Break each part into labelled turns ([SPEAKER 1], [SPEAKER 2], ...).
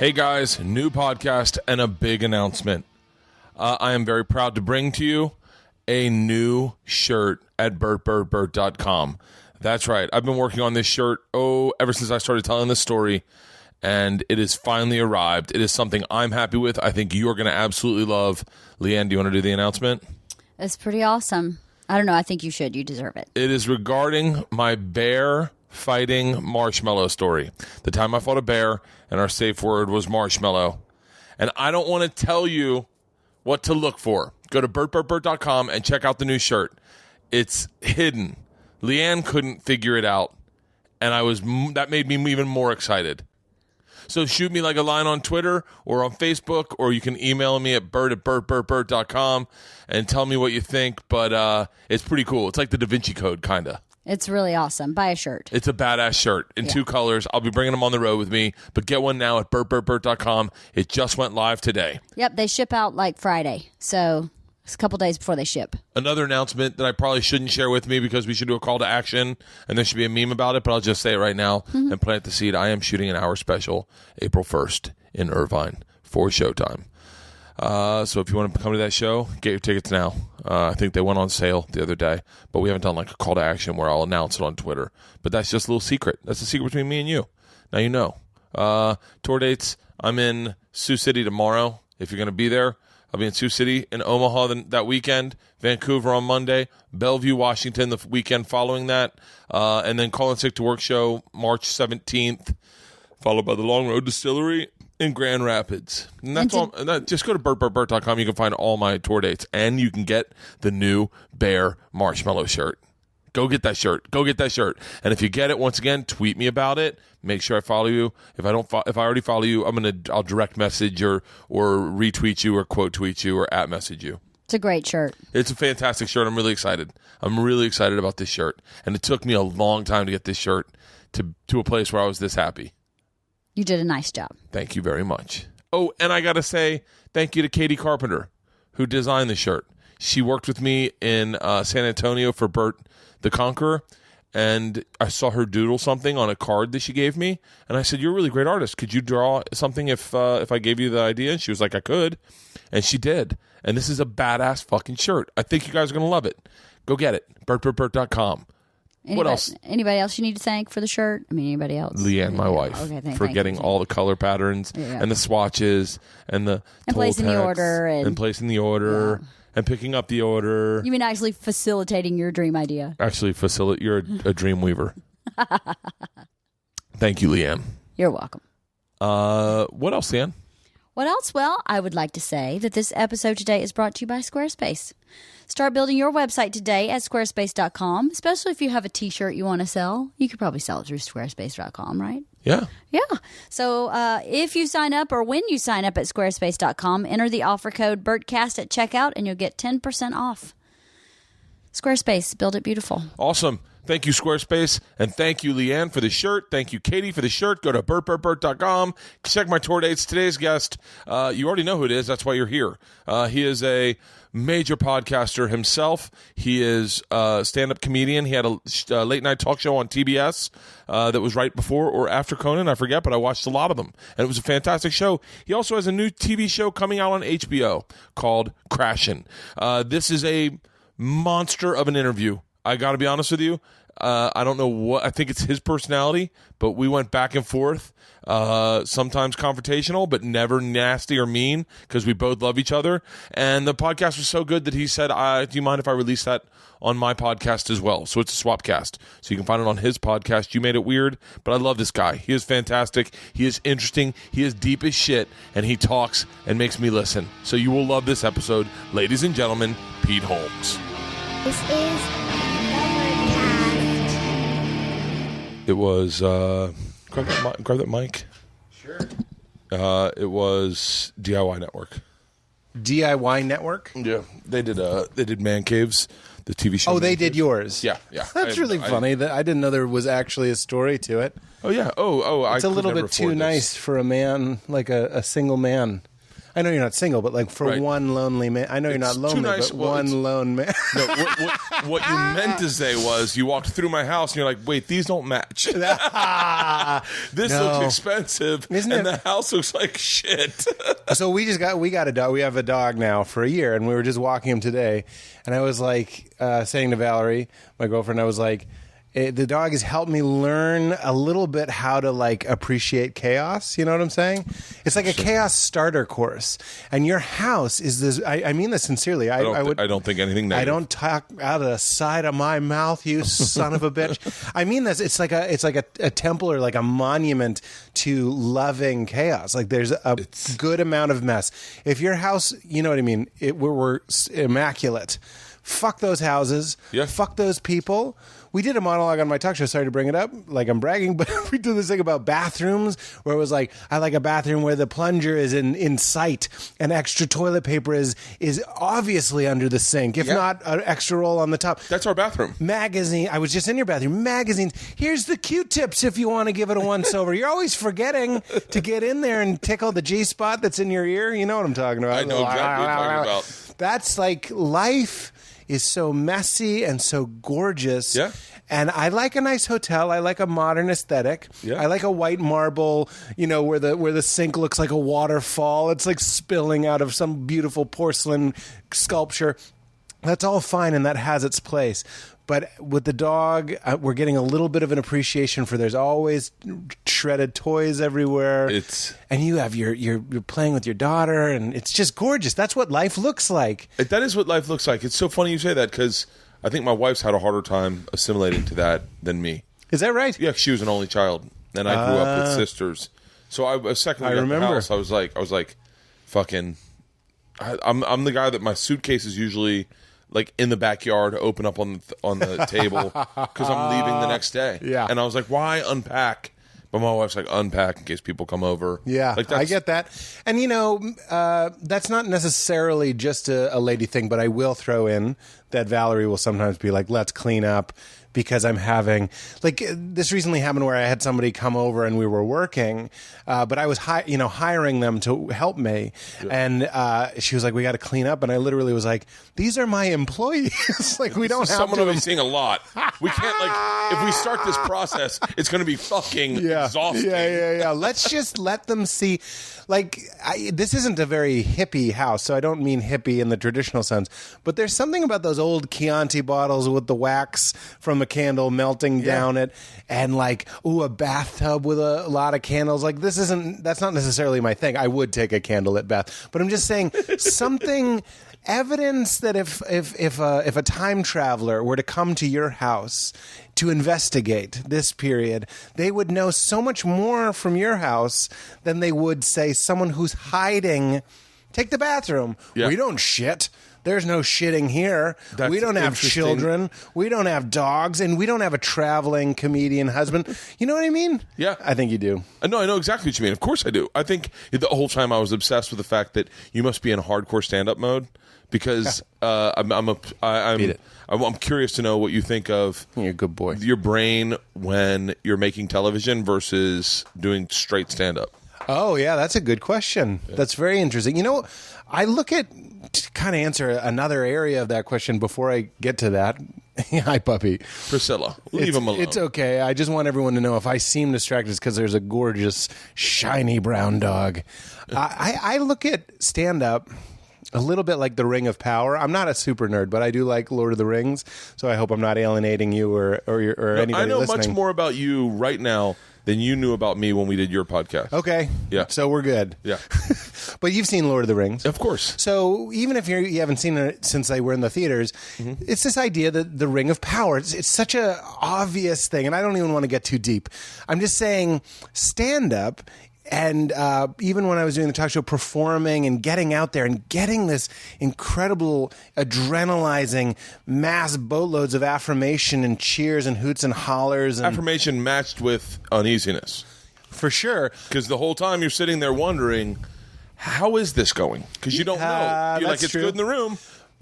[SPEAKER 1] Hey guys, new podcast and a big announcement. I am very proud to bring to you a new shirt at BertBertBert.com. That's right. I've been working on this shirt, ever since I started telling this story, and it has finally arrived. It is something I'm happy with. I think you're going to absolutely love. Leanne, do you want to do the announcement?
[SPEAKER 2] It's pretty awesome. I don't know. I think you should. You deserve it.
[SPEAKER 1] It is regarding my bear fighting marshmallow story. The time I fought a bear, and our safe word was marshmallow. And I don't want to tell you what to look for. Go to BertBertBert.com and check out the new shirt. It's hidden. Leanne couldn't figure it out, and that made me even more excited. So shoot me like a line on Twitter or on Facebook, or you can email me at bert@bertbertbert.com and tell me what you think. But it's pretty cool. It's like the Da Vinci Code, kind of.
[SPEAKER 2] It's really awesome. Buy a shirt.
[SPEAKER 1] It's a badass shirt in two colors. I'll be bringing them on the road with me, but get one now at bert@bertbert.com. It just went live today.
[SPEAKER 2] Yep, they ship out like Friday, so it's a couple days before they ship.
[SPEAKER 1] Another announcement that I probably shouldn't share with me because we should do a call to action and there should be a meme about it, but I'll just say it right now and plant the seed. I am shooting an hour special April 1st in Irvine for Showtime. So if you want to come to that show, get your tickets now. I think they went on sale the other day, but we haven't done like a call to action where I'll announce it on Twitter. But that's just a little secret. That's a secret between me and you. Now you know. Tour dates, I'm in Sioux City tomorrow. If you're going to be there, I'll be in Sioux City, in Omaha that weekend, Vancouver on Monday, Bellevue, Washington the weekend following that, and then Call in Sick to Work show March 17th, followed by the Long Road Distillery in Grand Rapids. And that's all. Just go to BertBertBert.com. You can find all my tour dates, and you can get the new Bear Marshmallow shirt. Go get that shirt. Go get that shirt. And if you get it, once again, tweet me about it. Make sure I follow you. If I already follow you, I'll direct message or retweet you or quote tweet you or @message you.
[SPEAKER 2] It's a great shirt.
[SPEAKER 1] It's a fantastic shirt. I'm really excited. I'm really excited about this shirt. And it took me a long time to get this shirt to a place where I was this happy.
[SPEAKER 2] You did a nice job.
[SPEAKER 1] Thank you very much. Oh, and I got to say thank you to Katie Carpenter, who designed the shirt. She worked with me in San Antonio for Bert the Conqueror, and I saw her doodle something on a card that she gave me, and I said, "You're a really great artist. Could you draw something if I gave you the idea?" And she was like, "I could," and she did. And this is a badass fucking shirt. I think you guys are going to love it. Go get it. BertBertBert.com. What else?
[SPEAKER 2] Anybody else you need to thank for the shirt? I mean, anybody else?
[SPEAKER 1] Leanne, my wife, for getting all the color patterns and the swatches and the
[SPEAKER 2] placing the order
[SPEAKER 1] and placing the order and picking up the order.
[SPEAKER 2] You mean actually facilitating your dream idea?
[SPEAKER 1] Actually, you're a dream weaver. Thank you, Leanne.
[SPEAKER 2] You're welcome.
[SPEAKER 1] What else, Leanne?
[SPEAKER 2] What else? Well, I would like to say that this episode today is brought to you by Squarespace. Start building your website today at squarespace.com, especially if you have a t-shirt you want to sell. You could probably sell it through squarespace.com, right?
[SPEAKER 1] Yeah.
[SPEAKER 2] Yeah. So if you sign up or when you sign up at squarespace.com, enter the offer code BERTCAST at checkout and you'll get 10% off. Squarespace, build it beautiful.
[SPEAKER 1] Awesome. Thank you, Squarespace, and thank you, Leanne, for the shirt. Thank you, Katie, for the shirt. Go to BertBertBert.com. Check my tour dates. Today's guest, you already know who it is. That's why you're here. He is a major podcaster himself. He is a stand-up comedian. He had a late-night talk show on TBS that was right before or after Conan. I forget, but I watched a lot of them, and it was a fantastic show. He also has a new TV show coming out on HBO called Kreischer. This is a monster of an interview. I got to be honest with you. I don't know what, I think it's his personality, but we went back and forth, sometimes confrontational, but never nasty or mean because we both love each other. And the podcast was so good that he said, do you mind if I release that on my podcast as well? So it's a swapcast. So you can find it on his podcast. You Made It Weird, but I love this guy. He is fantastic. He is interesting. He is deep as shit, and he talks and makes me listen. So you will love this episode. Ladies and gentlemen, Pete Holmes.
[SPEAKER 3] This is
[SPEAKER 1] It was, grab that mic.
[SPEAKER 4] Sure.
[SPEAKER 1] It was DIY Network.
[SPEAKER 4] DIY Network?
[SPEAKER 1] Yeah. They did Mancave's, the TV show.
[SPEAKER 4] Oh, they
[SPEAKER 1] Mancave's.
[SPEAKER 4] did yours.
[SPEAKER 1] Yeah.
[SPEAKER 4] That's really funny. That I didn't know there was actually a story to it.
[SPEAKER 1] Oh, yeah. Oh,
[SPEAKER 4] It's a little bit too nice for a man, like a single man. I know you're not single, but like for
[SPEAKER 1] Right.
[SPEAKER 4] one lonely man. I know you're not
[SPEAKER 1] It's too
[SPEAKER 4] lonely,
[SPEAKER 1] nice.
[SPEAKER 4] but
[SPEAKER 1] Well,
[SPEAKER 4] one lone man.
[SPEAKER 1] No, what you meant to say was you walked through my house and you're like, wait, these don't match. This
[SPEAKER 4] No.
[SPEAKER 1] looks expensive,
[SPEAKER 4] Isn't
[SPEAKER 1] and
[SPEAKER 4] it?
[SPEAKER 1] the house looks like shit.
[SPEAKER 4] So we got a dog. We have a dog now for a year, and we were just walking him today. And I was like saying to Valerie, my girlfriend, I was like, the dog has helped me learn a little bit how to like appreciate chaos. You know what I'm saying? It's like a chaos starter course. And your house is this. I mean this sincerely. I
[SPEAKER 1] don't think anything negative.
[SPEAKER 4] I don't talk out of the side of my mouth, you son of a bitch. I mean this. It's like a temple or like a monument to loving chaos. Like there's a good amount of mess. If your house, you know what I mean, we're immaculate. Fuck those houses.
[SPEAKER 1] Yeah.
[SPEAKER 4] Fuck those people. We did a monologue on my talk show. Sorry to bring it up, like I'm bragging, but we did this thing about bathrooms where it was like, I like a bathroom where the plunger is in sight and extra toilet paper is obviously under the sink, if not an extra roll on the top.
[SPEAKER 1] That's our bathroom.
[SPEAKER 4] Magazine. I was just in your bathroom. Magazines. Here's the Q-tips if you want to give it a once over. You're always forgetting to get in there and tickle the G-spot that's in your ear. You know what I'm talking about.
[SPEAKER 1] I know exactly what you're talking about.
[SPEAKER 4] That's like life is so messy and so gorgeous.
[SPEAKER 1] Yeah.
[SPEAKER 4] And I like a nice hotel. I like a modern aesthetic.
[SPEAKER 1] Yeah.
[SPEAKER 4] I like a white marble, where the sink looks like a waterfall. It's like spilling out of some beautiful porcelain sculpture. That's all fine, and that has its place. But with the dog, we're getting a little bit of an appreciation for there's always shredded toys everywhere. And you have you're playing with your daughter, and it's just gorgeous. That's what life looks like.
[SPEAKER 1] That is what life looks like. It's so funny you say that because I think my wife's had a harder time assimilating to that than me.
[SPEAKER 4] Is that right?
[SPEAKER 1] Yeah, she was an only child, and I grew up with sisters. So a second we got the house, I was like, fucking, I'm the guy that my suitcase is usually like in the backyard, open up on the table because I'm leaving the next day.
[SPEAKER 4] Yeah,
[SPEAKER 1] and I was like, why unpack? But my wife's like, unpack in case people come over.
[SPEAKER 4] Yeah,
[SPEAKER 1] like
[SPEAKER 4] I get that. And, that's not necessarily just a lady thing, but I will throw in that Valerie will sometimes be like, let's clean up because I'm having... Like, this recently happened where I had somebody come over and we were working, but I was hiring them to help me. Yeah. And she was like, we got to clean up. And I literally was like, these are my employees. Like, we don't have
[SPEAKER 1] someone will be seeing a lot. We can't, if we start this process, it's going to be fucking exhausting.
[SPEAKER 4] Yeah. Let's just let them see. Like, this isn't a very hippie house, so I don't mean hippie in the traditional sense, but there's something about those old Chianti bottles with the wax from a candle melting down it, and like, a bathtub with a lot of candles. Like, that's not necessarily my thing. I would take a candlelit bath, but I'm just saying something... Evidence that if a time traveler were to come to your house to investigate this period, they would know so much more from your house than they would, say, someone who's hiding. Take the bathroom. Yeah. We don't shit. There's no shitting here. We don't have children. We don't have dogs. And we don't have a traveling comedian husband. You know what I mean?
[SPEAKER 1] Yeah.
[SPEAKER 4] I think you do.
[SPEAKER 1] No, I know exactly what you mean. Of course I do. I think the whole time I was obsessed with the fact that you must be in hardcore stand-up mode because I'm curious to know what you think of
[SPEAKER 4] you're a good boy.
[SPEAKER 1] Your brain when you're making television versus doing straight stand-up.
[SPEAKER 4] Oh, yeah, that's a good question. Yeah. That's very interesting. I look at, to kind of answer another area of that question before I get to that. Hi, puppy.
[SPEAKER 1] Priscilla, leave him alone.
[SPEAKER 4] It's okay. I just want everyone to know if I seem distracted, it's because there's a gorgeous, shiny brown dog. I look at stand-up a little bit like the Ring of Power. I'm not a super nerd, but I do like Lord of the Rings, so I hope I'm not alienating you or anybody listening.
[SPEAKER 1] I know much more about you right now than you knew about me when we did your podcast.
[SPEAKER 4] Okay.
[SPEAKER 1] Yeah.
[SPEAKER 4] So we're good.
[SPEAKER 1] Yeah.
[SPEAKER 4] But you've seen Lord of the Rings.
[SPEAKER 1] Of course.
[SPEAKER 4] So even if you haven't seen it since they were in the theaters, it's this idea that the Ring of Power, it's such a obvious thing, and I don't even want to get too deep. I'm just saying stand-up. And even when I was doing the talk show, performing and getting out there and getting this incredible adrenalizing mass boatloads of affirmation and cheers and hoots and hollers. And
[SPEAKER 1] affirmation matched with uneasiness.
[SPEAKER 4] For sure.
[SPEAKER 1] Because the whole time you're sitting there wondering, how is this going? Because you don't know. You're like, it's
[SPEAKER 4] true.
[SPEAKER 1] good in the room.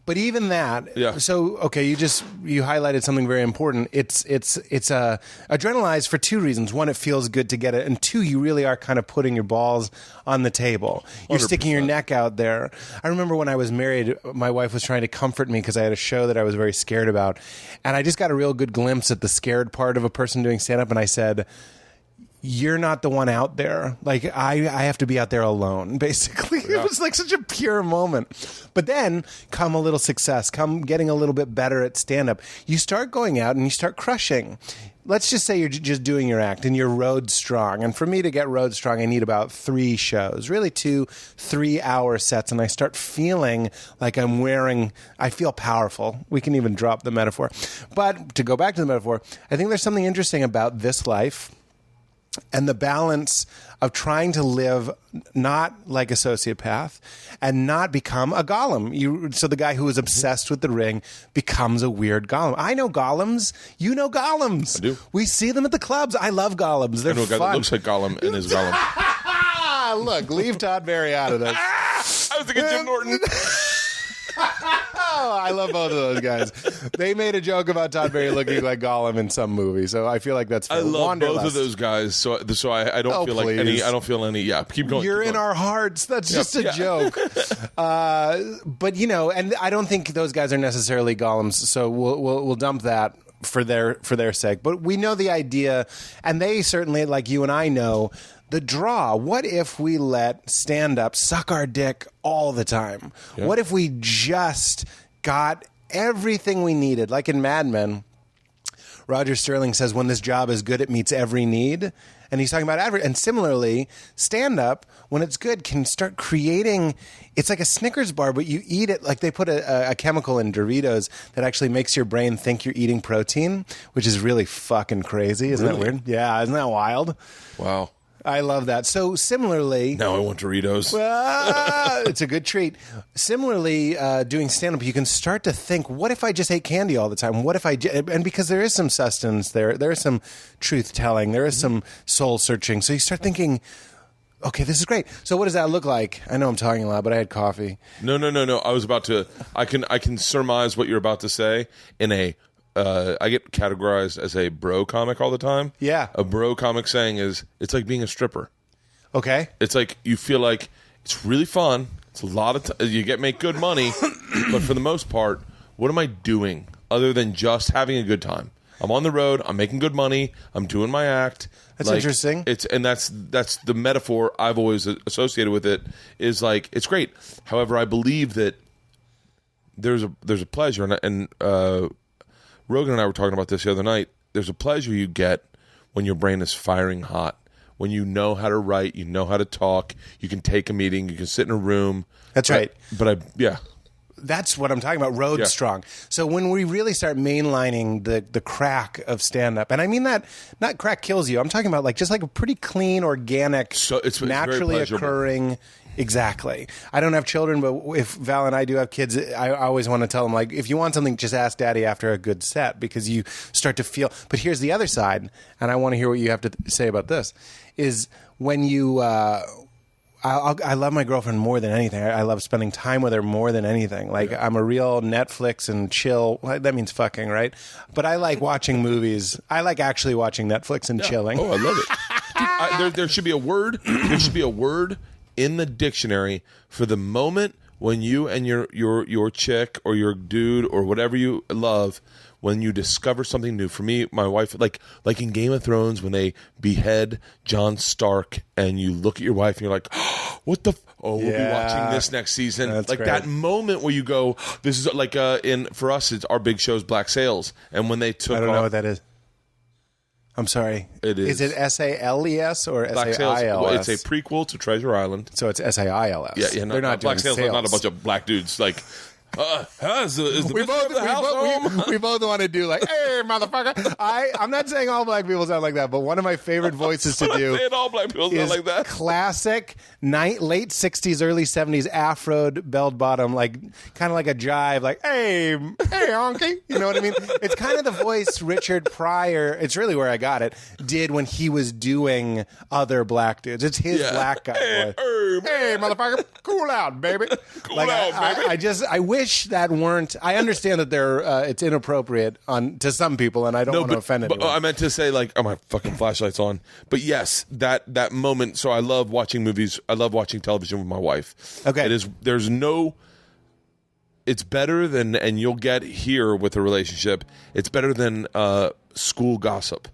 [SPEAKER 4] But even that,
[SPEAKER 1] Yeah.
[SPEAKER 4] so okay, you highlighted something very important. It's adrenalized for two reasons. One, it feels good to get it, and two, you really are kind of putting your balls on the table. You're
[SPEAKER 1] 100%.
[SPEAKER 4] sticking your neck out there. I remember when I was married, my wife was trying to comfort me because I had a show that I was very scared about, and I just got a real good glimpse at the scared part of a person doing stand-up, and I said, you're not the one out there. Like, I have to be out there alone, basically.
[SPEAKER 1] Yeah.
[SPEAKER 4] It was like such a pure moment. But then come a little success, come getting a little bit better at stand-up. You start going out and you start crushing. Let's just say you're just doing your act and you're road strong. And for me to get road strong, I need about 3 shows, really 2 3-hour sets. And I start feeling like I feel powerful. We can even drop the metaphor. But to go back to the metaphor, I think there's something interesting about this life and the balance of trying to live not like a sociopath and not become a golem. So the guy who is obsessed with the ring becomes a weird golem. I know golems. You know golems.
[SPEAKER 1] I do.
[SPEAKER 4] We see them at the clubs. I love golems. They're
[SPEAKER 1] I know a guy
[SPEAKER 4] fun.
[SPEAKER 1] that looks like Gollum and is Gollum.
[SPEAKER 4] Look, leave Todd Berry out of this.
[SPEAKER 1] I was thinking Jim Norton.
[SPEAKER 4] Oh, I love both of those guys. They made a joke about Todd Berry looking like Gollum in some movie, so I feel like that's fair.
[SPEAKER 1] I love
[SPEAKER 4] Wanderlust.
[SPEAKER 1] both of those guys, so I don't feel like any.
[SPEAKER 4] please.
[SPEAKER 1] I don't feel any. Yeah, keep going.
[SPEAKER 4] You're
[SPEAKER 1] keep
[SPEAKER 4] in
[SPEAKER 1] going.
[SPEAKER 4] our hearts. That's just a joke. But and I don't think those guys are necessarily golems. So we'll dump that for their sake. But we know the idea, and they certainly, like you and I, know the draw. What if we let stand-up suck our dick all the time?
[SPEAKER 1] Yeah.
[SPEAKER 4] What if we just got everything we needed, like in Mad Men? Roger Sterling says, when this job is good, it meets every need. And he's talking about and similarly, stand-up, when it's good, can start creating, it's like a Snickers bar, but you eat it, like they put a chemical in Doritos that actually makes your brain think you're eating protein, which is really fucking crazy. Isn't that weird? Yeah, isn't that wild?
[SPEAKER 1] Wow.
[SPEAKER 4] I love that. So similarly...
[SPEAKER 1] Now I want Doritos.
[SPEAKER 4] It's a good treat. Similarly, doing stand-up, you can start to think, what if I just ate candy all the time? What if and because there is some sustenance there is some truth-telling, there is some soul-searching. So you start thinking, okay, this is great. So what does that look like? I know I'm talking a lot, but I had coffee.
[SPEAKER 1] No. I was about to. I can surmise what you're about to say in a. I get categorized as a bro comic all the time.
[SPEAKER 4] Yeah.
[SPEAKER 1] A bro comic saying is, it's like being a stripper.
[SPEAKER 4] Okay.
[SPEAKER 1] It's like you feel like it's really fun. It's a lot of you make good money, but for the most part, what am I doing other than just having a good time? I'm on the road. I'm making good money. I'm doing my act.
[SPEAKER 4] That's interesting.
[SPEAKER 1] That's the metaphor I've always associated with it. Is like it's great. However, I believe that there's a pleasure, and Rogan and I were talking about this the other night. There's a pleasure you get when your brain is firing hot, when you know how to write, you know how to talk, you can take a meeting, you can sit in a room.
[SPEAKER 4] That's right.
[SPEAKER 1] Yeah.
[SPEAKER 4] That's what I'm talking about, road strong. So when we really start mainlining the crack of stand-up, and I mean that, not crack kills you, I'm talking about like just like a pretty clean, organic,
[SPEAKER 1] So it's
[SPEAKER 4] naturally
[SPEAKER 1] very pleasurable.
[SPEAKER 4] occurring. Exactly. I don't have children, but if Val and I do have kids, I always want to tell them, like, if you want something, just ask Daddy after a good set, because you start to feel. But here's the other side, and I want to hear what you have to say about this, is when you... I love my girlfriend more than anything. I love spending time with her more than anything. Like, I'm a real Netflix and chill. Well, that means fucking, right? But I like watching movies. I like actually watching Netflix and chilling.
[SPEAKER 1] Oh, I love it. There should be a word. There should be a word in the dictionary for the moment when you and your chick or your dude or whatever you love, when you discover something new. For me, my wife, like in Game of Thrones, when they behead Jon Stark, and you look at your wife and you're like, oh, what the? We'll be watching this next season.
[SPEAKER 4] That's
[SPEAKER 1] like
[SPEAKER 4] great.
[SPEAKER 1] that moment where you go, this is like for us, it's our big show's Black Sails, and when they took,
[SPEAKER 4] I don't know what that is. I'm sorry.
[SPEAKER 1] It is.
[SPEAKER 4] Is it SALES or
[SPEAKER 1] Black Sails.
[SPEAKER 4] SAILS?
[SPEAKER 1] Well, it's a prequel to Treasure Island.
[SPEAKER 4] So it's SAILS.
[SPEAKER 1] Yeah.
[SPEAKER 4] They're not
[SPEAKER 1] Black
[SPEAKER 4] doing
[SPEAKER 1] Sails. They're not a bunch of black dudes like. Is the
[SPEAKER 4] We
[SPEAKER 1] mistress of the house home?
[SPEAKER 4] we both want to do like, hey, motherfucker. I'm not saying all black people sound like that, but one of my favorite voices to do
[SPEAKER 1] Saying all black people sound
[SPEAKER 4] is
[SPEAKER 1] like that.
[SPEAKER 4] classic late 60s, early 70s afroed bell bottom, like kind of like a jive, like, hey, honky. You know what I mean? It's kind of the voice Richard Pryor, it's really where I got it, did when he was doing other black dudes. It's his black guy voice. Hey, motherfucker, cool out, baby.
[SPEAKER 1] Cool out, baby.
[SPEAKER 4] I wish wish that weren't. I understand that it's inappropriate to some people, and I don't want to offend anyone.
[SPEAKER 1] I meant to say, like, oh, my fucking flashlight's on. But yes, that moment. So I love watching movies. I love watching television with my wife.
[SPEAKER 4] Okay.
[SPEAKER 1] It's better than, and you'll get here with a relationship, it's better than school gossip.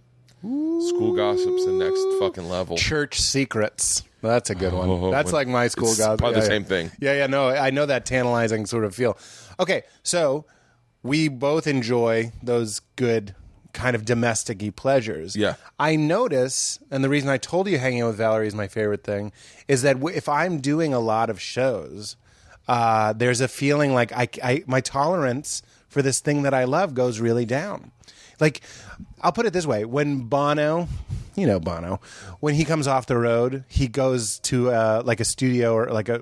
[SPEAKER 1] Ooh. School gossip's the next fucking level.
[SPEAKER 4] Church secrets. Well, that's a good one. That's like my school gossip.
[SPEAKER 1] Probably the same thing.
[SPEAKER 4] Yeah, no, I know that tantalizing sort of feel. Okay, so we both enjoy those good kind of domestic-y pleasures.
[SPEAKER 1] Yeah. I
[SPEAKER 4] notice, and the reason I told you hanging out with Valerie is my favorite thing, is that if I'm doing a lot of shows, there's a feeling like my tolerance for this thing that I love goes really down. Like, I'll put it this way. When Bono, when he comes off the road, he goes to like a studio or like a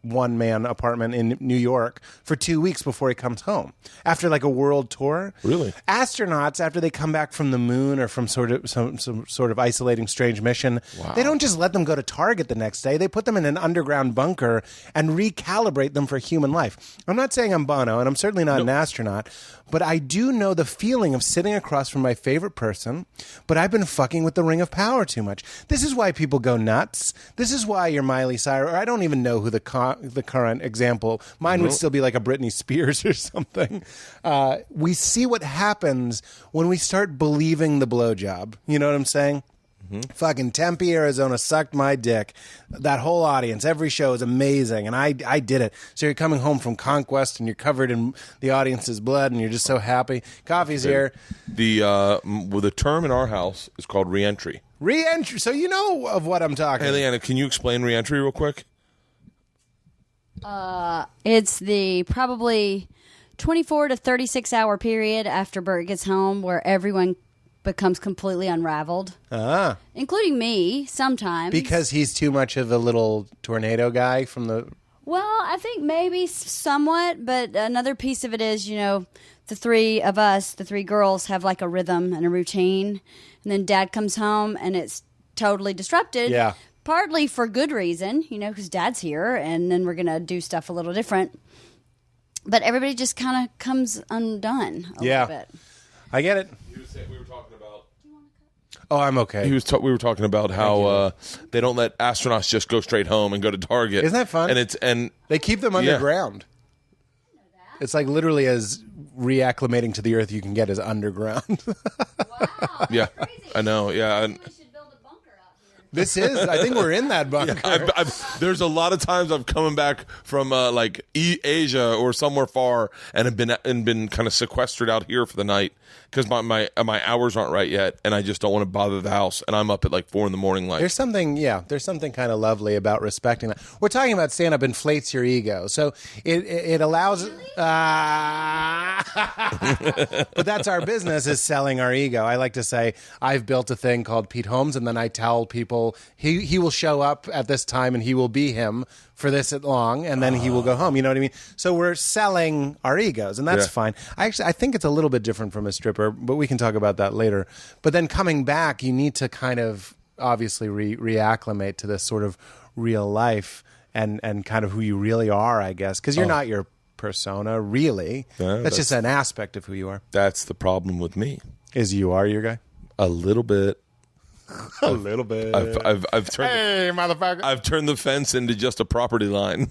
[SPEAKER 4] one-man apartment in New York for 2 weeks before he comes home. After like a world tour.
[SPEAKER 1] Really?
[SPEAKER 4] Astronauts, after they come back from the moon or from some sort of isolating strange mission, they don't just let them go to Target the next day. They put them in an underground bunker and recalibrate them for human life. I'm not saying I'm Bono, and I'm certainly not an astronaut, but I do know the feeling of sitting across from my favorite person, but I've been fucking with the ring of power too much. This is why people go nuts. This is why you're Miley Cyrus, or I don't even know who the current example. Mine would still be like a Britney Spears or something. We see what happens when we start believing the blowjob. You know what I'm saying? Fucking Tempe, Arizona sucked my dick. That whole audience, every show is amazing, and I did it. So you're coming home from Conquest, and you're covered in the audience's blood, and you're just so happy. Coffee's here.
[SPEAKER 1] The term in our house is called reentry.
[SPEAKER 4] Reentry. So you know of what I'm talking.
[SPEAKER 1] Hey, Leanna, can you explain reentry real quick?
[SPEAKER 2] It's the probably 24 to 36 hour period after Bert gets home where everyone becomes completely unraveled, including me sometimes.
[SPEAKER 4] Because he's too much of a little tornado guy from the...
[SPEAKER 2] Well, I think maybe somewhat, but another piece of it is, the three of us, the three girls, have like a rhythm and a routine, and then Dad comes home and it's totally disrupted.
[SPEAKER 4] Yeah.
[SPEAKER 2] Partly for good reason, because Dad's here, and then we're going to do stuff a little different. But everybody just kind of comes undone a little bit.
[SPEAKER 4] I get it.
[SPEAKER 1] We were talking about...
[SPEAKER 4] Oh, I'm okay.
[SPEAKER 1] We were talking about how they don't let astronauts just go straight home and go to Target.
[SPEAKER 4] Isn't that fun?
[SPEAKER 1] And
[SPEAKER 4] they keep them underground. It's like literally as reacclimating to the Earth you can get is underground.
[SPEAKER 2] Wow.
[SPEAKER 1] Yeah,
[SPEAKER 2] crazy.
[SPEAKER 1] I know. Yeah.
[SPEAKER 2] We should build a bunker out here.
[SPEAKER 4] This is. I think we're in that bunker.
[SPEAKER 1] Yeah, there's a lot of times I've coming back from like Asia or somewhere far and have been kind of sequestered out here for the night because my hours aren't right yet, and I just don't want to bother the house, and I'm up at like 4 a.m. Like
[SPEAKER 4] there's something kind of lovely about respecting that. We're talking about stand-up inflates your ego, so it allows. But that's our business, is selling our ego. I like to say I've built a thing called Pete Holmes, and then I tell people he will show up at this time and he will be him for this long, and then he will go home. You know what I mean? So we're selling our egos, and that's fine. I think it's a little bit different from a stripper, but we can talk about that later. But then coming back, you need to kind of obviously reacclimate to this sort of real life and kind of who you really are, I guess, because you're not your persona, really. Yeah, that's just an aspect of who you are.
[SPEAKER 1] That's the problem with me.
[SPEAKER 4] Is you are your guy?
[SPEAKER 1] A little bit.
[SPEAKER 4] A little bit.
[SPEAKER 1] I've turned
[SPEAKER 4] motherfucker.
[SPEAKER 1] I've turned the fence into just a property line.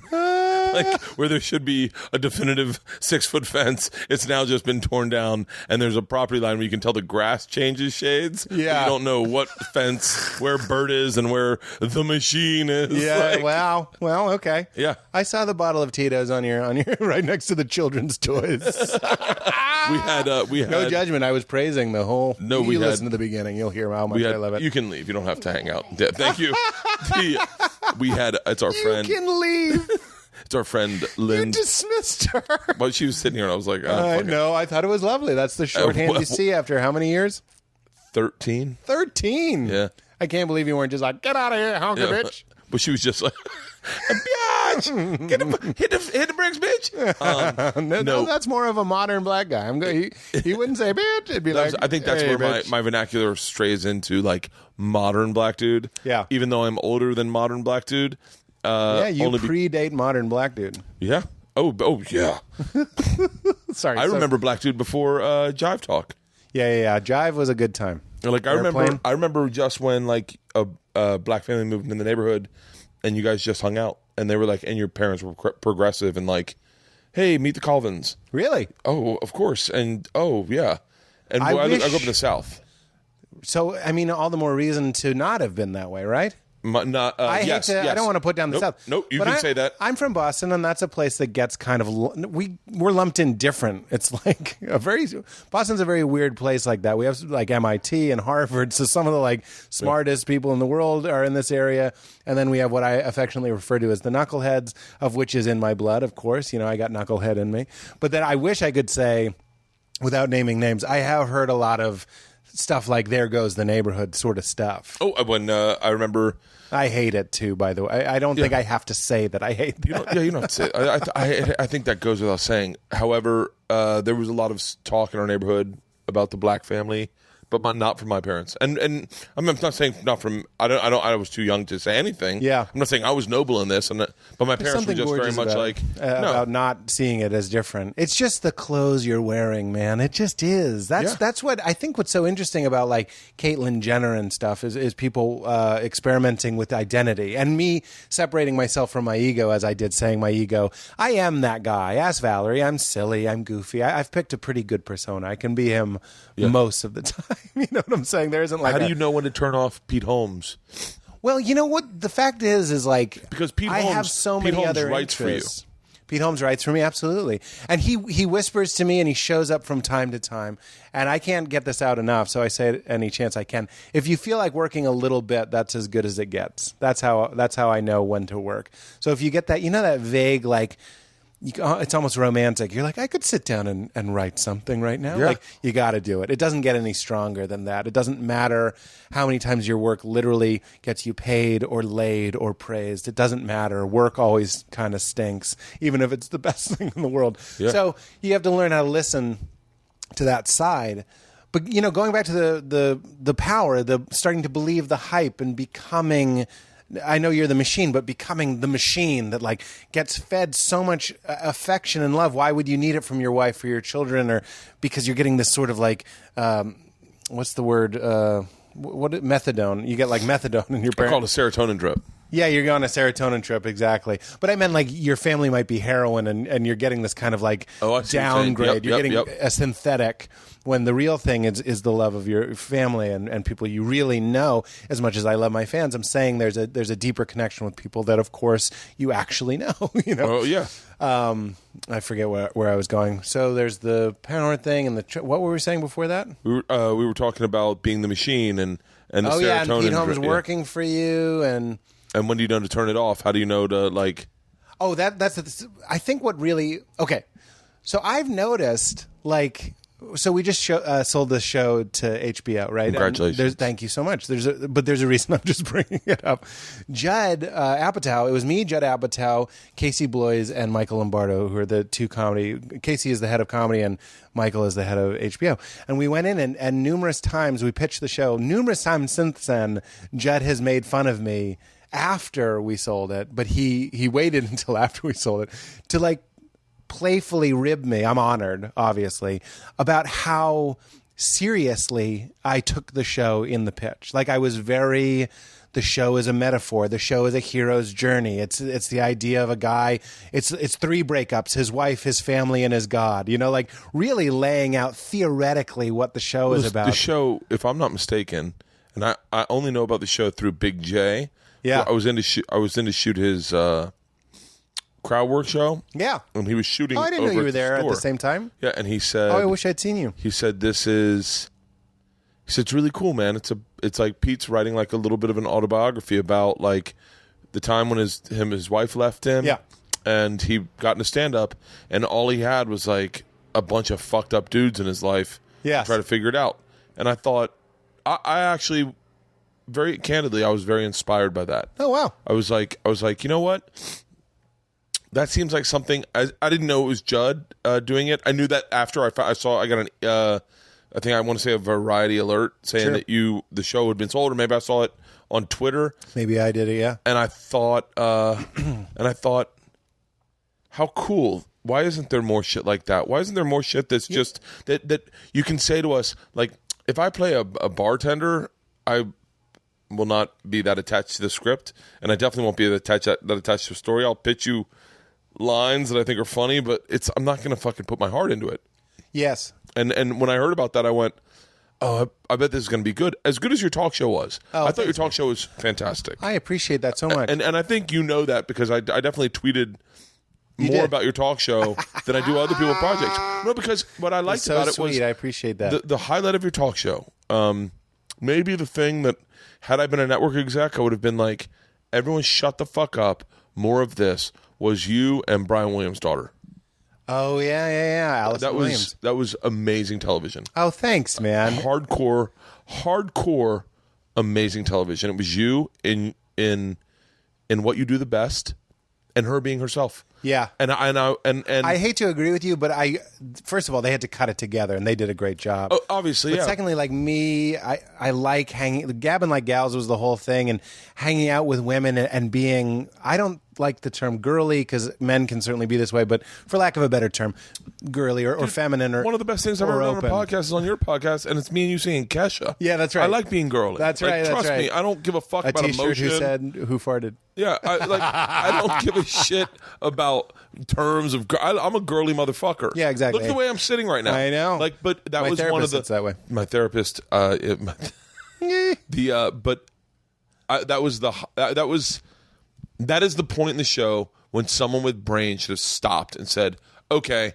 [SPEAKER 1] Like where there should be a definitive 6-foot fence, it's now just been torn down, and there's a property line where you can tell the grass changes shades.
[SPEAKER 4] Yeah,
[SPEAKER 1] you don't know what fence, where Bert is, and where the machine is.
[SPEAKER 4] Yeah, wow. Well, okay.
[SPEAKER 1] Yeah,
[SPEAKER 4] I saw the bottle of Tito's on your right next to the children's toys.
[SPEAKER 1] we had
[SPEAKER 4] no judgment. I was praising the whole.
[SPEAKER 1] No,
[SPEAKER 4] you listen to the beginning, you'll hear how much I love it.
[SPEAKER 1] You can leave. You don't have to hang out. Thank you. It's our friend.
[SPEAKER 4] You can leave.
[SPEAKER 1] It's our friend Lynn.
[SPEAKER 4] You dismissed her.
[SPEAKER 1] Well, she was sitting here, and I was like,
[SPEAKER 4] no, I thought it was lovely. That's the shorthand you see after how many years?
[SPEAKER 1] 13.
[SPEAKER 4] 13?
[SPEAKER 1] Yeah.
[SPEAKER 4] I can't believe you weren't just like, get out of here, honky bitch.
[SPEAKER 1] But she was just like, bitch, hit the bricks, bitch.
[SPEAKER 4] No, that's more of a modern black guy. He wouldn't say bitch. It'd be like,
[SPEAKER 1] I think that's
[SPEAKER 4] hey,
[SPEAKER 1] where my vernacular strays into like modern black dude.
[SPEAKER 4] Yeah.
[SPEAKER 1] Even though I'm older than modern black dude.
[SPEAKER 4] You predate modern black dude.
[SPEAKER 1] Yeah. Oh yeah.
[SPEAKER 4] Sorry.
[SPEAKER 1] I remember Black Dude before Jive Talk.
[SPEAKER 4] Yeah. Jive was a good time.
[SPEAKER 1] Like I remember just when like a black family moved in the neighborhood, and you guys just hung out, and they were like, and your parents were progressive, and like, hey, meet the Colvins.
[SPEAKER 4] Really?
[SPEAKER 1] Oh, of course, and oh yeah, and I grew up in the South.
[SPEAKER 4] So I mean, all the more reason to not have been that way, right?
[SPEAKER 1] Yes.
[SPEAKER 4] I don't want to put down the South.
[SPEAKER 1] Nope, you can say that.
[SPEAKER 4] I'm from Boston, and that's a place that gets kind of we're lumped in different. It's like Boston's a very weird place like that. We have like MIT and Harvard, so some of the like smartest people in the world are in this area, and then we have what I affectionately refer to as the knuckleheads, of which is in my blood, of course. I got knucklehead in me, but then I wish I could say, without naming names, I have heard a lot of stuff like "there goes the neighborhood" sort of stuff.
[SPEAKER 1] Oh, when I remember.
[SPEAKER 4] I hate it too, by the way. I don't think I have to say that I hate that.
[SPEAKER 1] You don't have to say it. I think that goes without saying. However, there was a lot of talk in our neighborhood about the black family, but not from my parents. And I'm not saying not from. I was too young to say anything.
[SPEAKER 4] Yeah.
[SPEAKER 1] I'm not saying I was noble in this, but my parents were just very much
[SPEAKER 4] about not seeing it as different. It's just the clothes you're wearing, man. It just is. That's what I think. What's so interesting about like Caitlyn Jenner and stuff is people experimenting with identity, and me separating myself from my ego, as I did saying my ego. I am that guy. Ask Valerie. I'm silly. I'm goofy. I've picked a pretty good persona. I can be him most of the time. You know what I'm saying? There isn't like.
[SPEAKER 1] How do you know when to turn off Pete Holmes?
[SPEAKER 4] Well, you know what the fact is like
[SPEAKER 1] because Pete Holmes,
[SPEAKER 4] I have so many other
[SPEAKER 1] writes
[SPEAKER 4] interests.
[SPEAKER 1] For you.
[SPEAKER 4] Pete Holmes writes for me, absolutely, and he whispers to me, and he shows up from time to time, and I can't get this out enough, so I say it any chance I can. If you feel like working a little bit, that's as good as it gets. That's how I know when to work. So if you get that, that vague like. It's almost romantic. You're like, I could sit down and write something right now.
[SPEAKER 1] Yeah.
[SPEAKER 4] Like, you got to do it. It doesn't get any stronger than that. It doesn't matter how many times your work literally gets you paid or laid or praised. It doesn't matter. Work always kind of stinks, even if it's the best thing in the world. Yeah. So you have to learn how to listen to that side. But, going back to the power, the starting to believe the hype and becoming... I know you're the machine, but becoming the machine that like gets fed so much affection and love. Why would you need it from your wife or your children, or because you're getting this sort of like what's the word? Methadone. You get like methadone in your brain.
[SPEAKER 1] I call it a serotonin drip.
[SPEAKER 4] Yeah, you're on a serotonin trip, exactly. But I meant like your family might be heroin, and you're getting this kind of like downgrade. You're getting a synthetic, when the real thing is the love of your family and people you really know. As much as I love my fans, I'm saying there's a deeper connection with people that, of course, you actually know.
[SPEAKER 1] Oh yeah.
[SPEAKER 4] I forget where I was going. So there's the power thing and what were we saying before that?
[SPEAKER 1] We were talking about being the machine and the serotonin.
[SPEAKER 4] Yeah, and Pete Holmes working for you
[SPEAKER 1] And when do you know to turn it off? How do you know to like?
[SPEAKER 4] Oh, that's. I think what really okay. So I've noticed like. So we just sold the show to HBO, right?
[SPEAKER 1] Congratulations!
[SPEAKER 4] Thank you so much. There's a reason I'm just bringing it up. Judd Apatow. It was me, Judd Apatow, Casey Bloys, and Michael Lombardo, who are the two comedy. Casey is the head of comedy, and Michael is the head of HBO. And we went in, and numerous times we pitched the show. Numerous times since then, Judd has made fun of me after we sold it, but he waited until after we sold it to like playfully rib me. I'm honored, obviously, about how seriously I took the show in the pitch. Like I was the show is a metaphor. The show is a hero's journey. It's the idea of a guy. It's 3 breakups: his wife, his family, and his God. Like really laying out theoretically what the show is about.
[SPEAKER 1] The show, if I'm not mistaken, and I only know about the show through Big J.
[SPEAKER 4] Yeah,
[SPEAKER 1] I was in to shoot his crowd work show.
[SPEAKER 4] Yeah,
[SPEAKER 1] and he was shooting.
[SPEAKER 4] Oh, I didn't know you were there at the same time.
[SPEAKER 1] Yeah, and he said,
[SPEAKER 4] "Oh, I wish I'd seen you."
[SPEAKER 1] He said, "He said it's really cool, man. It's like Pete's writing like a little bit of an autobiography about like the time when his wife left him.
[SPEAKER 4] Yeah,
[SPEAKER 1] and he got into stand up, and all he had was like a bunch of fucked up dudes in his life.
[SPEAKER 4] Yeah,
[SPEAKER 1] try to figure it out. And I thought, I actually." Very candidly, I was very inspired by that.
[SPEAKER 4] Oh wow!
[SPEAKER 1] I was like, you know what? That seems like something. I didn't know it was Judd doing it. I knew that after I got an. I think I want to say a Variety alert saying that the show had been sold, or maybe I saw it on Twitter.
[SPEAKER 4] Maybe I did it. Yeah.
[SPEAKER 1] And I thought, how cool. Why isn't there more shit like that? Why isn't there more shit that's just that you can say to us, like, if I play a bartender, I will not be that attached to the script, and I definitely won't be that attached to a story. I'll pitch you lines that I think are funny, but I'm not going to fucking put my heart into it.
[SPEAKER 4] Yes.
[SPEAKER 1] And when I heard about that, I went, oh, I bet this is going to be good. As good as your talk show was. I thought your talk show was fantastic.
[SPEAKER 4] I appreciate that so much.
[SPEAKER 1] And I think you know that because I definitely tweeted more about your talk show than I do other people's projects. No, because what I liked about it was...
[SPEAKER 4] I appreciate that.
[SPEAKER 1] The highlight of your talk show, maybe the thing that, had I been a network exec, I would have been like, everyone shut the fuck up. More of this was you and Brian Williams' daughter.
[SPEAKER 4] Oh, yeah. Allison Williams.
[SPEAKER 1] That was amazing television.
[SPEAKER 4] Oh, thanks, man.
[SPEAKER 1] Hardcore, amazing television. It was you in what you do the best, and her being herself.
[SPEAKER 4] Yeah.
[SPEAKER 1] And
[SPEAKER 4] I hate to agree with you, but first of all, they had to cut it together, and they did a great job.
[SPEAKER 1] Oh, obviously,
[SPEAKER 4] but secondly, like me, I like hanging. Gabbing like gals was the whole thing, and hanging out with women and being. I don't like the term girly because men can certainly be this way, but for lack of a better term, girly or feminine or
[SPEAKER 1] one of the best things I've ever done on a podcast is on your podcast, and it's me and you singing Kesha.
[SPEAKER 4] Yeah, that's right.
[SPEAKER 1] I like being girly.
[SPEAKER 4] That's right.
[SPEAKER 1] Trust me, I don't give a fuck about
[SPEAKER 4] t-shirt
[SPEAKER 1] emotion.
[SPEAKER 4] Who said who farted?
[SPEAKER 1] Yeah, I don't give a shit about terms of. I'm a girly motherfucker.
[SPEAKER 4] Yeah, exactly.
[SPEAKER 1] Look at the way I'm sitting right now.
[SPEAKER 4] I know.
[SPEAKER 1] But that was one of the.
[SPEAKER 4] That way.
[SPEAKER 1] My therapist. That is the point in the show when someone with brain should have stopped and said, "Okay,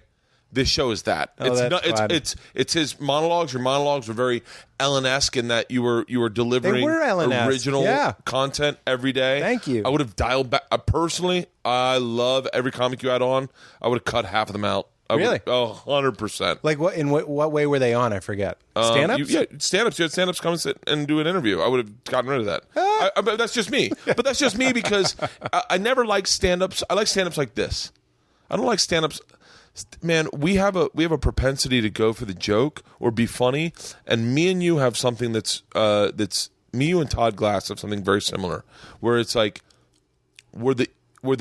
[SPEAKER 1] this show is that." It's his monologues. Your monologues were very Ellen-esque in that you were delivering original content every day.
[SPEAKER 4] Thank you.
[SPEAKER 1] I would have dialed back. Personally, I love every comic you had on. I would have cut half of them out.
[SPEAKER 4] Really?
[SPEAKER 1] 100%.
[SPEAKER 4] Like what? In what way were they on? I forget. Stand-ups?
[SPEAKER 1] Stand-ups. You had stand-ups come and sit and do an interview. I would have gotten rid of that. But that's just me. But that's just me because I never liked stand-ups. I like stand-ups like this. I don't like stand-ups. Man, we have a propensity to go for the joke or be funny, and me and you have something that's me, you, and Todd Glass have something very similar, where it's like we're the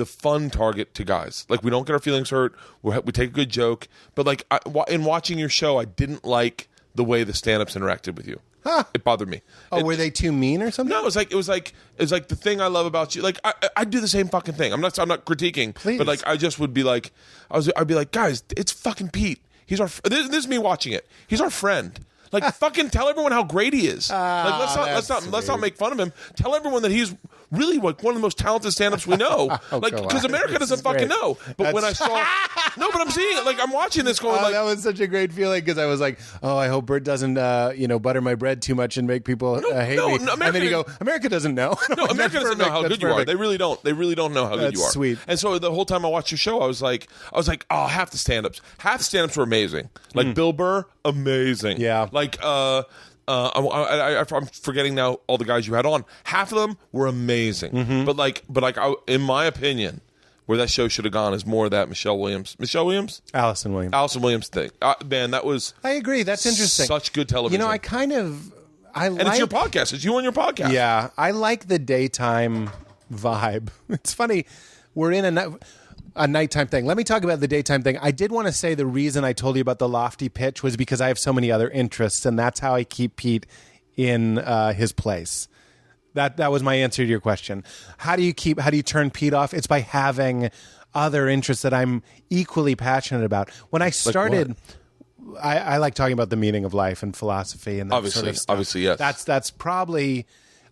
[SPEAKER 1] fun target to guys. Like, we don't get our feelings hurt. We take a good joke. But like in watching your show, I didn't like the way the stand-ups interacted with you. Huh. It bothered me.
[SPEAKER 4] Oh, were they too mean or something?
[SPEAKER 1] No, it was like the thing I love about you. Like I do the same fucking thing. I'm not critiquing.
[SPEAKER 4] Please.
[SPEAKER 1] But like I just would be like, I'd be like, guys, it's fucking Pete. He's our. This is me watching it. He's our friend. Like, fucking tell everyone how great he is. Like, let's not make fun of him. Tell everyone that he's really like one of the most talented stand-ups we know. Like, because America doesn't fucking know. But when I saw, no, but I'm seeing it. Like, I'm watching this going like,
[SPEAKER 4] that was such a great feeling because I was like, oh, I hope Bert doesn't, butter my bread too much and make people hate me. No, and then you go, America doesn't know.
[SPEAKER 1] No, America doesn't know how good you are. They really don't. They really don't know how good you are.
[SPEAKER 4] Sweet.
[SPEAKER 1] And so the whole time I watched your show, I was like, oh, half the stand-ups were amazing. Like Bill Burr, amazing.
[SPEAKER 4] Yeah.
[SPEAKER 1] Like, I'm forgetting now all the guys you had on. Half of them were amazing. Mm-hmm. But in my opinion, where that show should have gone is more of that Allison Williams thing. Man, that was.
[SPEAKER 4] I agree. That's interesting.
[SPEAKER 1] Such good television.
[SPEAKER 4] You know, and
[SPEAKER 1] it's your podcast. It's you on your podcast.
[SPEAKER 4] Yeah, I like the daytime vibe. It's funny. We're in a nighttime thing. Let me talk about the daytime thing. I did want to say the reason I told you about the lofty pitch was because I have so many other interests, and that's how I keep Pete in his place. That was my answer to your question. How do you turn Pete off? It's by having other interests that I'm equally passionate about. When I started,
[SPEAKER 1] like
[SPEAKER 4] I like talking about the meaning of life and philosophy and that sort of stuff.
[SPEAKER 1] Obviously, yes.
[SPEAKER 4] That's probably.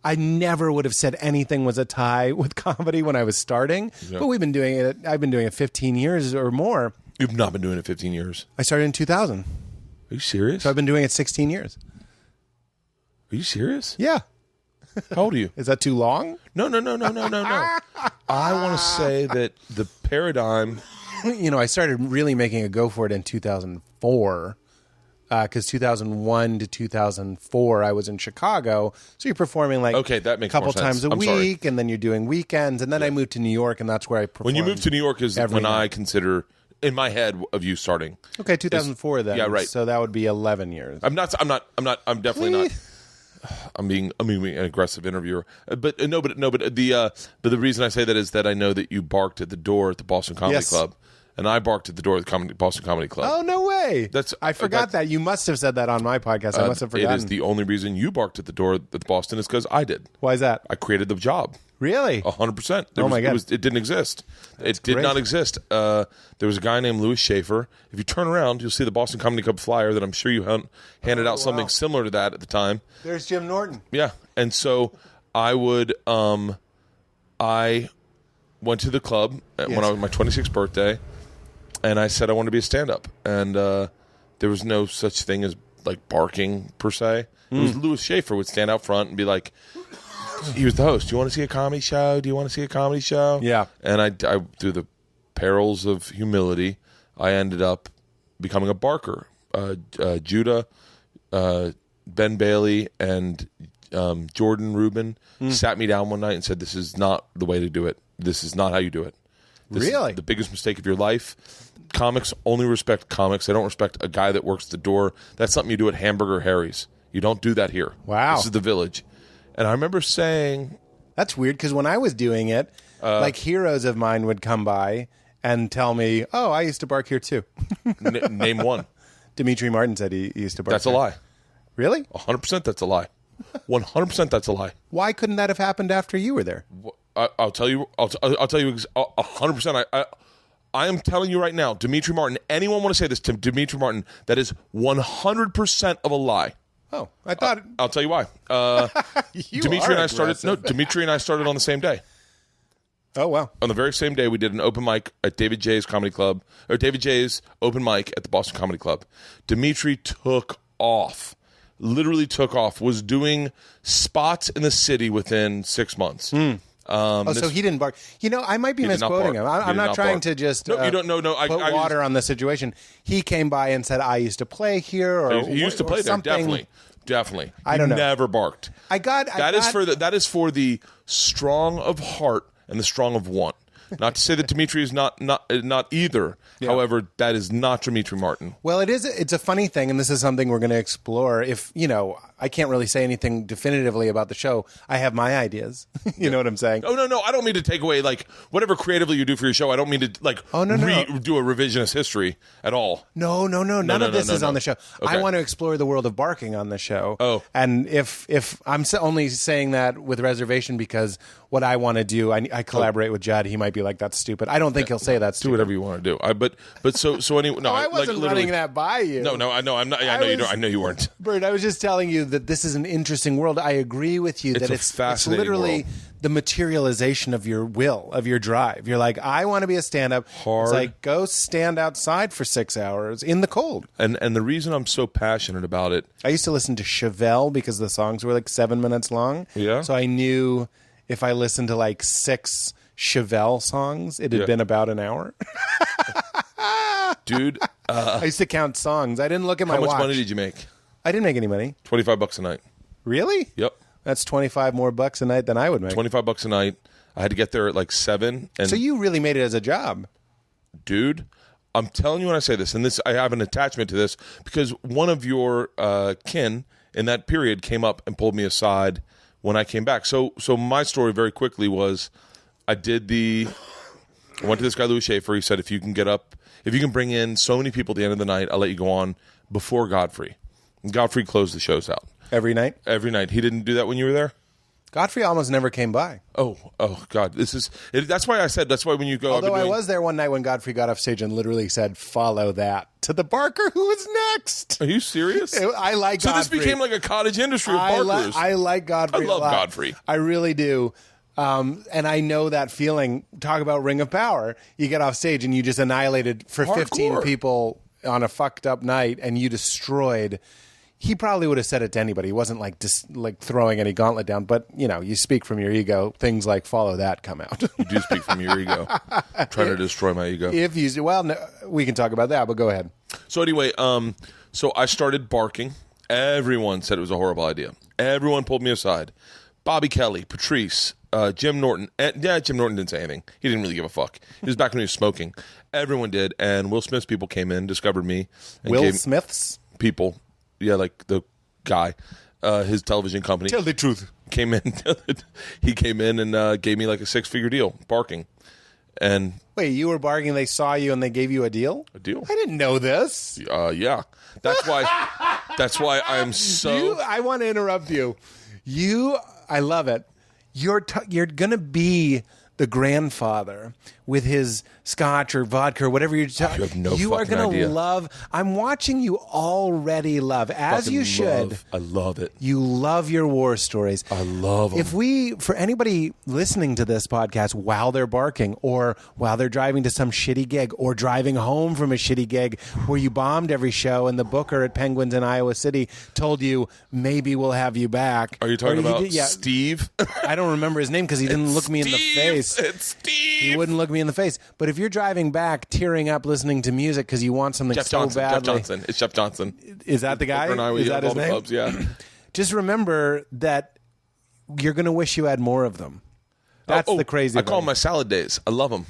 [SPEAKER 4] I never would have said anything was a tie with comedy when I was starting, but we've been doing it. I've been doing it 15 years or more.
[SPEAKER 1] You've not been doing it 15 years.
[SPEAKER 4] I started in 2000.
[SPEAKER 1] Are you serious?
[SPEAKER 4] So I've been doing it 16 years.
[SPEAKER 1] Are you serious?
[SPEAKER 4] Yeah.
[SPEAKER 1] How old are you?
[SPEAKER 4] Is that too long?
[SPEAKER 1] No. I want to say that the paradigm.
[SPEAKER 4] I started really making a go for it in 2004. Because 2001 to 2004, I was in Chicago. So you're performing
[SPEAKER 1] that makes
[SPEAKER 4] a couple
[SPEAKER 1] more sense.
[SPEAKER 4] times a week, and then you're doing weekends. And then I moved to New York, and that's where I performed.
[SPEAKER 1] When you moved to New York is when I consider, in my head, of you starting.
[SPEAKER 4] Okay, 2004 then.
[SPEAKER 1] Yeah, right.
[SPEAKER 4] So that would be 11 years.
[SPEAKER 1] I'm definitely not. I'm being an aggressive interviewer. But the reason I say that is that I know that you barked at the door at the Boston Comedy Club and I barked at the door of the Boston Comedy Club.
[SPEAKER 4] Oh, no way. I forgot
[SPEAKER 1] that's-
[SPEAKER 4] that. You must have said that on my podcast. I must have forgotten.
[SPEAKER 1] It is the only reason you barked at the door at Boston is because I did.
[SPEAKER 4] Why is that?
[SPEAKER 1] I created the job.
[SPEAKER 4] Really?
[SPEAKER 1] 100%.
[SPEAKER 4] Oh, my God.
[SPEAKER 1] It didn't exist. It did
[SPEAKER 4] great.
[SPEAKER 1] not exist. There was a guy named Louis Schaefer. If you turn around, you'll see the Boston Comedy Club flyer that I'm sure you handed out something similar to that at the time.
[SPEAKER 4] There's Jim Norton.
[SPEAKER 1] Yeah. And so I would, I went to the club when I was my 26th birthday, and I said I wanted to be a stand-up. And there was no such thing as, like, barking, per se. It was Louis Schaefer would stand out front and be like, he was the host. Do you want to see a comedy show? Do you want to see a comedy show?
[SPEAKER 4] Yeah.
[SPEAKER 1] And I through the perils of humility, I ended up becoming a barker. Judah, Ben Bailey, and Jordan Rubin sat me down one night and said, "This is not the way to do it. This is not how you do it. This
[SPEAKER 4] Really?
[SPEAKER 1] is the biggest mistake of your life. Comics only respect comics. They don't respect a guy that works the door. That's something you do at Hamburger Harry's. You don't do that here.
[SPEAKER 4] Wow.
[SPEAKER 1] This is the Village." And I remember saying,
[SPEAKER 4] That's weird because when I was doing it, like heroes of mine would come by and tell me, "Oh, I used to bark here too."
[SPEAKER 1] name one.
[SPEAKER 4] Dimitri Martin said he used to bark.
[SPEAKER 1] That's a
[SPEAKER 4] here.
[SPEAKER 1] lie.
[SPEAKER 4] Really?
[SPEAKER 1] 100% that's a lie. 100% that's a lie.
[SPEAKER 4] Why couldn't that have happened after you were there?
[SPEAKER 1] I'll tell you. I'll tell you 100%. I am telling you right now, Dimitri Martin. Anyone want to say this to Dimitri Martin? That is 100% of a lie.
[SPEAKER 4] Oh, I thought
[SPEAKER 1] I'll tell you why. Dimitri and I started. No, Dimitri and I started on the same day.
[SPEAKER 4] Oh, wow.
[SPEAKER 1] On the very same day, we did an open mic at David J's Comedy Club, or David J's open mic at the Boston Comedy Club. Dimitri took off, literally took off, was doing spots in the city within 6 months.
[SPEAKER 4] So he didn't bark. You know, I might be misquoting him. I'm not trying to just
[SPEAKER 1] no, you don't know. No,
[SPEAKER 4] put water on the situation. He came by and said, "I used to play here," or
[SPEAKER 1] he used to play there.
[SPEAKER 4] something.
[SPEAKER 1] Definitely.
[SPEAKER 4] I don't know.
[SPEAKER 1] Never barked. That is for the strong of heart and the strong of want. Not to say that Dimitri is not either. Yeah. However, that is not Dimitri Martin.
[SPEAKER 4] Well, it is. It's a funny thing, and this is something we're going to explore. If I can't really say anything definitively about the show. I have my ideas. You know what I'm saying?
[SPEAKER 1] Oh no! I don't mean to take away like whatever creatively you do for your show. I don't mean to like do a revisionist history at all.
[SPEAKER 4] No. None of this is on the show. Okay. I want to explore the world of barking on the show.
[SPEAKER 1] Oh,
[SPEAKER 4] and if I'm only saying that with reservation because what I want to do, I collaborate with Judd. He might be like, "That's stupid." I don't think he'll say that's stupid.
[SPEAKER 1] Do whatever you want to do. But so anyway, no,
[SPEAKER 4] I wasn't running that by you.
[SPEAKER 1] No, I know. I'm not. I know you don't. I know you weren't.
[SPEAKER 4] Bert, I was just telling you that this is an interesting world. I agree with you that it's literally the materialization of your will, of your drive. You're like, I want to be a stand-up.
[SPEAKER 1] Hard.
[SPEAKER 4] It's like, go stand outside for 6 hours in the cold.
[SPEAKER 1] And the reason I'm so passionate about it,
[SPEAKER 4] I used to listen to Chevelle because the songs were like 7 minutes long.
[SPEAKER 1] Yeah.
[SPEAKER 4] So I knew if I listened to like 6 Chevelle songs, it had been about an hour.
[SPEAKER 1] Dude,
[SPEAKER 4] I used to count songs. I didn't look at my watch.
[SPEAKER 1] How much money did you make?
[SPEAKER 4] I didn't make any money.
[SPEAKER 1] $25 a night.
[SPEAKER 4] Really?
[SPEAKER 1] Yep.
[SPEAKER 4] That's $25 more bucks a night than I would make.
[SPEAKER 1] $25 a night. I had to get there at like 7. And
[SPEAKER 4] so you really made it as a job.
[SPEAKER 1] Dude, I'm telling you when I say this, and this I have an attachment to this, because one of your kin in that period came up and pulled me aside when I came back. So my story very quickly was I went to this guy, Louis Schaefer. He said, if you can bring in so many people at the end of the night, I'll let you go on before Godfrey. And Godfrey closed the shows out.
[SPEAKER 4] Every night?
[SPEAKER 1] Every night. He didn't do that when you were there?
[SPEAKER 4] Godfrey almost never came by.
[SPEAKER 1] Oh God! That's why I said. That's why when you go.
[SPEAKER 4] Although I was there one night when Godfrey got off stage and literally said, "Follow that" to the barker who was next.
[SPEAKER 1] Are you serious?
[SPEAKER 4] I like.
[SPEAKER 1] So
[SPEAKER 4] Godfrey.
[SPEAKER 1] This became like a cottage industry of barkers.
[SPEAKER 4] I like Godfrey.
[SPEAKER 1] I love Godfrey.
[SPEAKER 4] I really do. And I know that feeling. Talk about Ring of Power. You get off stage and you just annihilated for 15 people on a fucked up night, and you destroyed. He probably would have said it to anybody. He wasn't like throwing any gauntlet down. But, you speak from your ego. Things like follow that come out.
[SPEAKER 1] You do speak from your ego. Trying to destroy my ego.
[SPEAKER 4] No, we can talk about that, but go ahead.
[SPEAKER 1] So anyway, so I started barking. Everyone said it was a horrible idea. Everyone pulled me aside. Bobby Kelly, Patrice, Jim Norton. Jim Norton didn't say anything. He didn't really give a fuck. He was back when he was smoking. Everyone did. And Will Smith's people came in, discovered me.
[SPEAKER 4] Will Smith's?
[SPEAKER 1] People. Yeah, like the guy, his television company.
[SPEAKER 4] Tell the truth.
[SPEAKER 1] He came in and gave me like a 6-figure deal, barking. And
[SPEAKER 4] Wait, you were bargaining, they saw you and they gave you a deal?
[SPEAKER 1] a deal.
[SPEAKER 4] I didn't know this.
[SPEAKER 1] Yeah. That's why I'm so.
[SPEAKER 4] I want to interrupt you. I love it. You're going to be the grandfather with his scotch or vodka or whatever you're talking.
[SPEAKER 1] You have no
[SPEAKER 4] You are
[SPEAKER 1] fucking
[SPEAKER 4] going to
[SPEAKER 1] idea.
[SPEAKER 4] love. I'm watching you already love, as
[SPEAKER 1] Fucking
[SPEAKER 4] you should.
[SPEAKER 1] I love it.
[SPEAKER 4] You love your war stories.
[SPEAKER 1] I love them.
[SPEAKER 4] For anybody listening to this podcast while they're barking or while they're driving to some shitty gig or driving home from a shitty gig where you bombed every show and the booker at Penguins in Iowa City told you, maybe we'll have you back.
[SPEAKER 1] Are you talking about
[SPEAKER 4] yeah,
[SPEAKER 1] Steve?
[SPEAKER 4] I don't remember his name because he didn't look me in the face.
[SPEAKER 1] It's Steve.
[SPEAKER 4] He wouldn't look me in the face. But if you're driving back, tearing up, listening to music because you want something
[SPEAKER 1] Jeff
[SPEAKER 4] so
[SPEAKER 1] Johnson.
[SPEAKER 4] badly.
[SPEAKER 1] Jeff Johnson. It's Jeff Johnson.
[SPEAKER 4] Is that the guy?
[SPEAKER 1] Booker and I, we
[SPEAKER 4] Is
[SPEAKER 1] have
[SPEAKER 4] that his
[SPEAKER 1] all the
[SPEAKER 4] name?
[SPEAKER 1] clubs, yeah.
[SPEAKER 4] Just remember that you're going to wish you had more of them. That's the crazy
[SPEAKER 1] I
[SPEAKER 4] thing.
[SPEAKER 1] call them my salad days. I love them.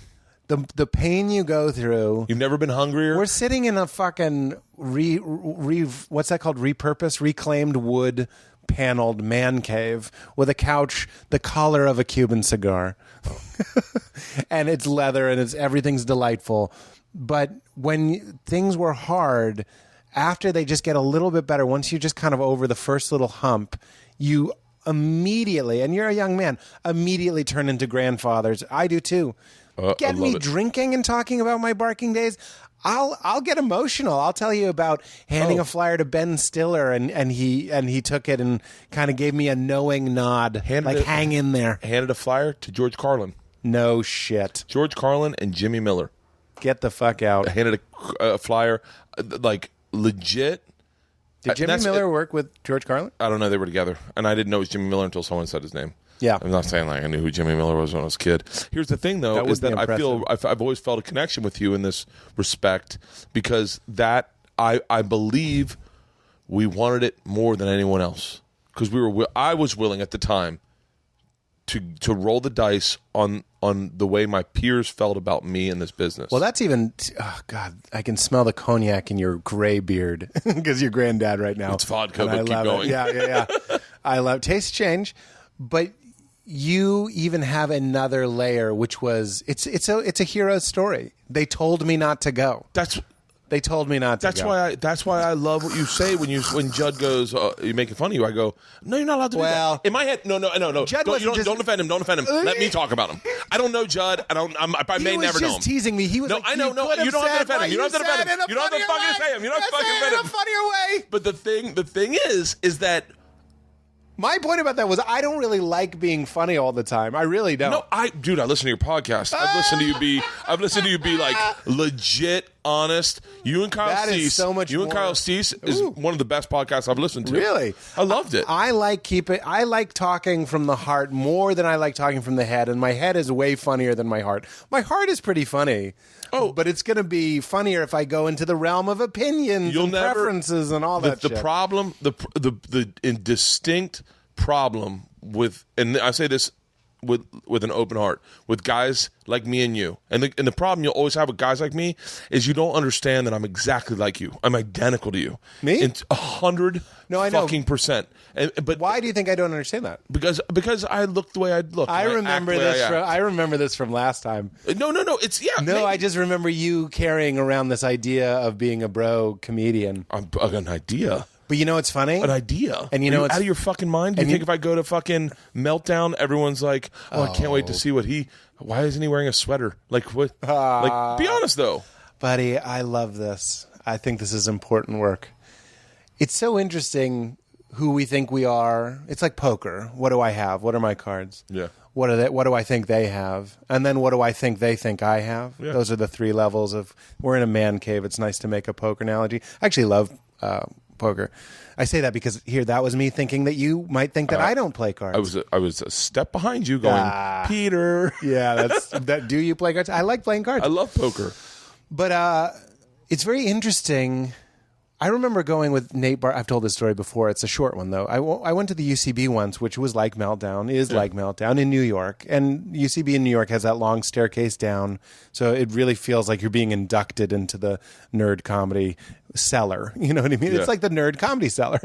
[SPEAKER 4] The pain you go through.
[SPEAKER 1] You've never been hungrier?
[SPEAKER 4] We're sitting in a fucking what's that called? Reclaimed wood paneled man cave with a couch the color of a Cuban cigar. And it's leather and everything's delightful. But when things were hard, after they just get a little bit better, once you're just kind of over the first little hump, you immediately, and you're a young man, immediately turn into grandfathers. I do too. Get
[SPEAKER 1] I
[SPEAKER 4] me
[SPEAKER 1] love it.
[SPEAKER 4] drinking and talking about my barking days. I'll get emotional. I'll tell you about handing a flyer to Ben Stiller and he took it and kind of gave me a knowing nod, hang in there.
[SPEAKER 1] Handed a flyer to George Carlin.
[SPEAKER 4] No shit.
[SPEAKER 1] George Carlin and Jimmy Miller.
[SPEAKER 4] Get the fuck out.
[SPEAKER 1] Handed a flyer, like legit.
[SPEAKER 4] Did Jimmy Miller work with George Carlin?
[SPEAKER 1] I don't know. They were together, and I didn't know it was Jimmy Miller until someone said his name.
[SPEAKER 4] Yeah.
[SPEAKER 1] I'm not saying like I knew who Jimmy Miller was when I was a kid. Here's the thing, though, is that I've always felt a connection with you in this respect because that I believe we wanted it more than anyone else because I was willing at the time to roll the dice on the way my peers felt about me in this business.
[SPEAKER 4] Well, that's even. Oh God, I can smell the cognac in your gray beard because you're granddad right now.
[SPEAKER 1] It's vodka,
[SPEAKER 4] and
[SPEAKER 1] but
[SPEAKER 4] I
[SPEAKER 1] keep
[SPEAKER 4] love
[SPEAKER 1] going.
[SPEAKER 4] It. Yeah. I love taste change, but you even have another layer, which was it's a hero story. They told me not to go. They told me not to go.
[SPEAKER 1] That's why I love what you say when Judd goes, "You're making fun of you." I go, "No, you're not allowed to do that." In my head, no.
[SPEAKER 4] Judd
[SPEAKER 1] Don't defend him. Don't defend him. Let me talk about him. I don't know Judd. I may never know him.
[SPEAKER 4] He was just teasing me. He was
[SPEAKER 1] No,
[SPEAKER 4] like,
[SPEAKER 1] I know. No, you don't have to defend him. You don't have to defend him. You don't have to fucking say him. You don't have to fucking defend him.
[SPEAKER 4] In a funnier way.
[SPEAKER 1] But the thing is that.
[SPEAKER 4] My point about that was I don't really like being funny all the time. I really don't.
[SPEAKER 1] No, I listen to your podcast. I've listened to you be like legit honest. You and Kyle
[SPEAKER 4] That
[SPEAKER 1] Cease.
[SPEAKER 4] is so much
[SPEAKER 1] You and
[SPEAKER 4] more.
[SPEAKER 1] Kyle Cease is one of the best podcasts I've listened to.
[SPEAKER 4] Really?
[SPEAKER 1] I loved it.
[SPEAKER 4] I like talking from the heart more than I like talking from the head, and my head is way funnier than my heart. My heart is pretty funny. Oh, but it's going to be funnier if I go into the realm of opinions and preferences and all that
[SPEAKER 1] the
[SPEAKER 4] shit.
[SPEAKER 1] problem, the distinct problem with, and I say this with an open heart, with guys like me and you, and the problem you'll always have with guys like me is you don't understand that I'm exactly like you. I'm identical to you.
[SPEAKER 4] Me?
[SPEAKER 1] 100 fucking percent. But
[SPEAKER 4] why do you think I don't understand that?
[SPEAKER 1] Because I look the way I look.
[SPEAKER 4] I remember this from last time.
[SPEAKER 1] No. It's maybe.
[SPEAKER 4] I just remember you carrying around this idea of being a bro comedian.
[SPEAKER 1] An idea.
[SPEAKER 4] But you know what's funny?
[SPEAKER 1] An idea.
[SPEAKER 4] And
[SPEAKER 1] Are you out of your fucking mind? Do you think if I go to fucking Meltdown, everyone's like, "Oh, I can't wait to see why isn't he wearing a sweater?" Like what? Like, be honest though,
[SPEAKER 4] buddy. I love this. I think this is important work. It's so interesting who we think we are. It's like poker. What do I have? What are my cards?
[SPEAKER 1] Yeah.
[SPEAKER 4] What are they? What do I think they have? And then what do I think they think I have?
[SPEAKER 1] Yeah.
[SPEAKER 4] Those are the three levels of. We're in a man cave. It's nice to make a poker analogy. I actually love poker. I say that because that was me thinking that you might think that I don't play cards.
[SPEAKER 1] I was a step behind you, going, Peter.
[SPEAKER 4] Yeah, that's that. Do you play cards? I like playing cards.
[SPEAKER 1] I love poker,
[SPEAKER 4] but it's very interesting. I remember going with Nate Bar. I've told this story before. It's a short one, though. I went to the UCB once, which was like Meltdown, like Meltdown in New York. And UCB in New York has that long staircase down. So it really feels like you're being inducted into the nerd comedy cellar. You know what I mean?
[SPEAKER 1] Yeah.
[SPEAKER 4] It's like the nerd comedy cellar.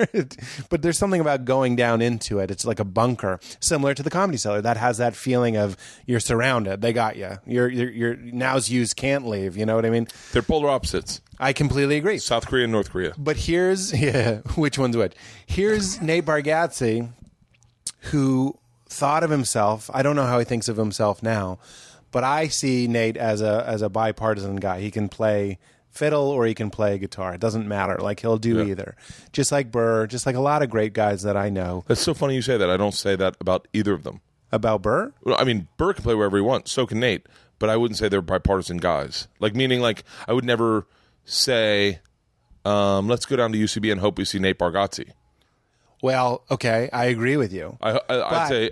[SPEAKER 4] But there's something about going down into it. It's like a bunker, similar to the Comedy Cellar, that has that feeling of you're surrounded. They got you. You're now's yous can't leave. You know what I mean?
[SPEAKER 1] They're polar opposites.
[SPEAKER 4] I completely agree.
[SPEAKER 1] South Korea and North Korea.
[SPEAKER 4] But here's which one's which? Here's Nate Bargatze, who thought of himself. I don't know how he thinks of himself now, but I see Nate as a bipartisan guy. He can play fiddle or he can play guitar. It doesn't matter. Like, he'll do either. Just like Burr, just like a lot of great guys that I know.
[SPEAKER 1] That's so funny you say that. I don't say that about either of them.
[SPEAKER 4] About Burr?
[SPEAKER 1] Well, I mean, Bert can play wherever he wants. So can Nate. But I wouldn't say they're bipartisan guys. Like, meaning, like, I would never say, let's go down to UCB and hope we see Nate Bargatze.
[SPEAKER 4] Well, okay, I agree with you.
[SPEAKER 1] I'd say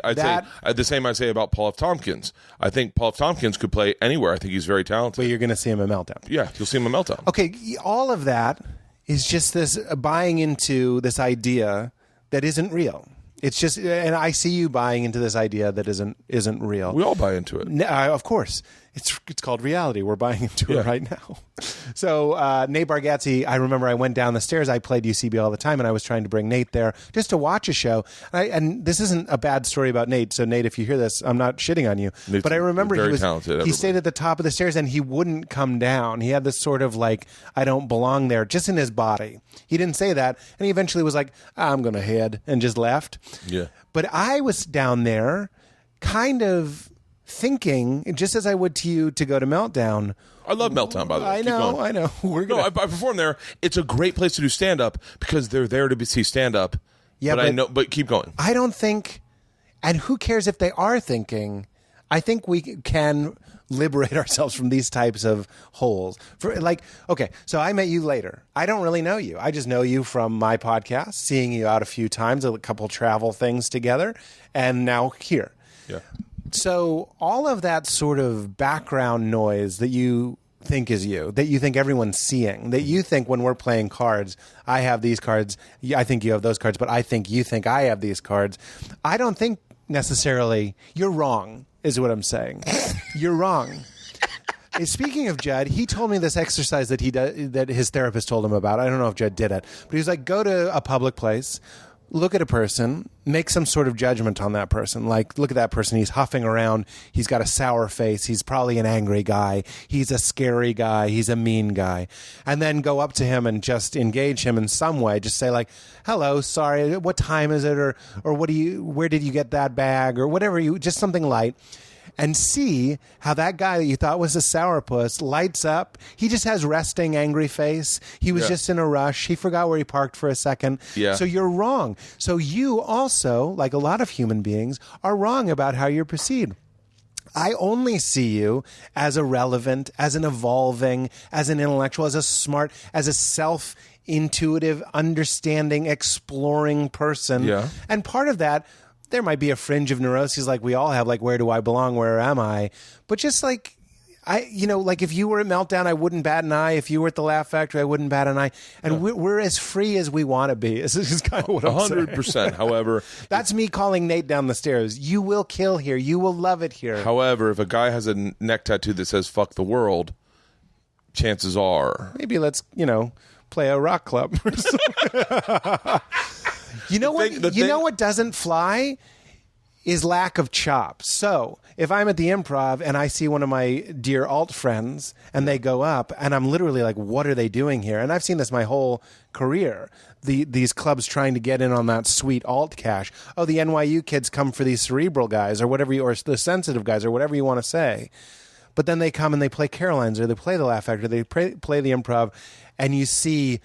[SPEAKER 1] the same I'd say about Paul F. Tompkins. I think Paul F. Tompkins could play anywhere. I think he's very talented.
[SPEAKER 4] But you're going to see him at Meltdown.
[SPEAKER 1] Yeah, you'll see him at Meltdown.
[SPEAKER 4] Okay, all of that is just this buying into this idea that isn't real. It's just, and I see you buying into this idea that isn't real.
[SPEAKER 1] We all buy into it.
[SPEAKER 4] Of course. It's called reality. We're buying into it right now. So Nate Bargatze, I remember I went down the stairs. I played UCB all the time, and I was trying to bring Nate there just to watch a show. And this isn't a bad story about Nate. So Nate, if you hear this, I'm not shitting on you.
[SPEAKER 1] Nate's
[SPEAKER 4] but I remember
[SPEAKER 1] he
[SPEAKER 4] stayed at the top of the stairs, and he wouldn't come down. He had this sort of like, I don't belong there, just in his body. He didn't say that, and he eventually was like, I'm going to head, and just left.
[SPEAKER 1] Yeah.
[SPEAKER 4] But I was down there kind of thinking, just as I would to you, to go to Meltdown.
[SPEAKER 1] I love Meltdown, by the way.
[SPEAKER 4] I know.
[SPEAKER 1] I perform there. It's a great place to do stand-up because they're there to see stand-up. Yeah, but keep going.
[SPEAKER 4] I don't think, and who cares if they are thinking, I think we can liberate ourselves from these types of holes. Okay, so I met you later. I don't really know you. I just know you from my podcast, seeing you out a few times, a couple travel things together, and now here.
[SPEAKER 1] Yeah.
[SPEAKER 4] So all of that sort of background noise that you think is you, that you think everyone's seeing, that you think when we're playing cards, I have these cards, I think you have those cards, but I think you think I have these cards. I don't think necessarily you're wrong, is what I'm saying. You're wrong. Speaking of Judd, he told me this exercise that that his therapist told him about. I don't know if Judd did it, but he was like, go to a public place, look at a person, make some sort of judgment on that person. Like, look at that person. He's huffing around. He's got a sour face. He's probably an angry guy. He's a scary guy. He's a mean guy. And then go up to him and just engage him in some way. Just say like, hello, sorry, what time is it? Or where did you get that bag? Or whatever, just something light. And see how that guy that you thought was a sourpuss lights up. He just has resting, angry face. He was just in a rush. He forgot where he parked for a second.
[SPEAKER 1] Yeah.
[SPEAKER 4] So you're wrong. So you also, like a lot of human beings, are wrong about how you're perceived. I only see you as a relevant, as an evolving, as an intellectual, as a smart, as a self-intuitive, understanding, exploring person.
[SPEAKER 1] Yeah.
[SPEAKER 4] And part of that, there might be a fringe of neuroses like we all have, like, where do I belong? Where am I? But just like, like if you were at Meltdown, I wouldn't bat an eye. If you were at the Laugh Factory, I wouldn't bat an eye. And we're as free as we want to be. This is kind of what I'm saying.
[SPEAKER 1] 100%. However,
[SPEAKER 4] that's me calling Nate down the stairs. You will kill here. You will love it here.
[SPEAKER 1] However, if a guy has a neck tattoo that says "fuck the world," chances are
[SPEAKER 4] maybe let's play a rock club. You know what doesn't fly is lack of chops. So if I'm at the Improv and I see one of my dear alt friends and they go up and I'm literally like, what are they doing here? And I've seen this my whole career. These clubs trying to get in on that sweet alt cash. Oh, the NYU kids come for these cerebral guys or whatever, or the sensitive guys or whatever you want to say. But then they come and they play Caroline's or they play the Laugh Factory, they play the Improv, and you see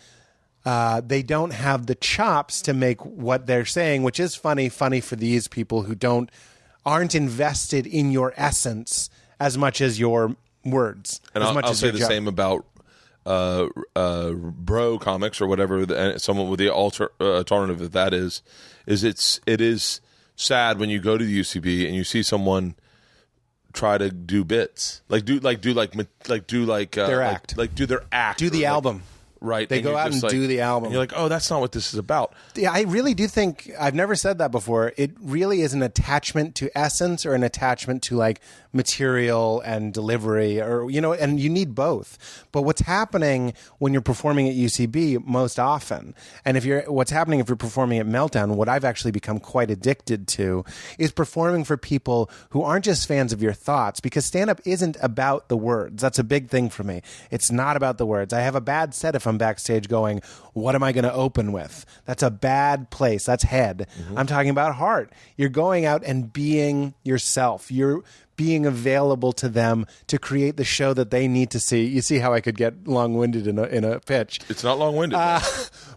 [SPEAKER 4] they don't have the chops to make what they're saying, which is funny for these people who aren't invested in your essence as much as your words.
[SPEAKER 1] And I'll say the same about bro comics or whatever. Someone with the alternative that is it is sad when you go to the UCB and you see someone try to do bits, do their act,
[SPEAKER 4] do the album.
[SPEAKER 1] Right.
[SPEAKER 4] They
[SPEAKER 1] And
[SPEAKER 4] go
[SPEAKER 1] you're
[SPEAKER 4] out and
[SPEAKER 1] just like-
[SPEAKER 4] do the album.
[SPEAKER 1] And you're like, oh, that's not what this is about.
[SPEAKER 4] Yeah, I really do think, I've never said that before, it really is an attachment to essence or an attachment to like material and delivery, or, you know, and you need both. But what's happening when you're performing at UCB most often, and what's happening if you're performing at Meltdown, what I've actually become quite addicted to is performing for people who aren't just fans of your thoughts, because stand-up isn't about the words. That's a big thing for me. It's not about the words. I have a bad set if I'm backstage going, what am I going to open with? That's a bad place. That's head. I'm talking about heart. You're going out and being yourself. You're being available to them to create the show that they need to see. You see how I could get long-winded in a pitch.
[SPEAKER 1] It's not long-winded.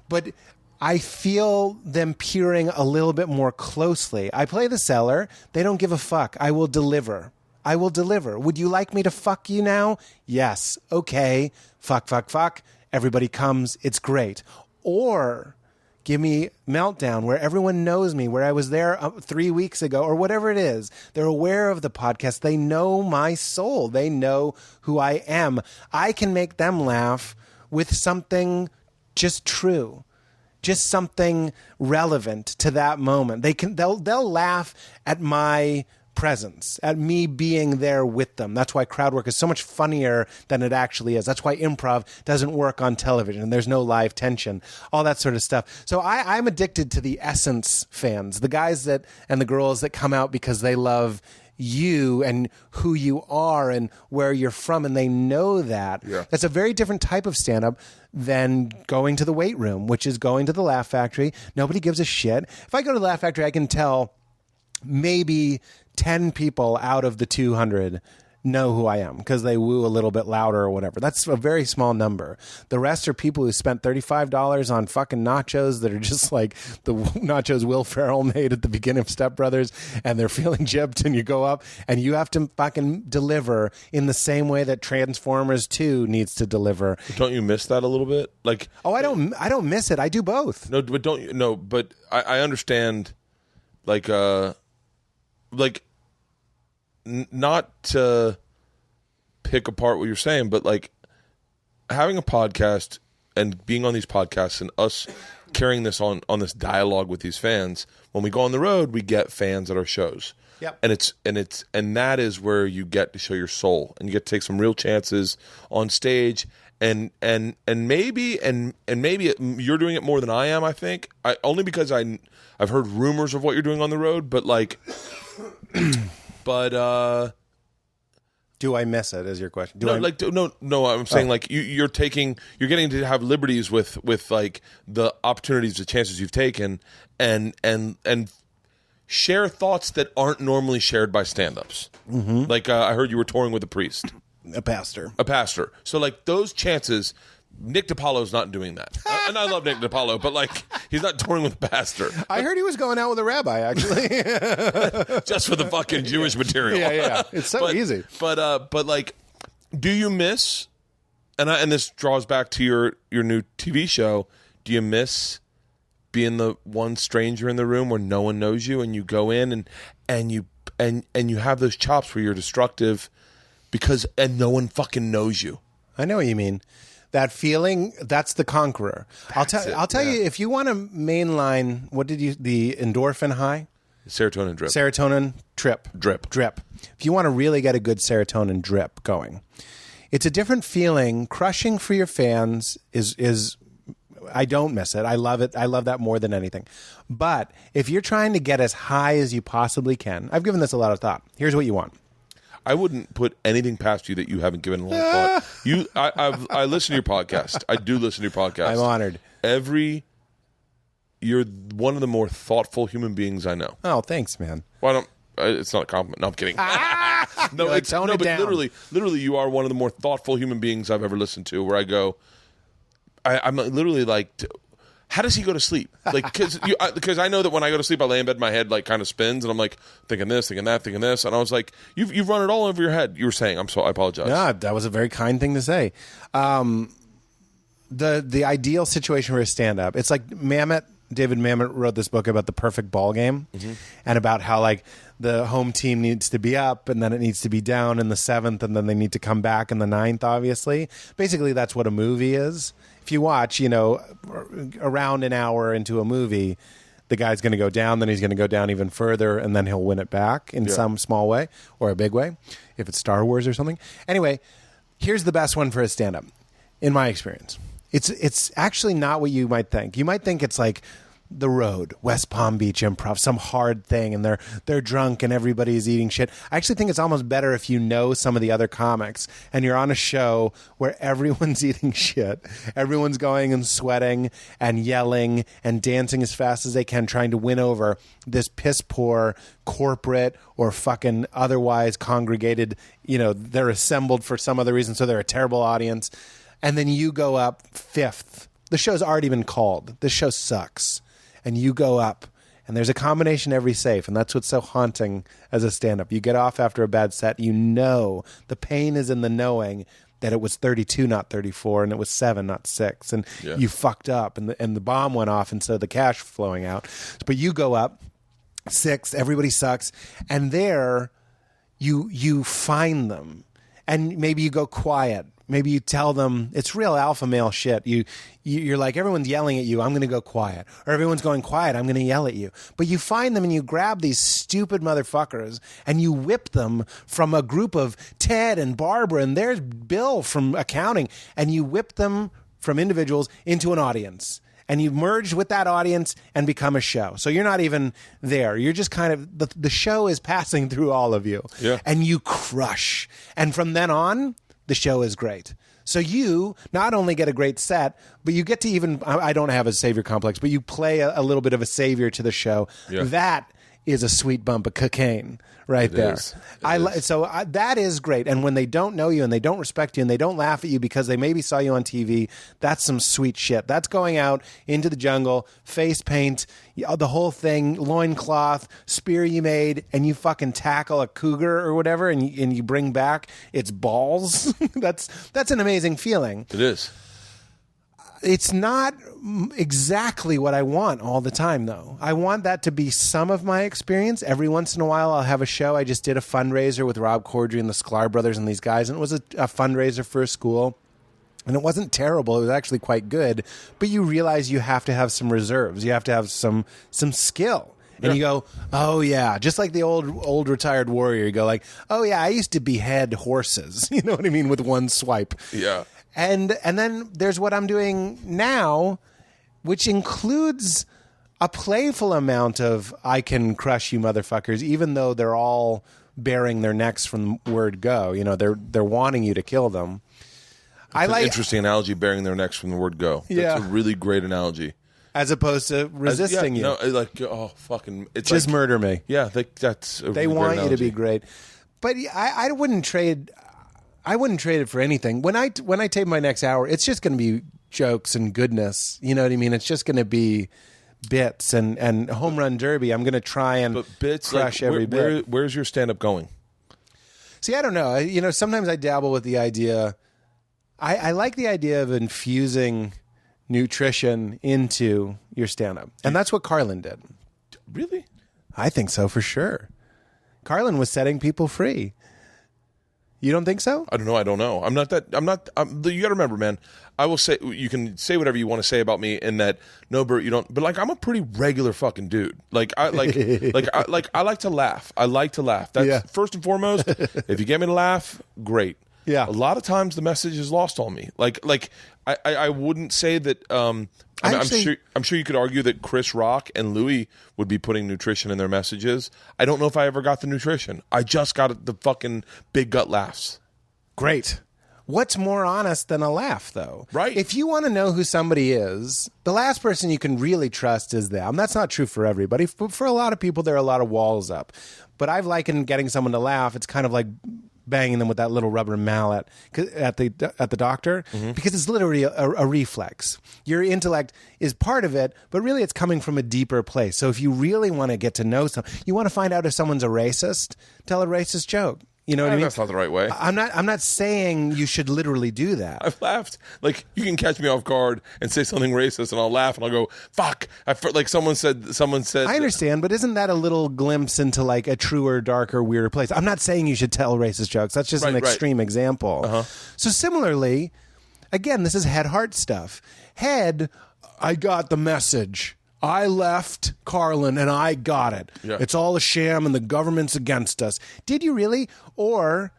[SPEAKER 4] But I feel them peering a little bit more closely. I play the Cellar. They don't give a fuck. I will deliver. I will deliver. Would you like me to fuck you now? Yes. Okay. Fuck, fuck, fuck. Everybody comes. It's great. Or give me Meltdown, where everyone knows me, where I was there 3 weeks ago, or whatever it is. They're aware of the podcast. They know my soul. They know who I am. I can make them laugh with something just true, just something relevant to that moment. They'll laugh at my presence, at me being there with them. That's why crowd work is so much funnier than it actually is. That's why improv doesn't work on television. There's no live tension, all that sort of stuff. So I'm addicted to the essence fans, the guys and the girls that come out because they love you and who you are and where you're from, and they know that.
[SPEAKER 1] Yeah.
[SPEAKER 4] That's a very different type of stand-up than going to the weight room, which is going to the Laugh Factory. Nobody gives a shit. If I go to the Laugh Factory, I can tell maybe 10 people out of the 200 know who I am because they woo a little bit louder or whatever. That's a very small number. The rest are people who spent $35 on fucking nachos that are just like the nachos Will Ferrell made at the beginning of Step Brothers, and they're feeling gypped, and you go up and you have to fucking deliver in the same way that Transformers 2 needs to deliver.
[SPEAKER 1] Don't you miss that a little bit? Like,
[SPEAKER 4] I don't miss it. I do both.
[SPEAKER 1] no, but don't you? No, but I understand. Not to pick apart what you're saying, but like having a podcast and being on these podcasts and us carrying this on this dialogue with these fans. When we go on the road, we get fans at our shows.
[SPEAKER 4] Yep.
[SPEAKER 1] And that is where you get to show your soul, and you get to take some real chances on stage. And maybe you're doing it more than I am. I think only because I've heard rumors of what you're doing on the road, but like.
[SPEAKER 4] Do I miss it? Is your question?
[SPEAKER 1] No. I'm saying like you're getting to have liberties with like the opportunities, the chances you've taken, and share thoughts that aren't normally shared by stand-ups. Mm-hmm. Like I heard you were touring with a priest,
[SPEAKER 4] a pastor.
[SPEAKER 1] So like those chances. Nick DiPaolo's not doing that. And I love Nick DiPaolo, but like he's not touring with a pastor.
[SPEAKER 4] I heard he was going out with a rabbi, actually.
[SPEAKER 1] Just for the fucking Jewish material.
[SPEAKER 4] Yeah. It's so easy.
[SPEAKER 1] But like, do you miss, and this draws back to your new TV show, do you miss being the one stranger in the room where no one knows you, and you go in and you have those chops where you're destructive and no one fucking knows you?
[SPEAKER 4] I know what you mean. That feeling, that's the conqueror. I'll tell you, if you want to mainline, the endorphin high?
[SPEAKER 1] Serotonin drip.
[SPEAKER 4] Serotonin drip. If you want to really get a good serotonin drip going, it's a different feeling. Crushing for your fans is I don't miss it. I love it. I love that more than anything. But if you're trying to get as high as you possibly can, I've given this a lot of thought. Here's what you want.
[SPEAKER 1] I wouldn't put anything past you that you haven't given a lot of thought. I listen to your podcast. I do listen to your podcast.
[SPEAKER 4] I'm honored.
[SPEAKER 1] You're one of the more thoughtful human beings I know.
[SPEAKER 4] Oh, thanks, man.
[SPEAKER 1] Why don't? It's not a compliment. No, I'm kidding. Literally, you are one of the more thoughtful human beings I've ever listened to. Where I go, I'm literally like. How does he go to sleep? Like, because I know that when I go to sleep, I lay in bed, my head like kind of spins, and I'm like thinking this, thinking that, thinking this, and I was like, "You've run it all over your head." You were saying, I apologize.
[SPEAKER 4] Yeah, that was a very kind thing to say. The ideal situation for a stand-up, it's like David Mamet wrote this book about the perfect ball game, and about how like the home team needs to be up, and then it needs to be down in the 7th, and then they need to come back in the 9th. Obviously, basically, that's what a movie is. if you watch, around an hour into a movie, the guy's going to go down, then he's going to go down even further, and then he'll win it back in some small way or a big way, if it's Star Wars or something. Anyway, here's the best one for a stand-up, in my experience. It's actually not what you might think. You might think it's like The Road, West Palm Beach Improv, some hard thing, and they're drunk and everybody's eating shit. I actually think it's almost better if you know some of the other comics and you're on a show where everyone's eating shit. Everyone's going and sweating and yelling and dancing as fast as they can, trying to win over this piss poor corporate or fucking otherwise congregated, they're assembled for some other reason, so they're a terrible audience. And then you go up fifth. The show's already been called. This show sucks. And you go up, and there's a combination every safe, and that's what's so haunting as a stand-up. You get off after a bad set, the pain is in the knowing that it was 32, not 34, and it was 7, not 6, and you fucked up, and the bomb went off instead of the cash flowing out. But you go up, 6, everybody sucks, and there you find them, and maybe you go quiet. Maybe you tell them it's real alpha male shit. You're like, everyone's yelling at you, I'm going to go quiet. Or everyone's going quiet, I'm going to yell at you. But you find them and you grab these stupid motherfuckers and you whip them from a group of Ted and Barbara and there's Bill from accounting. And you whip them from individuals into an audience. And you merge with that audience and become a show. So you're not even there. You're just kind of, the show is passing through all of you.
[SPEAKER 1] Yeah.
[SPEAKER 4] And you crush. And from then on, the show is great. So you not only get a great set, but you get to even, I don't have a savior complex, but you play a little bit of a savior to the show. Yeah. That is a sweet bump of cocaine right there. That is great. And when they don't know you and they don't respect you and they don't laugh at you because they maybe saw you on TV, that's some sweet shit. That's going out into the jungle, face paint, the whole thing, loincloth, spear you made, and you fucking tackle a cougar or whatever, and you bring back its balls. That's an amazing feeling.
[SPEAKER 1] It is.
[SPEAKER 4] It's not exactly what I want all the time, though. I want that to be some of my experience. Every once in a while, I'll have a show. I just did a fundraiser with Rob Corddry and the Sklar brothers and these guys, and it was a fundraiser for a school. And it wasn't terrible. It was actually quite good. But you realize you have to have some reserves. You have to have some skill. And you go, oh, yeah. Just like the old retired warrior. You go like, oh, yeah, I used to behead horses. You know what I mean? With one swipe.
[SPEAKER 1] Yeah.
[SPEAKER 4] And then there's what I'm doing now, which includes a playful amount of I can crush you motherfuckers, even though they're all bearing their necks from the word go. They're wanting you to kill them.
[SPEAKER 1] It's an interesting analogy, bearing their necks from the word go. That's a really great analogy.
[SPEAKER 4] As opposed to resisting you.
[SPEAKER 1] No, it's
[SPEAKER 4] just murder me.
[SPEAKER 1] Yeah, that's a
[SPEAKER 4] they
[SPEAKER 1] really
[SPEAKER 4] want
[SPEAKER 1] great
[SPEAKER 4] you to be great. But I wouldn't trade it for anything. When I tape my next hour, it's just going to be jokes and goodness. You know what I mean? It's just going to be bits and home run derby. I'm going to try and crush every bit.
[SPEAKER 1] Where's your stand-up going?
[SPEAKER 4] See, I don't know. Sometimes I dabble with the idea. I like the idea of infusing nutrition into your stand-up. And that's what Carlin did.
[SPEAKER 1] Really?
[SPEAKER 4] I think so, for sure. Carlin was setting people free. You don't think so?
[SPEAKER 1] I don't know. You got to remember, man, I will say, you can say whatever you want to say about me in that, no, Bert, you don't, but like, I'm a pretty regular fucking dude. I like to laugh. I like to laugh. That's first and foremost. If you get me to laugh, great.
[SPEAKER 4] Yeah.
[SPEAKER 1] A lot of times the message is lost on me. I wouldn't say that. I'm sure you could argue that Chris Rock and Louis would be putting nutrition in their messages. I don't know if I ever got the nutrition. I just got the fucking big gut laughs.
[SPEAKER 4] Great. What's more honest than a laugh, though?
[SPEAKER 1] Right.
[SPEAKER 4] If you want to know who somebody is, the last person you can really trust is them. That's not true for everybody. For a lot of people, there are a lot of walls up. But I've likened getting someone to laugh. It's kind of like banging them with that little rubber mallet at the doctor, because it's literally a reflex. Your intellect is part of it, but really it's coming from a deeper place. So if you really want to get to know someone, you want to find out if someone's a racist, tell a racist joke. You know what I mean?
[SPEAKER 1] That's not the right way.
[SPEAKER 4] I'm not saying you should literally do that.
[SPEAKER 1] I've laughed. Like, you can catch me off guard and say something racist, and I'll laugh and I'll go, "Fuck!" Like someone said. I
[SPEAKER 4] understand, but isn't that a little glimpse into like a truer, darker, weirder place? I'm not saying you should tell racist jokes. That's just an extreme example. So similarly, again, this is head-heart stuff. Head, I got the message. I left Carlin and I got it.
[SPEAKER 1] Yeah.
[SPEAKER 4] It's all a sham and the government's against us. Did you really? Or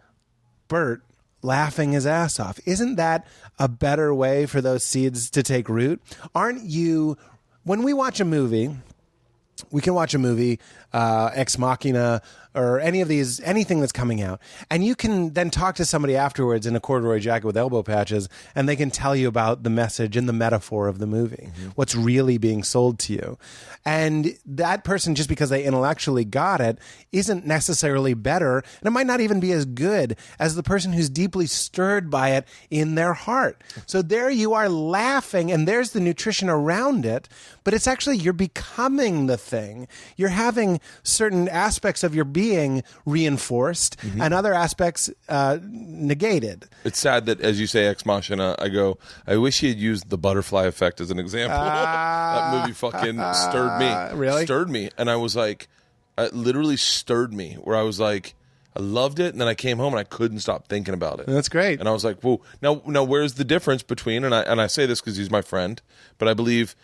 [SPEAKER 4] Bert laughing his ass off. Isn't that a better way for those seeds to take root? Aren't you, when we watch a movie, we can watch a movie, Ex Machina, or any of these, anything that's coming out, and you can then talk to somebody afterwards in a corduroy jacket with elbow patches, and they can tell you about the message and the metaphor of the movie, what's really being sold to you. And that person, just because they intellectually got it, isn't necessarily better, and it might not even be as good as the person who's deeply stirred by it in their heart. So there you are laughing, and there's the nutrition around it, but it's actually, you're becoming the thing. You're having certain aspects of your being reinforced and other aspects negated.
[SPEAKER 1] It's sad that, as you say, Ex Machina, I wish he had used the butterfly effect as an example. That movie fucking stirred me.
[SPEAKER 4] Really?
[SPEAKER 1] Stirred me. And I was like, it literally stirred me, where I was like, I loved it, and then I came home and I couldn't stop thinking about it.
[SPEAKER 4] That's great.
[SPEAKER 1] And I was like, whoa. Now where's the difference between, and I say this because he's my friend, but I believe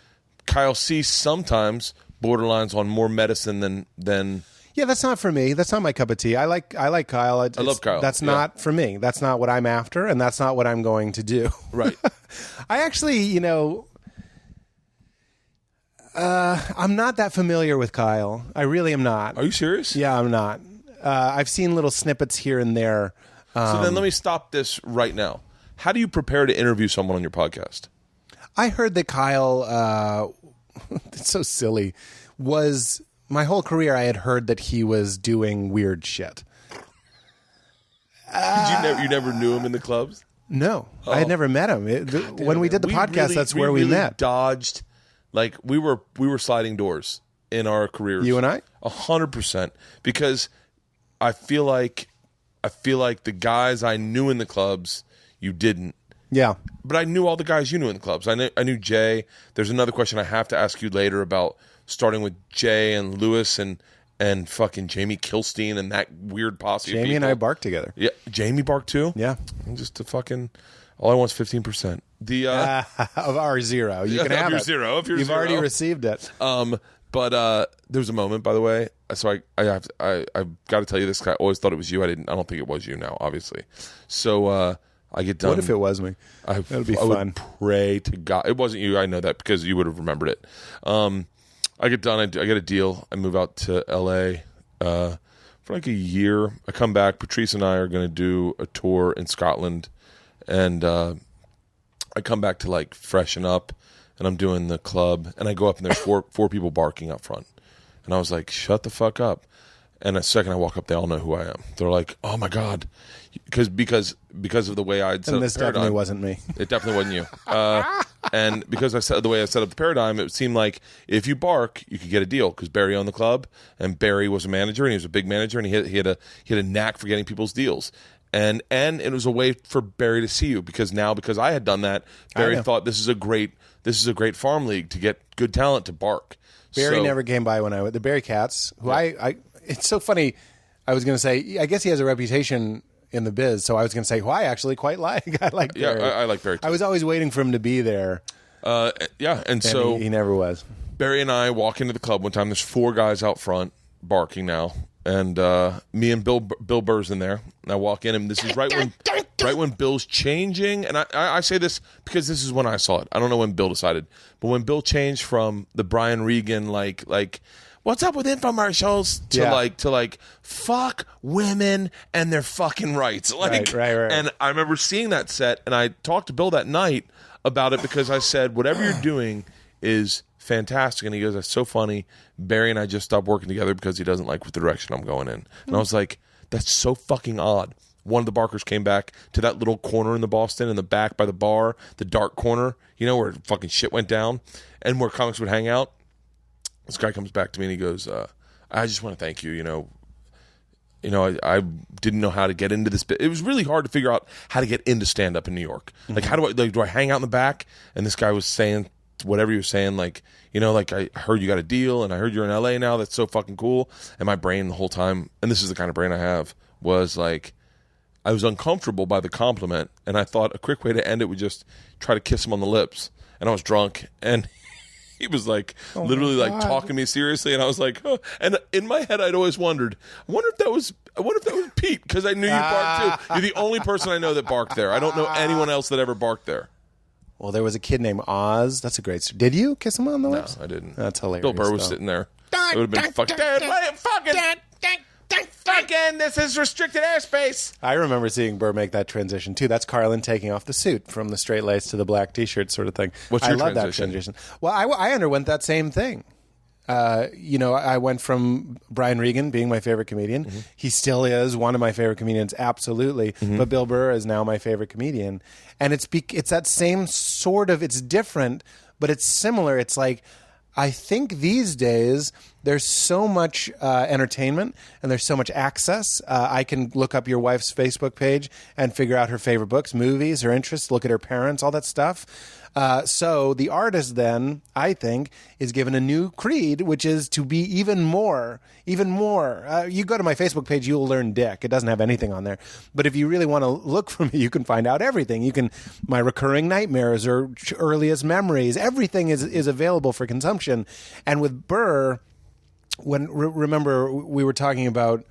[SPEAKER 1] Kyle C. sometimes borderlines on more medicine than
[SPEAKER 4] Yeah, that's not for me. That's not my cup of tea. I like Kyle.
[SPEAKER 1] I love Kyle.
[SPEAKER 4] That's not for me. That's not what I'm after, and that's not what I'm going to do.
[SPEAKER 1] Right.
[SPEAKER 4] I actually, I'm not that familiar with Kyle. I really am not.
[SPEAKER 1] Are you serious?
[SPEAKER 4] Yeah, I'm not. I've seen little snippets here and there.
[SPEAKER 1] So then let me stop this right now. How do you prepare to interview someone on your podcast?
[SPEAKER 4] I heard that Kyle, it's so silly, was... My whole career, I had heard that he was doing weird shit.
[SPEAKER 1] You never knew him in the clubs?
[SPEAKER 4] No, I had never met him. When we did the podcast, that's where we met.
[SPEAKER 1] Dodged, like we were sliding doors in our careers.
[SPEAKER 4] You and I?
[SPEAKER 1] 100%. Because I feel like the guys I knew in the clubs, you didn't.
[SPEAKER 4] Yeah.
[SPEAKER 1] But I knew all the guys you knew in the clubs. I knew Jay. There's another question I have to ask you later about starting with Jay and Lewis and fucking Jamie Kilstein and that weird posse.
[SPEAKER 4] Jamie and I barked together.
[SPEAKER 1] Yeah, Jamie barked too.
[SPEAKER 4] Yeah,
[SPEAKER 1] I'm just a fucking. All I want is 15%. The
[SPEAKER 4] of our zero. You can have
[SPEAKER 1] your
[SPEAKER 4] it.
[SPEAKER 1] Zero. Of your
[SPEAKER 4] You've
[SPEAKER 1] zero.
[SPEAKER 4] already received it.
[SPEAKER 1] But there was a moment, by the way. So I've got to tell you this. I always thought it was you. I don't think it was you now, obviously. So I get done.
[SPEAKER 4] What if it was me? That'd be fun.
[SPEAKER 1] Would pray to God. It wasn't you. I know that because you would have remembered it. I get done. I get a deal. I move out to L.A. For like a year. I come back. Patrice and I are going to do a tour in Scotland, and I come back to like freshen up, and I'm doing the club, and I go up and there's four people barking up front, and I was like, shut the fuck up. And the second I walk up, they all know who I am. They're like, "Oh my God," because of the way I'd set up the paradigm.
[SPEAKER 4] This definitely wasn't me.
[SPEAKER 1] It definitely wasn't you. And because the way I set up the paradigm, it seemed like if you bark, you could get a deal because Barry owned the club, and Barry was a manager, and he was a big manager, and he had a knack for getting people's deals. And it was a way for Barry to see you because I had done that, Barry thought this is a great farm league to get good talent to bark.
[SPEAKER 4] Barry never came by when the Barry Cats, who I it's so funny. I was going to say, I guess he has a reputation in the biz, so I was going to say, who I actually quite like. I like Barry.
[SPEAKER 1] Yeah, I like Barry too.
[SPEAKER 4] I was always waiting for him to be there.
[SPEAKER 1] And so
[SPEAKER 4] he never was.
[SPEAKER 1] Barry and I walk into the club one time. There's 4 guys out front barking now, and me and Bill Burr's in there. And I walk in, and this is right when Bill's changing. And I say this because this is when I saw it. I don't know when Bill decided, but when Bill changed from the Brian Regan like what's up with infomercials to like fuck women and their fucking rights. Like,
[SPEAKER 4] right.
[SPEAKER 1] And I remember seeing that set, and I talked to Bill that night about it because I said, whatever you're doing is fantastic. And he goes, that's so funny. Barry and I just stopped working together because he doesn't like the direction I'm going in. And I was like, that's so fucking odd. One of the barkers came back to that little corner in the Boston in the back by the bar, the dark corner, where fucking shit went down and where comics would hang out. This guy comes back to me and he goes, I just want to thank you. I didn't know how to get into this. It was really hard to figure out how to get into stand-up in New York. Like, how do I hang out in the back? And this guy was saying whatever he was saying, like, I heard you got a deal and I heard you're in LA now. That's so fucking cool. And my brain the whole time, and this is the kind of brain I have, was like, I was uncomfortable by the compliment, and I thought a quick way to end it would just try to kiss him on the lips. And I was drunk, and he was like literally like talking to me seriously, and I was like, oh. And in my head, I'd always wondered, I wonder if that was Pete, because I knew you barked too. You're the only person I know that barked there. I don't know anyone else that ever barked there.
[SPEAKER 4] Well, there was a kid named Oz. That's a great story. Did you kiss him on the lips?
[SPEAKER 1] No, I didn't.
[SPEAKER 4] That's hilarious.
[SPEAKER 1] Bill Burr was sitting there. It would have been fucking. Fucking, this is restricted airspace.
[SPEAKER 4] I remember seeing Burr make that transition too. That's Carlin taking off the suit from the straight lace to the black T-shirt sort of thing.
[SPEAKER 1] What's your
[SPEAKER 4] I love
[SPEAKER 1] transition?
[SPEAKER 4] that transition. Well, I underwent that same thing. I went from Brian Regan being my favorite comedian. Mm-hmm. He still is one of my favorite comedians, absolutely. Mm-hmm. But Bill Burr is now my favorite comedian. And it's that same sort of, it's different, but it's similar. It's like, I think these days there's so much entertainment and there's so much access. I can look up your wife's Facebook page and figure out her favorite books, movies, her interests, look at her parents, all that stuff. So the artist then, I think, is given a new creed, which is to be even more. You go to my Facebook page, you'll learn dick. It doesn't have anything on there. But if you really want to look for me, you can find out everything. My recurring nightmares or earliest memories, everything is available for consumption. And with Burr, remember we were talking about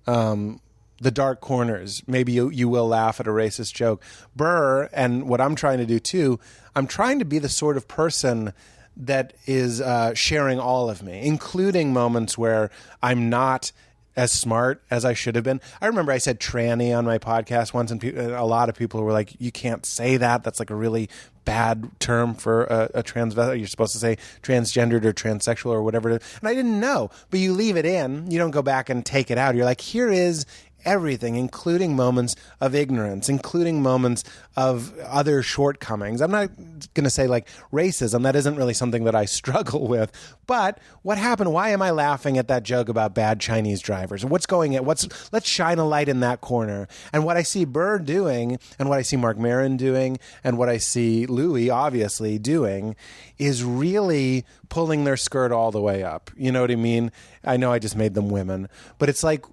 [SPEAKER 4] the dark corners. Maybe you will laugh at a racist joke. Burr, and what I'm trying to do too, I'm trying to be the sort of person that is sharing all of me, including moments where I'm not as smart as I should have been. I remember I said tranny on my podcast once, and a lot of people were like, you can't say that. That's like a really bad term for a transvestite. You're supposed to say transgendered or transsexual or whatever. And I didn't know. But you leave it in. You don't go back and take it out. You're like, here is everything, including moments of ignorance, including moments of other shortcomings. I'm not going to say like racism. That isn't really something that I struggle with. But what happened? Why am I laughing at that joke about bad Chinese drivers? What's going on? Let's shine a light in that corner. And what I see Burr doing, and what I see Mark Maron doing, and what I see Louis obviously doing is really pulling their skirt all the way up. You know what I mean? I know I just made them women, but it's like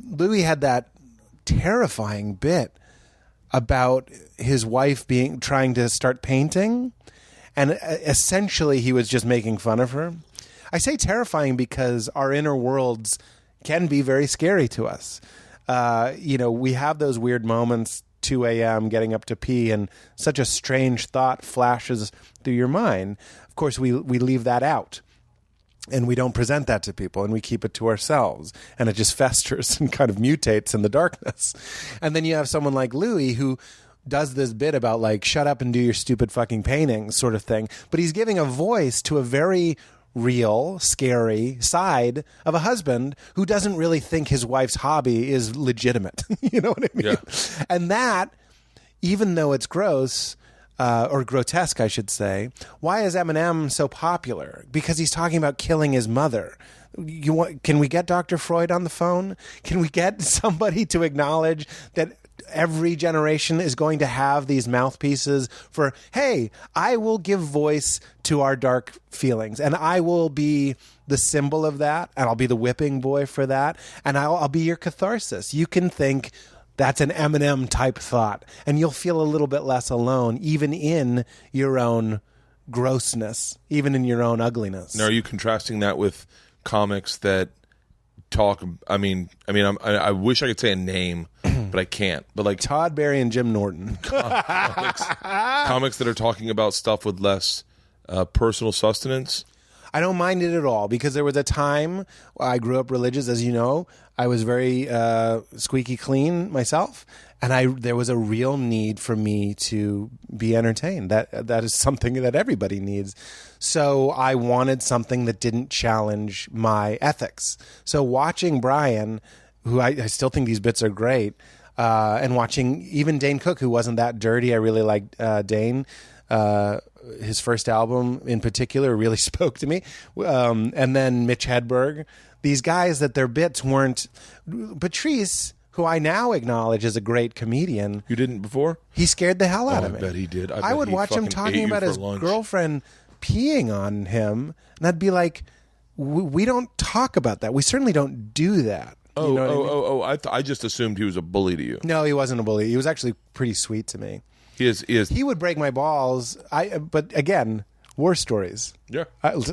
[SPEAKER 4] Louis had that terrifying bit about his wife trying to start painting, and essentially he was just making fun of her. I say terrifying because our inner worlds can be very scary to us. We have those weird moments, 2 a.m., getting up to pee, and such a strange thought flashes through your mind. Of course, we leave that out. And we don't present that to people, and we keep it to ourselves, and it just festers and kind of mutates in the darkness. And then you have someone like Louis who does this bit about like, shut up and do your stupid fucking painting sort of thing. But he's giving a voice to a very real, scary side of a husband who doesn't really think his wife's hobby is legitimate. You know what I mean? Yeah. And that, even though it's gross, or grotesque, I should say. Why is Eminem so popular? Because he's talking about killing his mother. Can we get Dr. Freud on the phone? Can we get somebody to acknowledge that every generation is going to have these mouthpieces for, hey, I will give voice to our dark feelings, and I will be the symbol of that, and I'll be the whipping boy for that, and I'll be your catharsis. You can think that's an Eminem type thought, and you'll feel a little bit less alone, even in your own grossness, even in your own ugliness.
[SPEAKER 1] Now, are you contrasting that with comics that talk? I wish I could say a name, but I can't. But like
[SPEAKER 4] Todd Barry and Jim Norton,
[SPEAKER 1] comics that are talking about stuff with less personal sustenance.
[SPEAKER 4] I don't mind it at all, because there was a time I grew up religious, as you know. I was very squeaky clean myself, and there was a real need for me to be entertained. That is something that everybody needs. So I wanted something that didn't challenge my ethics. So watching Brian, who I still think these bits are great, and watching even Dane Cook, who wasn't that dirty. I really liked Dane. His first album in particular really spoke to me. And then Mitch Hedberg. These guys that their bits weren't... Patrice, who I now acknowledge as a great comedian...
[SPEAKER 1] You didn't before?
[SPEAKER 4] He scared the hell out of me.
[SPEAKER 1] I bet he did.
[SPEAKER 4] I would watch him talking about his girlfriend peeing on him, and I'd be like, we don't talk about that. We certainly don't do that.
[SPEAKER 1] Oh,
[SPEAKER 4] You know what I mean?
[SPEAKER 1] I just assumed he was a bully to you.
[SPEAKER 4] No, he wasn't a bully. He was actually pretty sweet to me.
[SPEAKER 1] He is.
[SPEAKER 4] He would break my balls. But again, war stories.
[SPEAKER 1] Yeah.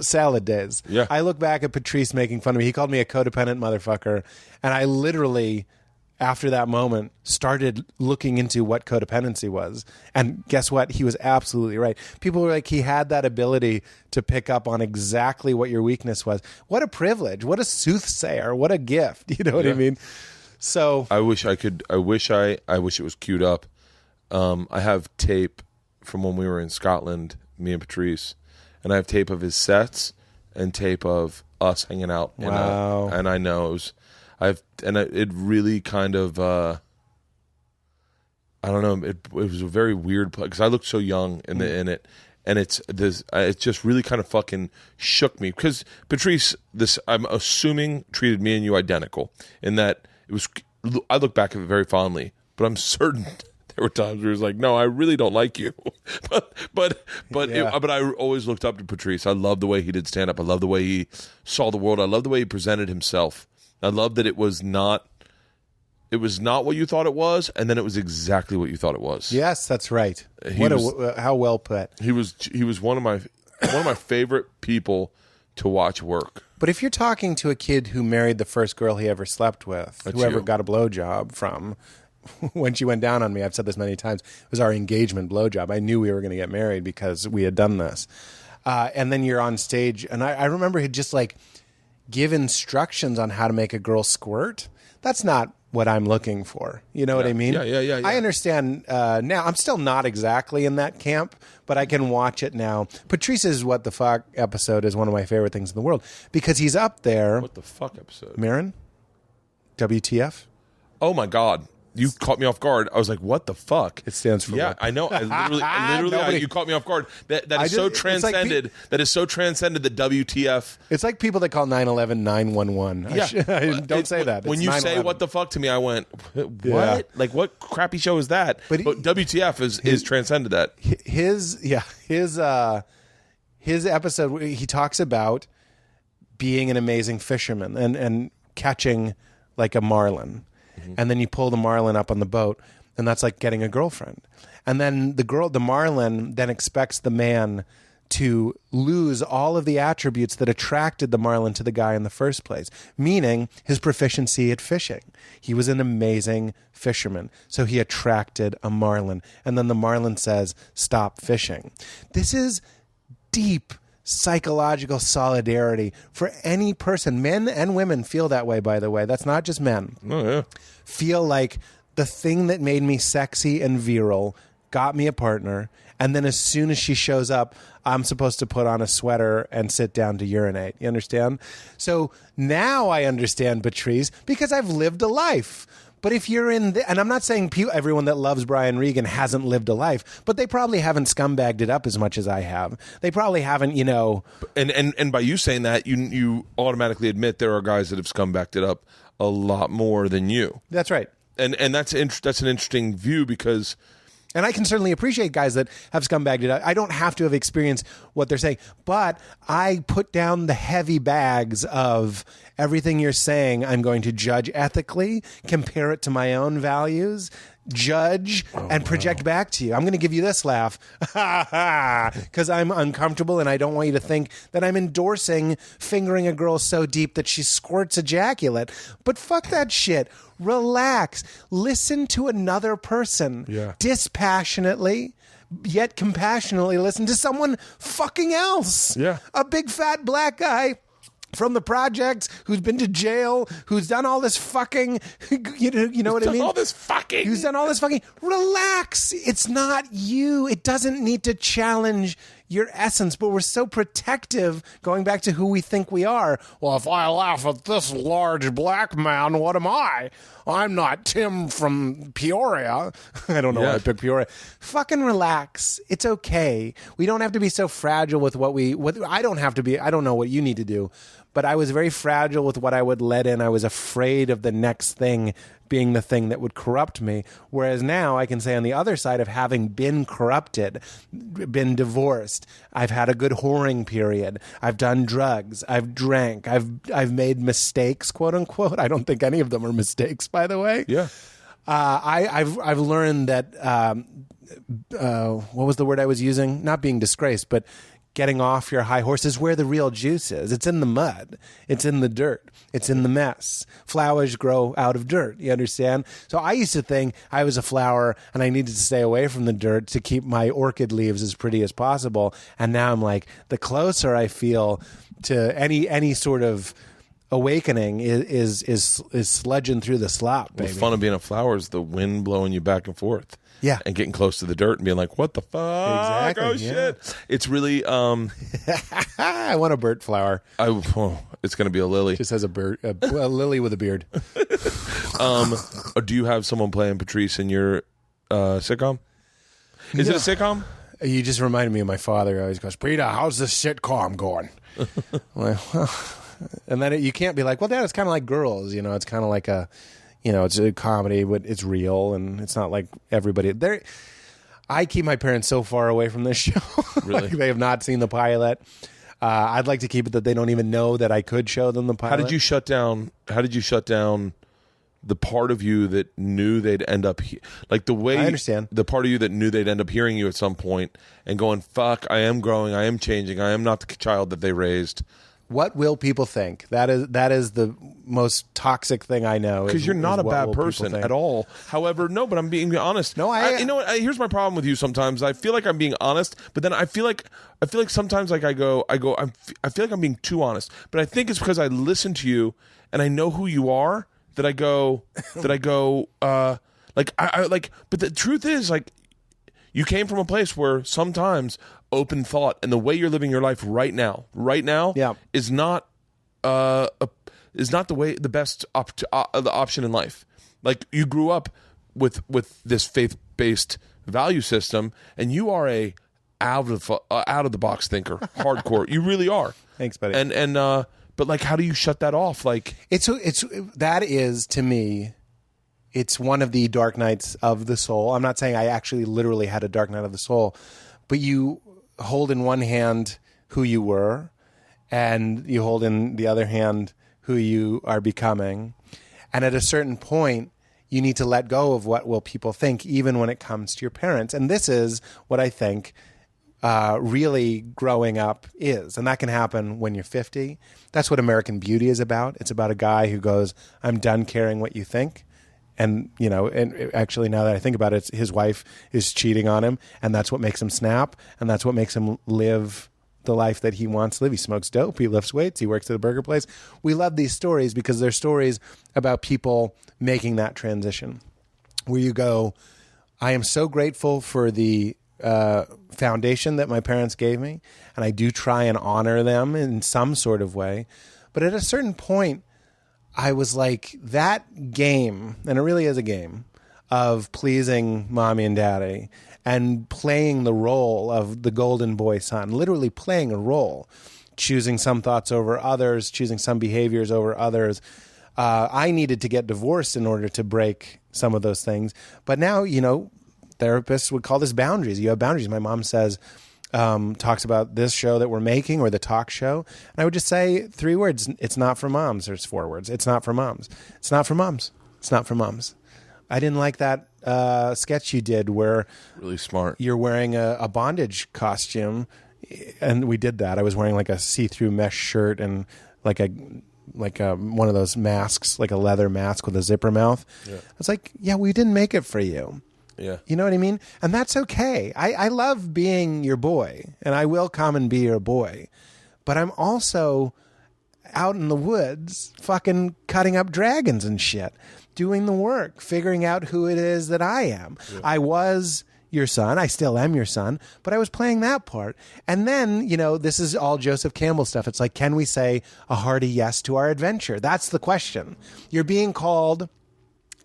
[SPEAKER 4] Salad days.
[SPEAKER 1] Yeah.
[SPEAKER 4] I look back at Patrice making fun of me. He called me a codependent motherfucker. And I literally, after that moment, started looking into what codependency was. And guess what? He was absolutely right. People were like, he had that ability to pick up on exactly what your weakness was. What a privilege. What a soothsayer. What a gift. You know what I mean? So
[SPEAKER 1] I wish I could. I wish it was queued up. I have tape from when we were in Scotland, me and Patrice, and I have tape of his sets and tape of us hanging out.
[SPEAKER 4] Wow.
[SPEAKER 1] And I know it was. It really kind of. I don't know. It was a very weird place because I looked so young in it. And it just really kind of fucking shook me because Patrice, I'm assuming, treated me and you identical in that it was. I look back at it very fondly, but I'm certain there were times where he was like, "No, I really don't like you," but I always looked up to Patrice. I love the way he did stand up. I love the way he saw the world. I love the way he presented himself. I love that it was not what you thought it was, and then it was exactly what you thought it was.
[SPEAKER 4] yes, that's right. How well put.
[SPEAKER 1] He was one of my favorite people to watch work.
[SPEAKER 4] But if you're talking to a kid who married the first girl he ever slept with,
[SPEAKER 1] That's
[SPEAKER 4] whoever
[SPEAKER 1] you.
[SPEAKER 4] got a blowjob from, when she went down on me, I've said this many times, it was our engagement blowjob. I knew we were going to get married because we had done this. And then you're on stage, and I remember he'd just like give instructions on how to make a girl squirt. That's not what I'm looking for. You know what I mean?
[SPEAKER 1] Yeah.
[SPEAKER 4] I understand now. I'm still not exactly in that camp, but I can watch it now. Patrice's What the Fuck episode is one of my favorite things in the world because he's up there.
[SPEAKER 1] What the fuck episode?
[SPEAKER 4] Marin? WTF?
[SPEAKER 1] Oh my God. You caught me off guard. I was like, "What the fuck?"
[SPEAKER 4] It stands for
[SPEAKER 1] yeah.
[SPEAKER 4] what?
[SPEAKER 1] I know. You caught me off guard. That is so transcended. That is so transcended. The WTF.
[SPEAKER 4] It's like people that call 911 911.
[SPEAKER 1] Yeah.
[SPEAKER 4] Don't say that.
[SPEAKER 1] When
[SPEAKER 4] It's
[SPEAKER 1] you
[SPEAKER 4] 9/11.
[SPEAKER 1] say "what the fuck" to me, I went, "What?
[SPEAKER 4] Yeah.
[SPEAKER 1] Like what crappy show is that?"
[SPEAKER 4] But
[SPEAKER 1] WTF is transcended that.
[SPEAKER 4] His episode, he talks about being an amazing fisherman and catching like a marlin. And then you pull the marlin up on the boat, and that's like getting a girlfriend. And then the marlin then expects the man to lose all of the attributes that attracted the marlin to the guy in the first place, meaning his proficiency at fishing. He was an amazing fisherman, so he attracted a marlin. And then the marlin says, "Stop fishing." This is deep psychological solidarity for any person. Men and women feel that way, by the way. That's not just men.
[SPEAKER 1] Oh yeah.
[SPEAKER 4] Feel like the thing that made me sexy and virile got me a partner, and then as soon as she shows up, I'm supposed to put on a sweater and sit down to urinate. You understand? So now I understand Patrice because I've lived a life. But if you're in and I'm not saying everyone that loves Brian Regan hasn't lived a life, but they probably haven't scumbagged it up as much as I have. They probably haven't,
[SPEAKER 1] And by you saying that, you automatically admit there are guys that have scumbagged it up a lot more than you.
[SPEAKER 4] That's right.
[SPEAKER 1] And that's an interesting view because.
[SPEAKER 4] And I can certainly appreciate guys that have scumbagged it out. I don't have to have experienced what they're saying, but I put down the heavy bags of everything you're saying. I'm going to judge ethically, compare it to my own values, judge, and project back to you. I'm going to give you this laugh because I'm uncomfortable and I don't want you to think that I'm endorsing fingering a girl so deep that she squirts ejaculate. But fuck that shit. Relax. Listen to another person.
[SPEAKER 1] Yeah.
[SPEAKER 4] Dispassionately, yet compassionately listen to someone fucking else.
[SPEAKER 1] Yeah.
[SPEAKER 4] A big fat black guy from the projects who's been to jail, who's done all this fucking, you know what I mean?
[SPEAKER 1] All this fucking.
[SPEAKER 4] Who's done all this fucking. Relax. It's not you. It doesn't need to challenge your essence, but we're so protective going back to who we think we are. Well, if I laugh at this large black man, what am I? I'm not Tim from Peoria. I don't know why I picked Peoria. Fucking relax. It's okay. We don't have to be so fragile with what I don't have to be. I don't know what you need to do, but I was very fragile with what I would let in. I was afraid of the next thing being the thing that would corrupt me. Whereas now I can say on the other side of having been corrupted, been divorced, I've had a good whoring period, I've done drugs, I've drank, I've made mistakes, quote unquote. I don't think any of them are mistakes, by the way.
[SPEAKER 1] Yeah.
[SPEAKER 4] I've learned that what was the word I was using? Not being disgraced, but getting off your high horse is where the real juice is. It's in the mud. It's in the dirt. It's in the mess. Flowers grow out of dirt. You understand? So I used to think I was a flower and I needed to stay away from the dirt to keep my orchid leaves as pretty as possible. And now I'm like, the closer I feel to any sort of awakening is sledging through the slop, baby.
[SPEAKER 1] The fun of being a flower is the wind blowing you back and forth.
[SPEAKER 4] Yeah.
[SPEAKER 1] And getting close to the dirt and being like, what the fuck?
[SPEAKER 4] Exactly,
[SPEAKER 1] Oh,
[SPEAKER 4] yeah.
[SPEAKER 1] shit. It's really...
[SPEAKER 4] I want a Bert flower.
[SPEAKER 1] It's going to be a lily.
[SPEAKER 4] Just has a lily with a beard.
[SPEAKER 1] Do you have someone playing Patrice in your sitcom? Is it a sitcom?
[SPEAKER 4] You just reminded me of my father. He always goes, Peter, how's the sitcom going? Well, and then you can't be like, well, Dad, it's kind of like Girls. You know, it's kind of like it's a comedy, but it's real, and it's not like everybody. I keep my parents so far away from this show.
[SPEAKER 1] Really?
[SPEAKER 4] Like, they have not seen the pilot. I'd like to keep it that they don't even know that I could show them the pilot.
[SPEAKER 1] How did you shut down the part of you that knew they'd end up like the way
[SPEAKER 4] I understand
[SPEAKER 1] the part of you that knew they'd end up hearing you at some point and going, fuck, I am growing, I am changing, I am not the child that they raised.
[SPEAKER 4] What will people think? That is the most toxic thing I know.
[SPEAKER 1] Because you're not a bad person at all. However, no, but I'm being honest.
[SPEAKER 4] No,
[SPEAKER 1] you know what? Here's my problem with you. Sometimes I feel like I'm being honest, but then I feel like sometimes like I feel like I'm being too honest. But I think it's because I listen to you and I know who you are that I go like I like. But the truth is, like, you came from a place where sometimes open thought and the way you're living your life right now
[SPEAKER 4] yeah.
[SPEAKER 1] is not the best the option in life. Like, you grew up with this faith-based value system, and you are a out of the box thinker, hardcore. You really are.
[SPEAKER 4] Thanks, buddy.
[SPEAKER 1] And but like, how do you shut that off? Like,
[SPEAKER 4] that is, to me, it's one of the dark nights of the soul. I'm not saying I actually literally had a dark night of the soul, but you hold in one hand who you were, and you hold in the other hand who you are becoming. And at a certain point, you need to let go of what will people think, even when it comes to your parents. And this is what I think really growing up is. And that can happen when you're 50. That's what American Beauty is about. It's about a guy who goes, I'm done caring what you think. And, and actually, now that I think about it, his wife is cheating on him, and that's what makes him snap, and that's what makes him live the life that he wants to live. He smokes dope, he lifts weights, he works at a burger place. We love these stories because they're stories about people making that transition, where you go, I am so grateful for the foundation that my parents gave me, and I do try and honor them in some sort of way. But at a certain point, I was like, that game, and it really is a game, of pleasing mommy and daddy and playing the role of the golden boy son, literally playing a role, choosing some thoughts over others, choosing some behaviors over others. I needed to get divorced in order to break some of those things. But now, therapists would call this boundaries. You have boundaries. My mom says, talks about this show that we're making or the talk show. And I would just say 3 words. It's not for moms. There's 4 words. It's not for moms. It's not for moms. It's not for moms. I didn't like that sketch you did where
[SPEAKER 1] really smart.
[SPEAKER 4] You're wearing a bondage costume. And we did that. I was wearing like a see-through mesh shirt and like a one of those masks, like a leather mask with a zipper mouth. Yeah. I was like, yeah, we didn't make it for you.
[SPEAKER 1] Yeah.
[SPEAKER 4] You know what I mean? And that's okay. I love being your boy, and I will come and be your boy. But I'm also out in the woods fucking cutting up dragons and shit, doing the work, figuring out who it is that I am. Yeah. I was your son. I still am your son, but I was playing that part. And then, this is all Joseph Campbell stuff. It's like, can we say a hearty yes to our adventure? That's the question. You're being called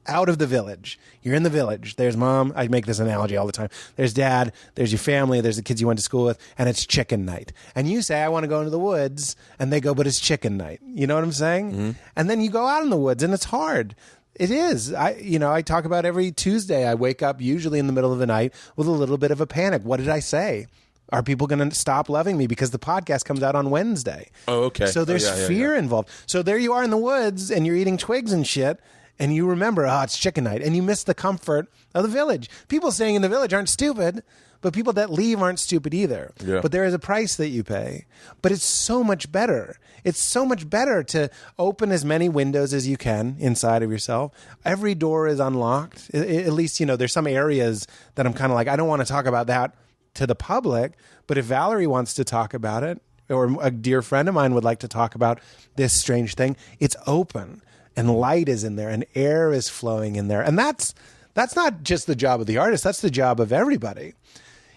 [SPEAKER 4] out of the village. You're in the village. There's mom. I make this analogy all the time. There's dad. There's your family. There's the kids you went to school with. And it's chicken night. And you say, I want to go into the woods. And they go, but it's chicken night. You know what I'm saying? Mm-hmm. And then you go out in the woods and it's hard. It is. I talk about every Tuesday. I wake up usually in the middle of the night with a little bit of a panic. What did I say? Are people going to stop loving me because the podcast comes out on Wednesday?
[SPEAKER 1] Oh, okay.
[SPEAKER 4] So there's fear involved. So there you are in the woods and you're eating twigs and shit. And you remember, it's chicken night. And you miss the comfort of the village. People staying in the village aren't stupid, but people that leave aren't stupid either.
[SPEAKER 1] Yeah.
[SPEAKER 4] But there is a price that you pay. But it's so much better. It's so much better to open as many windows as you can inside of yourself. Every door is unlocked. At least, there's some areas that I'm kind of like, I don't want to talk about that to the public. But if Valerie wants to talk about it, or a dear friend of mine would like to talk about this strange thing, it's open. And light is in there, and air is flowing in there. And that's not just the job of the artist. That's the job of everybody.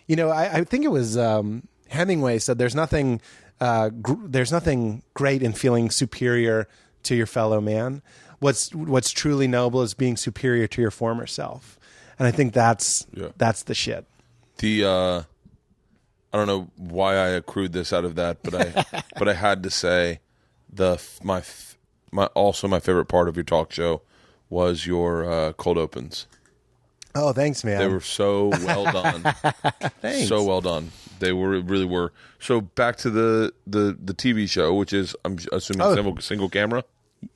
[SPEAKER 4] I think it was Hemingway said there's nothing great in feeling superior to your fellow man. What's truly noble is being superior to your former self. And I think that's the shit.
[SPEAKER 1] I don't know why I accrued this out of that, but I had to say my favorite part of your talk show was your cold opens.
[SPEAKER 4] Oh, thanks, man.
[SPEAKER 1] They were so well done.
[SPEAKER 4] Thanks.
[SPEAKER 1] So well done. They really were. So back to the TV show, which is, I'm assuming, single camera.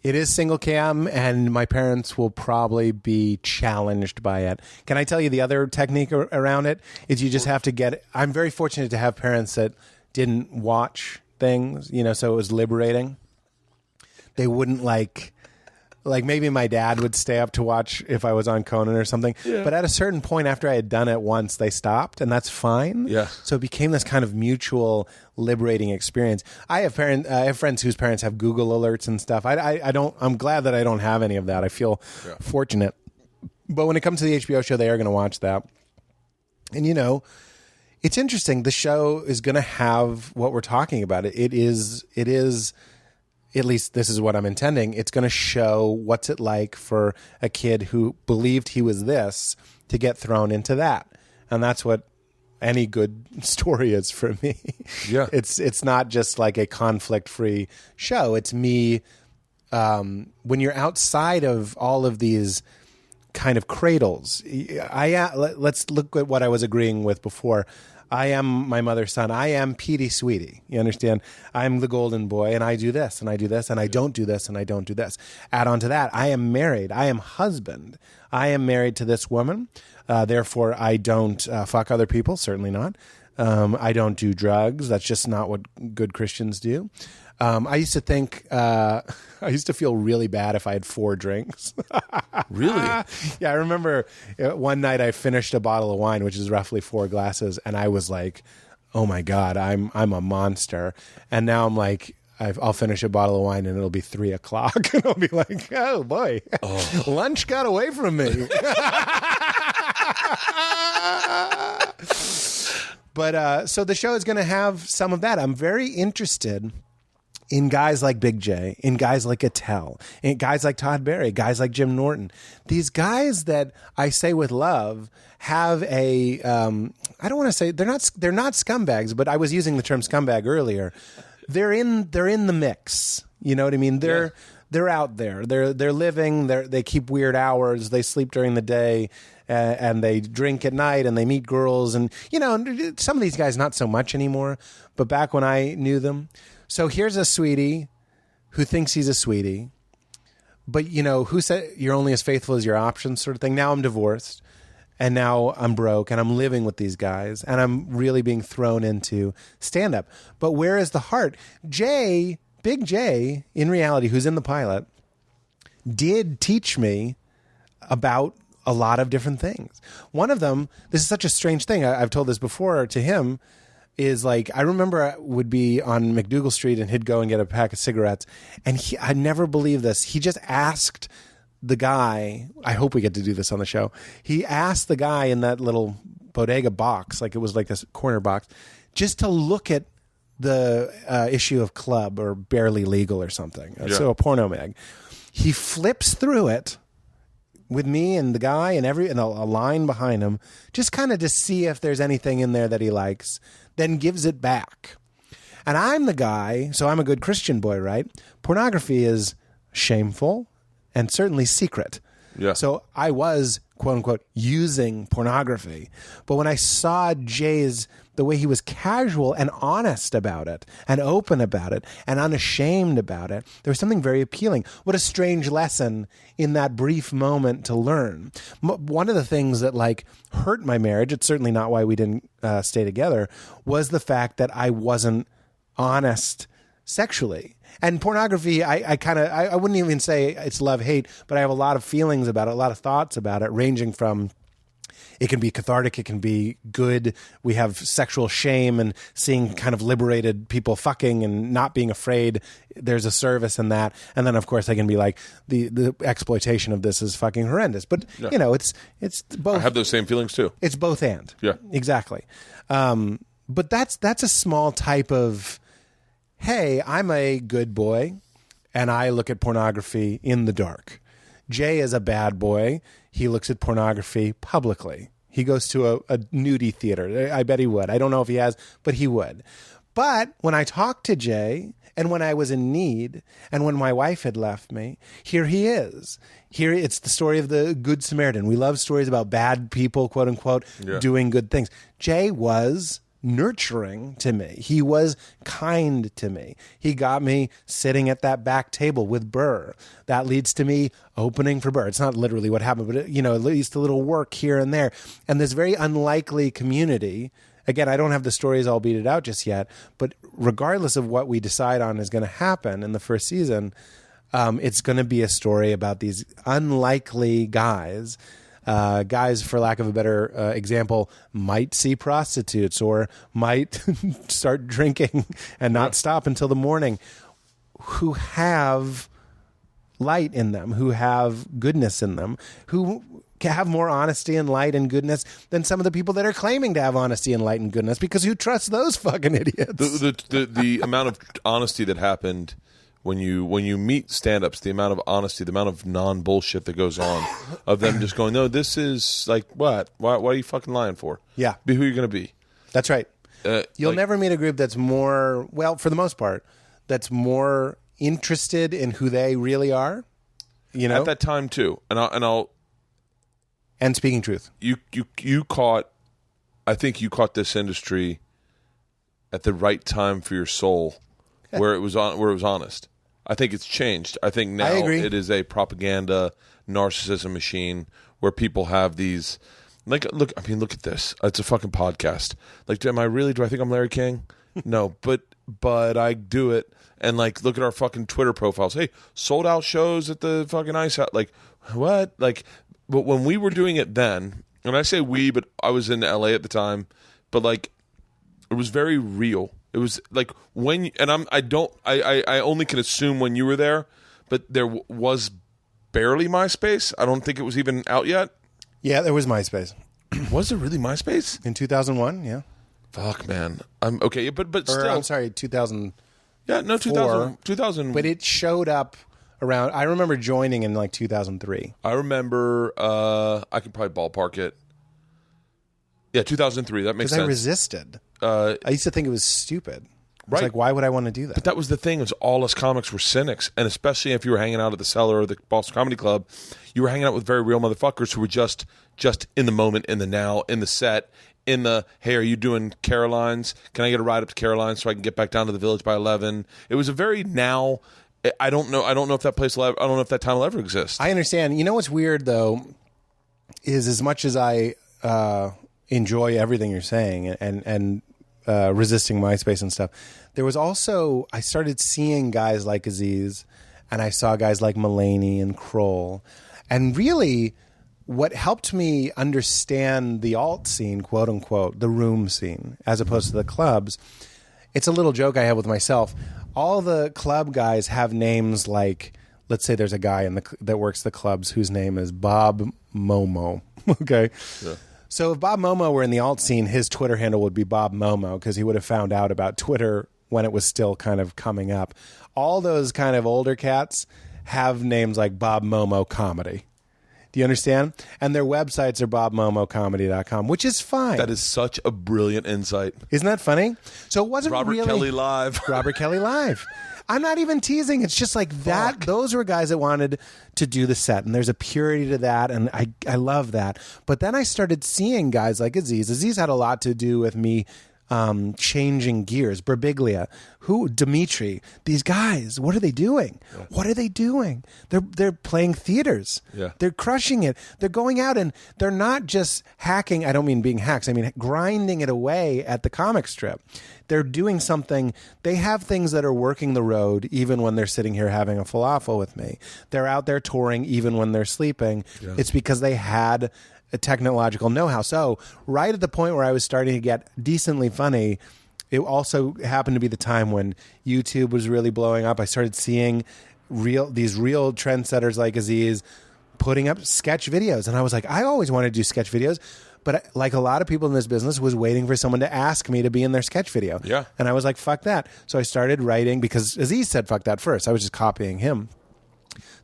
[SPEAKER 4] It is single cam, and my parents will probably be challenged by it. Can I tell you the other technique around it? Is you just have to get. I'm very fortunate to have parents that didn't watch things, so it was liberating. They wouldn't like maybe my dad would stay up to watch if I was on Conan or something. Yeah. But at a certain point after I had done it once, they stopped, and that's fine.
[SPEAKER 1] Yeah.
[SPEAKER 4] So it became this kind of mutual liberating experience. I have friends whose parents have Google alerts and stuff. I'm glad that I don't have any of that. I feel fortunate. But when it comes to the HBO show, they are going to watch that. And it's interesting. The show is going to have what we're talking about. It is. At least this is what I'm intending. It's going to show what's it like for a kid who believed he was this to get thrown into that. And that's what any good story is for me.
[SPEAKER 1] Yeah.
[SPEAKER 4] It's not just like a conflict-free show. It's me when you're outside of all of these kind of cradles. Let's look at what I was agreeing with before. I am my mother's son. I am Petey Sweetie. You understand? I'm the golden boy, and I do this, and I do this, and I don't do this, and I don't do this. Add on to that, I am married. I am husband. I am married to this woman. Therefore, I don't fuck other people. Certainly not. I don't do drugs. That's just not what good Christians do. I used to think, I used to feel really bad if I had 4 drinks.
[SPEAKER 1] Really?
[SPEAKER 4] Yeah, I remember one night I finished a bottle of wine, which is roughly 4 glasses, and I was like, oh my God, I'm a monster. And now I'm like, I'll finish a bottle of wine and it'll be 3:00 and I'll be like, oh boy, lunch got away from me. But so the show is going to have some of that. I'm very interested in guys like Big J, in guys like Attell, in guys like Todd Barry, guys like Jim Norton. These guys that I say with love have a, I don't want to say, they're not scumbags, but I was using the term scumbag earlier. They're in the mix. You know what I mean? They're out there. They're living. They keep weird hours. They sleep during the day, and they drink at night, and they meet girls. And some of these guys not so much anymore. But back when I knew them, so here's a sweetie who thinks he's a sweetie, but who said you're only as faithful as your options, sort of thing. Now I'm divorced, and now I'm broke, and I'm living with these guys, and I'm really being thrown into stand-up. But where is the heart? Big J, in reality, who's in the pilot, did teach me about a lot of different things. One of them, this is such a strange thing, I've told this before to him, is like, I remember I would be on McDougal Street and he'd go and get a pack of cigarettes, and I never believed this. He just asked the guy, I hope we get to do this on the show, he asked the guy in that little bodega box, like it was like this corner box, just to look at the issue of Club or Barely Legal or something. Yeah. So a porno mag. He flips through it with me and the guy and a line behind him, just kind of to see if there's anything in there that he likes, then gives it back. And I'm the guy, so I'm a good Christian boy, right? Pornography is shameful and certainly secret.
[SPEAKER 1] Yeah.
[SPEAKER 4] So I was, quote unquote, using pornography. But when I saw Jay's, the way he was casual and honest about it and open about it and unashamed about it, there was something very appealing. What a strange lesson in that brief moment to learn. One of the things that like hurt my marriage, it's certainly not why we didn't stay together, was the fact that I wasn't honest sexually. And pornography, I wouldn't even say it's love-hate, but I have a lot of feelings about it, a lot of thoughts about it, ranging from it can be cathartic, it can be good. We have sexual shame and seeing kind of liberated people fucking and not being afraid. There's a service in that. And then, of course, I can be like, the exploitation of this is fucking horrendous. But, you know, it's both.
[SPEAKER 1] I have those same feelings, too.
[SPEAKER 4] It's both and.
[SPEAKER 1] Yeah.
[SPEAKER 4] Exactly. But that's a small type of, hey, I'm a good boy, and I look at pornography in the dark. Jay is a bad boy. He looks at pornography publicly. He goes to a nudie theater. I bet he would. I don't know if he has, but he would. But when I talked to Jay, and when I was in need, and when my wife had left me, here he is. Here it's the story of the Good Samaritan. We love stories about bad people, quote unquote, doing good things. Jay was nurturing to me. He was kind to me. He got me sitting at that back table with Bert. That leads to me opening for Bert. It's not literally what happened, but you know, at least a little work here and there. And this very unlikely community. Again, I don't have the stories all beated out just yet, but regardless of what we decide on is going to happen in the first season, it's going to be a story about these unlikely guys. Guys, for lack of a better example, might see prostitutes or might start drinking and not stop until the morning, who have light in them, who have goodness in them, who have more honesty and light and goodness than some of the people that are claiming to have honesty and light and goodness, because who trusts those fucking idiots?
[SPEAKER 1] The amount of honesty that happened when you meet stand-ups, the amount of honesty, the amount of non-bullshit that goes on, of them just going, no, this is like, what? Why are you fucking lying for?
[SPEAKER 4] Yeah.
[SPEAKER 1] Be who you're going to be.
[SPEAKER 4] That's right. You'll never meet a group that's more, well, for the most part, that's more interested in who they really are. You know?
[SPEAKER 1] At that time, too.
[SPEAKER 4] And speaking truth.
[SPEAKER 1] You caught, I think you caught this industry at the right time for your soul, where it was honest. I think it's changed. I think now it is a propaganda narcissism machine where people have these, like, look at this. It's a fucking podcast. Like, do I think I'm Larry King? No, but I do it. And like, look at our fucking Twitter profiles. Hey, sold out shows at the fucking Ice House. Like, what? Like, but when we were doing it then, and I say we, but I was in LA at the time, but like, it was very real. It was like when, and I only can assume when you were there, but there was barely MySpace. I don't think it was even out yet.
[SPEAKER 4] Yeah, there was MySpace.
[SPEAKER 1] Was there really MySpace?
[SPEAKER 4] In 2001, yeah.
[SPEAKER 1] Fuck, man. I'm okay, but still.
[SPEAKER 4] I'm sorry, 2000.
[SPEAKER 1] Yeah, no, 2000.
[SPEAKER 4] But it showed up around, I remember joining in like 2003.
[SPEAKER 1] I remember, I could probably ballpark it. Yeah, 2003. That makes sense.
[SPEAKER 4] Because I resisted. I used to think it was stupid. It's like, why would I want to do that?
[SPEAKER 1] But that was the thing, is all us comics were cynics. And especially if you were hanging out at the Cellar or the Boston Comedy Club, you were hanging out with very real motherfuckers who were just in the moment, in the now, in the set, in the, hey, are you doing Caroline's? Can I get a ride up to Caroline's so I can get back down to the Village by 11? It was a very now, I don't know if that place will ever, I don't know if that time will ever exist.
[SPEAKER 4] I understand. You know what's weird, though, is as much as I enjoy everything you're saying and resisting MySpace and stuff, there was also, I started seeing guys like Aziz, and I saw guys like Mulaney and Kroll, and really what helped me understand the alt scene, quote unquote, the room scene, as opposed to the clubs, it's a little joke I have with myself. All the club guys have names like, let's say there's a guy that works the clubs whose name is Bob Momo. Okay. Yeah. So if Bob Momo were in the alt scene, his Twitter handle would be Bob Momo, because he would have found out about Twitter when it was still kind of coming up. All those kind of older cats have names like Bob Momo Comedy. Do you understand? And their websites are bobmomocomedy.com, which is fine.
[SPEAKER 1] That is such a brilliant insight.
[SPEAKER 4] Isn't that funny? So it wasn't
[SPEAKER 1] Robert
[SPEAKER 4] really...
[SPEAKER 1] Kelly Live.
[SPEAKER 4] Robert Kelly Live. I'm not even teasing. It's just like that. Those were guys that wanted to do the set, and there's a purity to that, and I love that. But then I started seeing guys like Aziz. Aziz had a lot to do with me changing gears. Birbiglia, Dimitri, these guys, what are they doing? Yeah. What are they doing? They're playing theaters.
[SPEAKER 1] Yeah.
[SPEAKER 4] They're crushing it. They're going out and they're not just hacking. I don't mean being hacks. I mean grinding it away at the comic strip. They're doing something. They have things that are working the road even when they're sitting here having a falafel with me. They're out there touring even when they're sleeping. Yeah. It's because they had a technological know-how. So right at the point where I was starting to get decently funny, it also happened to be the time when YouTube was really blowing up. I started seeing these real trendsetters like Aziz putting up sketch videos. And I was like, I always wanted to do sketch videos, but like a lot of people in this business was waiting for someone to ask me to be in their sketch video.
[SPEAKER 1] Yeah.
[SPEAKER 4] And I was like, fuck that. So I started writing because Aziz said fuck that first. I was just copying him.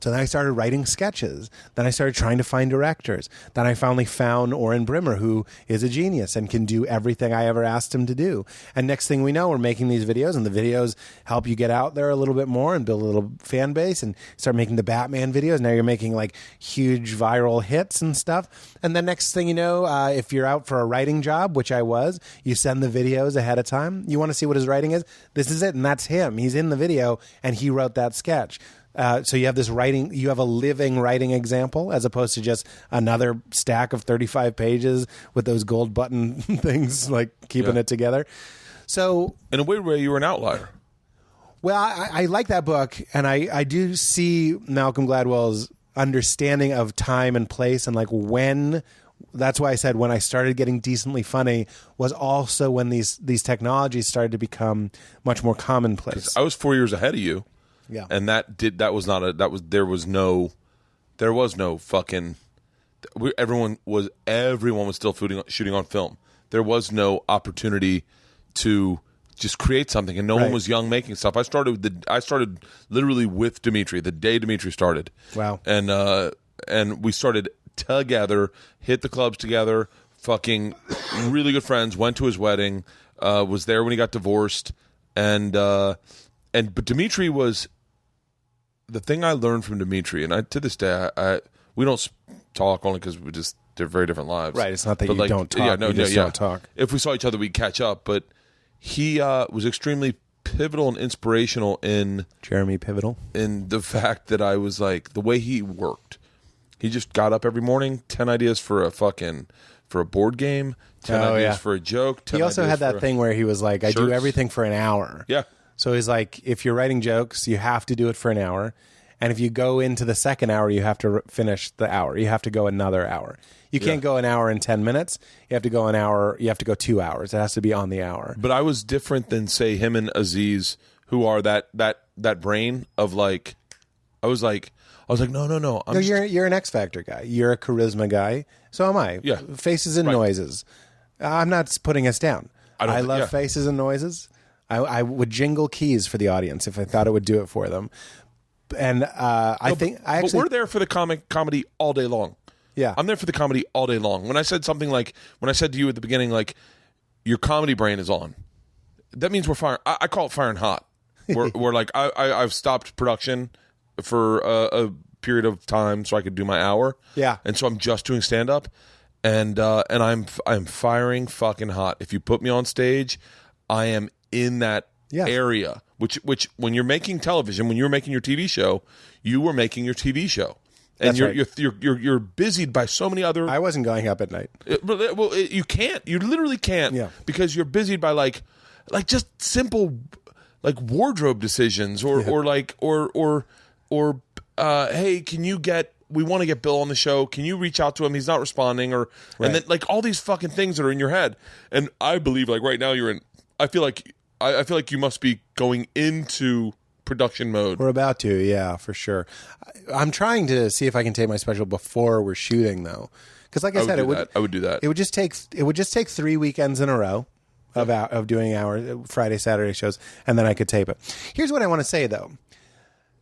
[SPEAKER 4] So then I started writing sketches. Then I started trying to find directors. Then I finally found Oren Brimmer, who is a genius and can do everything I ever asked him to do. And next thing we know, we're making these videos, and the videos help you get out there a little bit more and build a little fan base and start making the Batman videos. Now you're making like huge viral hits and stuff. And then next thing you know, if you're out for a writing job, which I was, you send the videos ahead of time. You want to see what his writing is? This is it, and that's him. He's in the video, and he wrote that sketch. So you have this writing, you have a living writing example as opposed to just another stack of 35 pages with those gold button things, like keeping it together. So
[SPEAKER 1] in a weird way, you were an outlier.
[SPEAKER 4] Well, I like that book, and I do see Malcolm Gladwell's understanding of time and place, and like when. That's why I said when I started getting decently funny was also when these technologies started to become much more commonplace.
[SPEAKER 1] I was 4 years ahead of you.
[SPEAKER 4] Yeah.
[SPEAKER 1] And there was no fucking, everyone was still shooting on film. There was no opportunity to just create something, and no one was young making stuff. I started literally with Dimitri the day Dimitri started.
[SPEAKER 4] Wow.
[SPEAKER 1] And we started together, hit the clubs together, fucking really good friends, went to his wedding, was there when he got divorced, but Dimitri was the thing I learned from Dimitri, and to this day, we don't talk only because they're very different lives.
[SPEAKER 4] Right. It's not that you don't talk. Don't talk.
[SPEAKER 1] If we saw each other, we'd catch up. But he was extremely pivotal and inspirational in
[SPEAKER 4] Jeremy Pivotal,
[SPEAKER 1] in the fact that I was like the way he worked. He just got up every morning, 10 ideas for a board game, 10 ideas for a joke. 10
[SPEAKER 4] he also had that thing where he was like, I do everything for an hour.
[SPEAKER 1] Yeah.
[SPEAKER 4] So he's like, if you're writing jokes, you have to do it for an hour. And if you go into the second hour, you have to finish the hour. You have to go another hour. You can't go an hour and 10 minutes. You have to go an hour. You have to go 2 hours. It has to be on the hour.
[SPEAKER 1] But I was different than, say, him and Aziz, who are that brain of like, I was like, no.
[SPEAKER 4] You're an X Factor guy. You're a charisma guy. So am I.
[SPEAKER 1] Yeah.
[SPEAKER 4] Faces and noises. I'm not putting us down. I love faces and noises. I would jingle keys for the audience if I thought it would do it for them. And
[SPEAKER 1] But we're there for the comedy all day long.
[SPEAKER 4] Yeah.
[SPEAKER 1] I'm there for the comedy all day long. When I said to you at the beginning, like, your comedy brain is on, that means we're firing. I call it firing hot. We're like, I've stopped production for a period of time so I could do my hour.
[SPEAKER 4] Yeah.
[SPEAKER 1] And so I'm just doing stand-up. And I'm firing fucking hot. If you put me on stage, I am in that area, which when you're making television, when you're making your TV show, you were making your TV show, and you're busied by so many other.
[SPEAKER 4] I wasn't going up at night.
[SPEAKER 1] You can't. You literally can't. Because you're busied by like just simple like wardrobe decisions or hey, can you get? We want to get Bill on the show. Can you reach out to him? He's not responding, and then like all these fucking things that are in your head. And I believe like right now you're in. I feel like you must be going into production mode.
[SPEAKER 4] We're about to, yeah, for sure. I'm trying to see if I can take my special before we're shooting, though, because like I said,
[SPEAKER 1] I would do that.
[SPEAKER 4] It would just take 3 weekends in a row of doing Friday, Saturday shows, and then I could tape it. Here's what I want to say, though.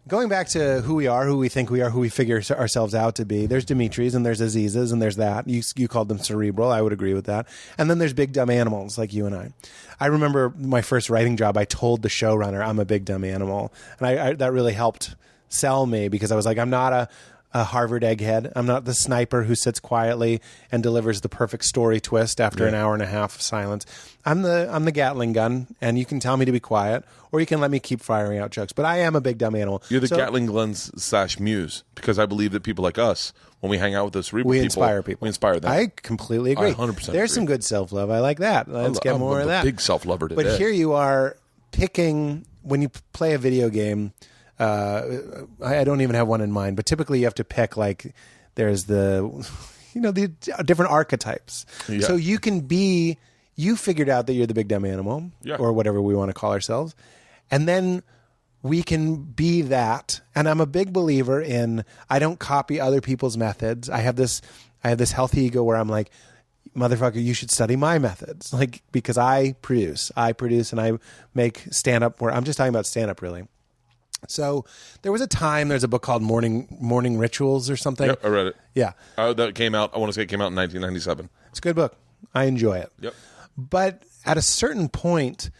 [SPEAKER 4] going back to who we are, who we think we are, who we figure ourselves out to be, there's Dimitri's and there's Aziz's and there's that. You called them cerebral. I would agree with that. And then there's big dumb animals like you and I. I remember my first writing job, I told the showrunner I'm a big dumb animal. And that really helped sell me because I was like, I'm not a Harvard egghead. I'm not the sniper who sits quietly and delivers the perfect story twist after an hour and a half of silence. I'm the Gatling gun, and you can tell me to be quiet, or you can let me keep firing out jokes. But I am a big dumb animal.
[SPEAKER 1] You're the Gatling gun / muse, because I believe that people like us, when we hang out with those cerebral people,
[SPEAKER 4] inspire people.
[SPEAKER 1] We inspire them.
[SPEAKER 4] I completely agree.
[SPEAKER 1] I 100%
[SPEAKER 4] There's some good self-love. I like that. Let's get more of that.
[SPEAKER 1] Big self-lover today.
[SPEAKER 4] But here you are picking, when you play a video game, I don't even have one in mind, but typically you have to pick, like, there's the different archetypes. Yeah. So you figured out that you're the big dumb animal, or whatever we want to call ourselves. And then we can be that. And I'm a big believer in, I don't copy other people's methods. I have this healthy ego where I'm like, motherfucker, you should study my methods. Like, because I produce and I make stand-up, where I'm just talking about stand-up, really. So there was a time, there's a book called Morning Rituals or something.
[SPEAKER 1] Yep, I read it.
[SPEAKER 4] Yeah.
[SPEAKER 1] That came out, I want to say it came out in 1997.
[SPEAKER 4] It's a good book. I enjoy it.
[SPEAKER 1] Yep.
[SPEAKER 4] But at a certain point,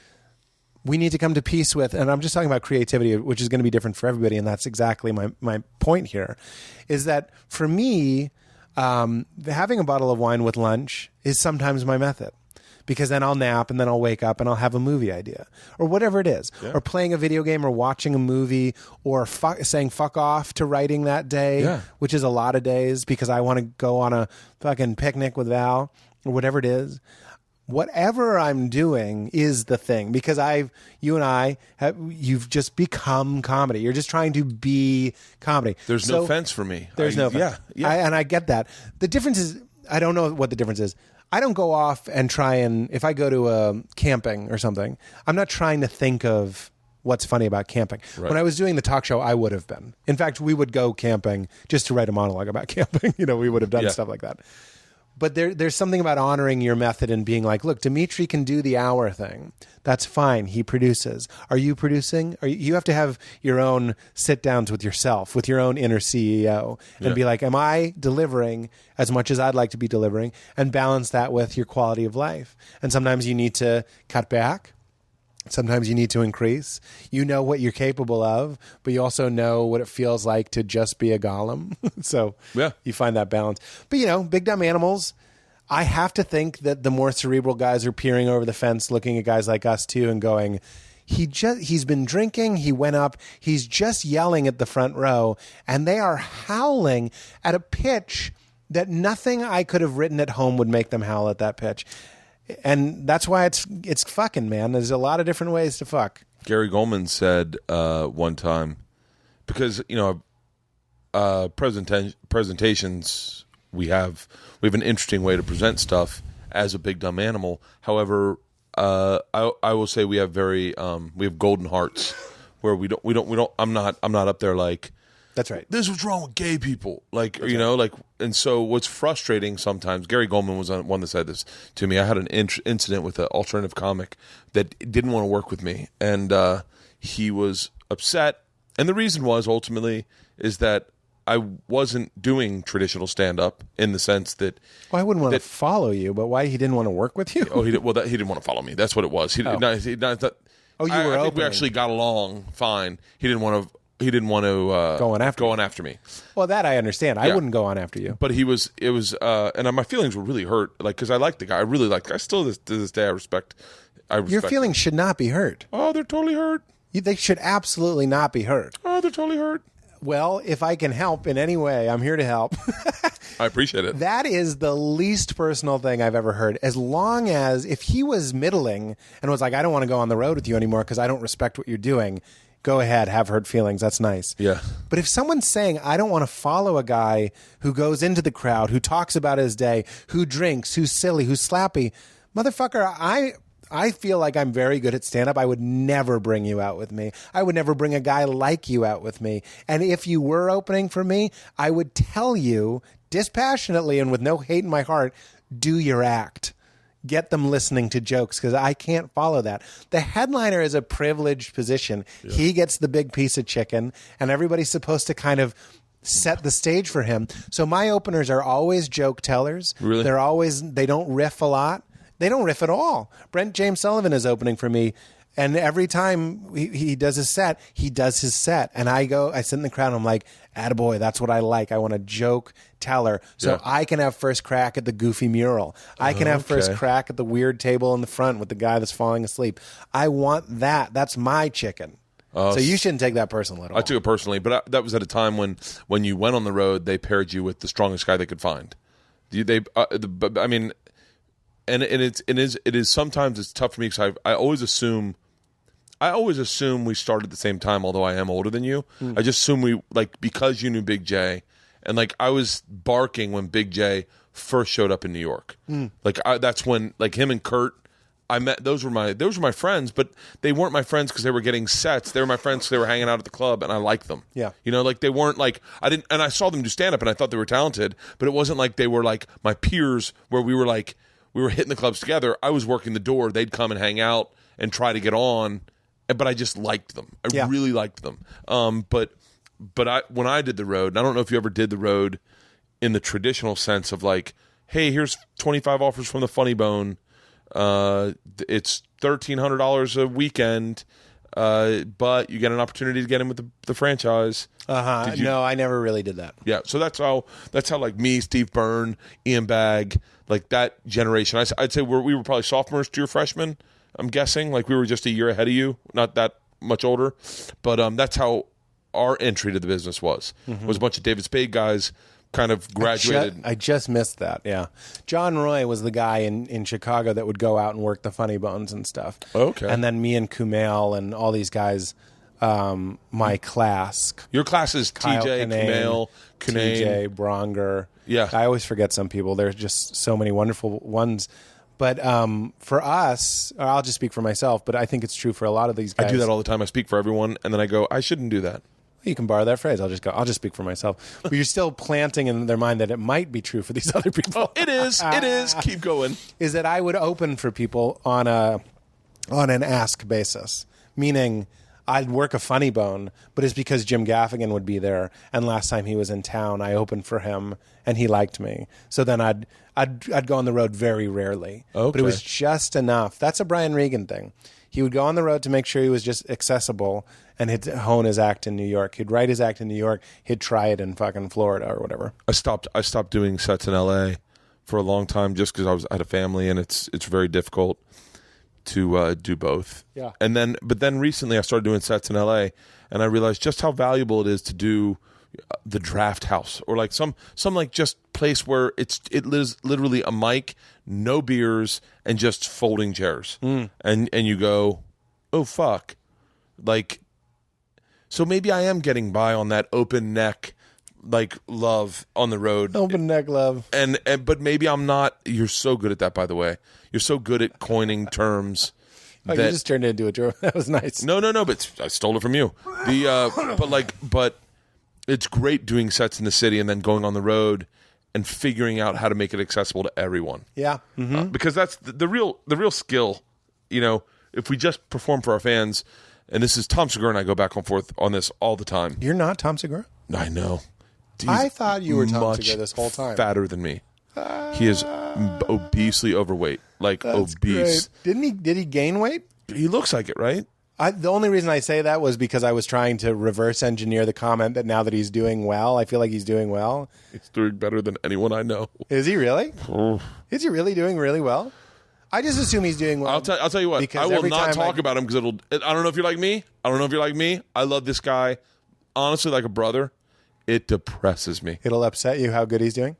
[SPEAKER 4] we need to come to peace with, and I'm just talking about creativity, which is going to be different for everybody, and that's exactly my point here, is that for me, having a bottle of wine with lunch is sometimes my method. Because then I'll nap and then I'll wake up and I'll have a movie idea or whatever it is. Yeah. Or playing a video game or watching a movie or saying fuck off to writing that day, which is a lot of days because I want to go on a fucking picnic with Val or whatever it is. Whatever I'm doing is the thing because you've just become comedy. You're just trying to be comedy.
[SPEAKER 1] There's no fence for me.
[SPEAKER 4] There's no fence. Yeah. And I get that. The difference is, I don't know what the difference is. I don't go off and try and, if I go to a camping or something, I'm not trying to think of what's funny about camping. Right. When I was doing the talk show, I would have been. In fact, we would go camping just to write a monologue about camping. We would have done stuff like that. But there's something about honoring your method and being like, look, Dimitri can do the hour thing. That's fine. He produces. Are you producing? You have to have your own sit-downs with yourself, with your own inner CEO, and be like, am I delivering as much as I'd like to be delivering? And balance that with your quality of life. And sometimes you need to cut back. Sometimes you need to increase. You know what you're capable of, but you also know what it feels like to just be a golem. So you find that balance. But, big dumb animals, I have to think that the more cerebral guys are peering over the fence, looking at guys like us too and going, he's been drinking, he went up, he's just yelling at the front row, and they are howling at a pitch that nothing I could have written at home would make them howl at that pitch. And that's why it's fucking, man. There's a lot of different ways to fuck.
[SPEAKER 1] Gary Goldman said one time, because presentations we have an interesting way to present stuff as a big dumb animal. However, I will say we have golden hearts where we don't. I'm not up there like.
[SPEAKER 4] That's right.
[SPEAKER 1] This is what's wrong with gay people. And so what's frustrating sometimes, Gary Goldman was one that said this to me. I had an incident with an alternative comic that didn't want to work with me. And he was upset. And the reason was ultimately is that I wasn't doing traditional stand-up in the sense that...
[SPEAKER 4] Well, I wouldn't want to follow you, but why he didn't want to work with you?
[SPEAKER 1] He didn't want to follow me. That's what it was. I think we actually got along fine. He didn't want to go on after me.
[SPEAKER 4] Well, that I understand. I wouldn't go on after you.
[SPEAKER 1] But and my feelings were really hurt, because I liked the guy. I really liked the guy. Still to this day, I respect
[SPEAKER 4] your feelings should not be hurt.
[SPEAKER 1] Oh, they're totally hurt.
[SPEAKER 4] They should absolutely not be hurt.
[SPEAKER 1] Oh, they're totally hurt.
[SPEAKER 4] Well, if I can help in any way, I'm here to help.
[SPEAKER 1] I appreciate it.
[SPEAKER 4] That is the least personal thing I've ever heard. As long as, if he was middling and was like, I don't want to go on the road with you anymore because I don't respect what you're doing, go ahead, have hurt feelings. That's nice.
[SPEAKER 1] Yeah.
[SPEAKER 4] But if someone's saying, I don't want to follow a guy who goes into the crowd, who talks about his day, who drinks, who's silly, who's slappy, motherfucker, I feel like I'm very good at stand-up. I would never bring you out with me. I would never bring a guy like you out with me. And if you were opening for me, I would tell you dispassionately and with no hate in my heart, do your act. get them listening to jokes because I can't follow that. The headliner is a privileged position. Yeah. He gets the big piece of chicken, and everybody's supposed to kind of set the stage for him. So my openers are always joke tellers.
[SPEAKER 1] Really?
[SPEAKER 4] They don't riff a lot. They don't riff at all. Brent James Sullivan is opening for me. And every time he does his set, And I sit in the crowd and I'm like, attaboy, that's what I like. I want a joke teller. So I can have first crack at the goofy mural. I can have first crack at the weird table in the front with the guy that's falling asleep. I want that. That's my chicken. So you shouldn't take that personally at all.
[SPEAKER 1] I took it personally, but that was at a time when you went on the road, they paired you with the strongest guy they could find. I mean, and it is sometimes it's tough for me because I always assume we started at the same time, although I am older than you. I just assume we, like, because you knew Big J, and like I was barking when Big J first showed up in New York. Like that's when, like, him and Kurt, I met. Those were my friends, but they weren't my friends because they were getting sets. They were my friends because they were hanging out at the club, and I liked them.
[SPEAKER 4] Yeah,
[SPEAKER 1] you know, like they weren't like and I saw them do stand up, and I thought they were talented, but it wasn't like they were like my peers where we were hitting the clubs together. I was working the door. They'd come and hang out and try to get on. But I just liked them. I really liked them. But when I did the road, and I don't know if you ever did the road in the traditional sense of like, hey, here's 25 offers from the Funny Bone. It's $1,300 a weekend, but you get an opportunity to get in with the franchise.
[SPEAKER 4] No, I never really did that.
[SPEAKER 1] Yeah, so that's how like me, Steve Byrne, Ian Bagg, like that generation. I'd say we were probably sophomores to your freshmen. I'm guessing, like we were just a year ahead of you, not that much older, but that's how our entry to the business was. Was a bunch of David Spade guys kind of graduated.
[SPEAKER 4] I just missed that. Yeah, John Roy was the guy in Chicago that would go out and work the Funny Bones and stuff.
[SPEAKER 1] Okay,
[SPEAKER 4] and then me and Kumail and all these guys. My class.
[SPEAKER 1] Your class is
[SPEAKER 4] Kyle
[SPEAKER 1] TJ, Kumail,
[SPEAKER 4] TJ, Bronger.
[SPEAKER 1] Yeah,
[SPEAKER 4] I always forget some people. There's just so many wonderful ones. But for us, I'll just speak for myself, but I think it's true for a lot of these guys.
[SPEAKER 1] I do that all the time. I speak for everyone, and then I go, I shouldn't do that.
[SPEAKER 4] You can borrow that phrase. I'll just speak for myself. But you're still planting in their mind that it might be true for these other people.
[SPEAKER 1] Oh, it is. It is. Keep going.
[SPEAKER 4] Is that I would open for people on an ask basis, meaning I'd work a Funny Bone, but it's because Jim Gaffigan would be there, and last time he was in town, I opened for him, and he liked me. So then I'd go on the road very rarely, but it was just enough. That's a Brian Regan thing. He would go on the road to make sure he was just accessible, and he'd hone his act in New York. He'd write his act in New York. He'd try it in fucking Florida or whatever. I
[SPEAKER 1] stopped doing sets in L.A. for a long time just because I had a family, and it's very difficult to do both.
[SPEAKER 4] Yeah.
[SPEAKER 1] But then recently I started doing sets in LA, and I realized just how valuable it is to do the Draft House or like some like just place where it is literally a mic, no beers, and just folding chairs. And you go, oh fuck. Like, so maybe I am getting by on that open neck like love on the road.
[SPEAKER 4] Open neck love.
[SPEAKER 1] But maybe I'm not. You're so good at that, by the way. You're so good at coining terms.
[SPEAKER 4] You just turned it into a joke. That was nice.
[SPEAKER 1] No. But I stole it from you. But it's great doing sets in the city and then going on the road and figuring out how to make it accessible to everyone.
[SPEAKER 4] Yeah.
[SPEAKER 1] Because that's the real skill. You know, if we just perform for our fans, and this is Tom Segura and I go back and forth on this all the time.
[SPEAKER 4] You're not Tom Segura?
[SPEAKER 1] I know.
[SPEAKER 4] I thought you were Tom Segura this whole time.
[SPEAKER 1] Fatter than me. He is obesely overweight, like
[SPEAKER 4] That's
[SPEAKER 1] obese.
[SPEAKER 4] Great. Did he gain weight?
[SPEAKER 1] He looks like it, right?
[SPEAKER 4] The only reason I say that was because I was trying to reverse engineer the comment that now that he's doing well, I feel like he's doing well.
[SPEAKER 1] He's doing better than anyone I know.
[SPEAKER 4] Is he really? Is he really doing really well? I just assume he's doing well.
[SPEAKER 1] I'll tell you what. I will not talk about him because I don't know if you're like me. I love this guy, honestly, like a brother. It depresses me.
[SPEAKER 4] It'll upset you how good he's doing?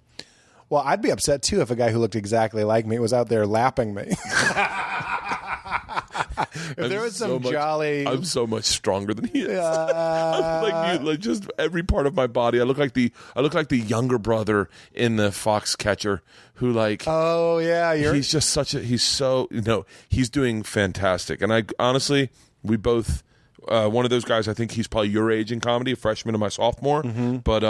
[SPEAKER 4] Well, I'd be upset, too, if a guy who looked exactly like me was out there lapping me. If there was some jolly...
[SPEAKER 1] I'm so much stronger than he is. I'm like you, like just every part of my body. I look like the younger brother in the Foxcatcher who like...
[SPEAKER 4] Oh, yeah.
[SPEAKER 1] He's just he's doing fantastic. And I honestly, we both... one of those guys, I think he's probably your age in comedy, a freshman and my sophomore. Mm-hmm. But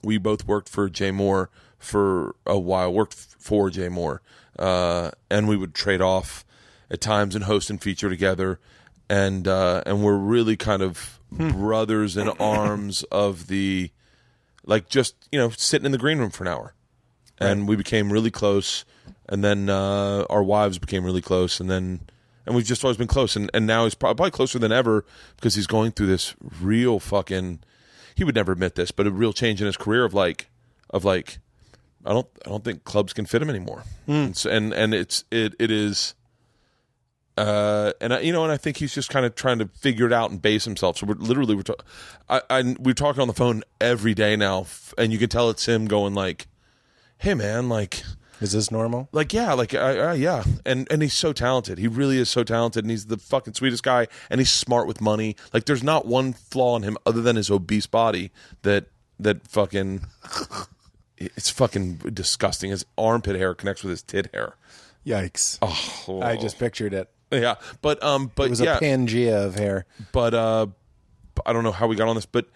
[SPEAKER 1] we both worked for Jay Moore for a while, worked for Jay Moore. and we would trade off at times and host and feature together, and we're really kind of brothers in arms of the, like, just, you know, sitting in the green room for an hour, and we became really close, and then our wives became really close, and we've just always been close, and now he's probably closer than ever because he's going through this real fucking, he would never admit this, but a real change in his career of like I don't think clubs can fit him anymore. And it is, and I think he's just kind of trying to figure it out and base himself. So we're talking on the phone every day now, and you can tell it's him going like, "Hey man, like,
[SPEAKER 4] is this normal?"
[SPEAKER 1] Like, yeah, like, yeah. And he's so talented. He really is so talented, and he's the fucking sweetest guy, and he's smart with money. Like, there's not one flaw in him other than his obese body that fucking, it's fucking disgusting. His armpit hair connects with his tit hair.
[SPEAKER 4] Yikes.
[SPEAKER 1] Oh.
[SPEAKER 4] I just pictured it.
[SPEAKER 1] Yeah. But
[SPEAKER 4] it was a Pangea of hair.
[SPEAKER 1] But I don't know how we got on this, but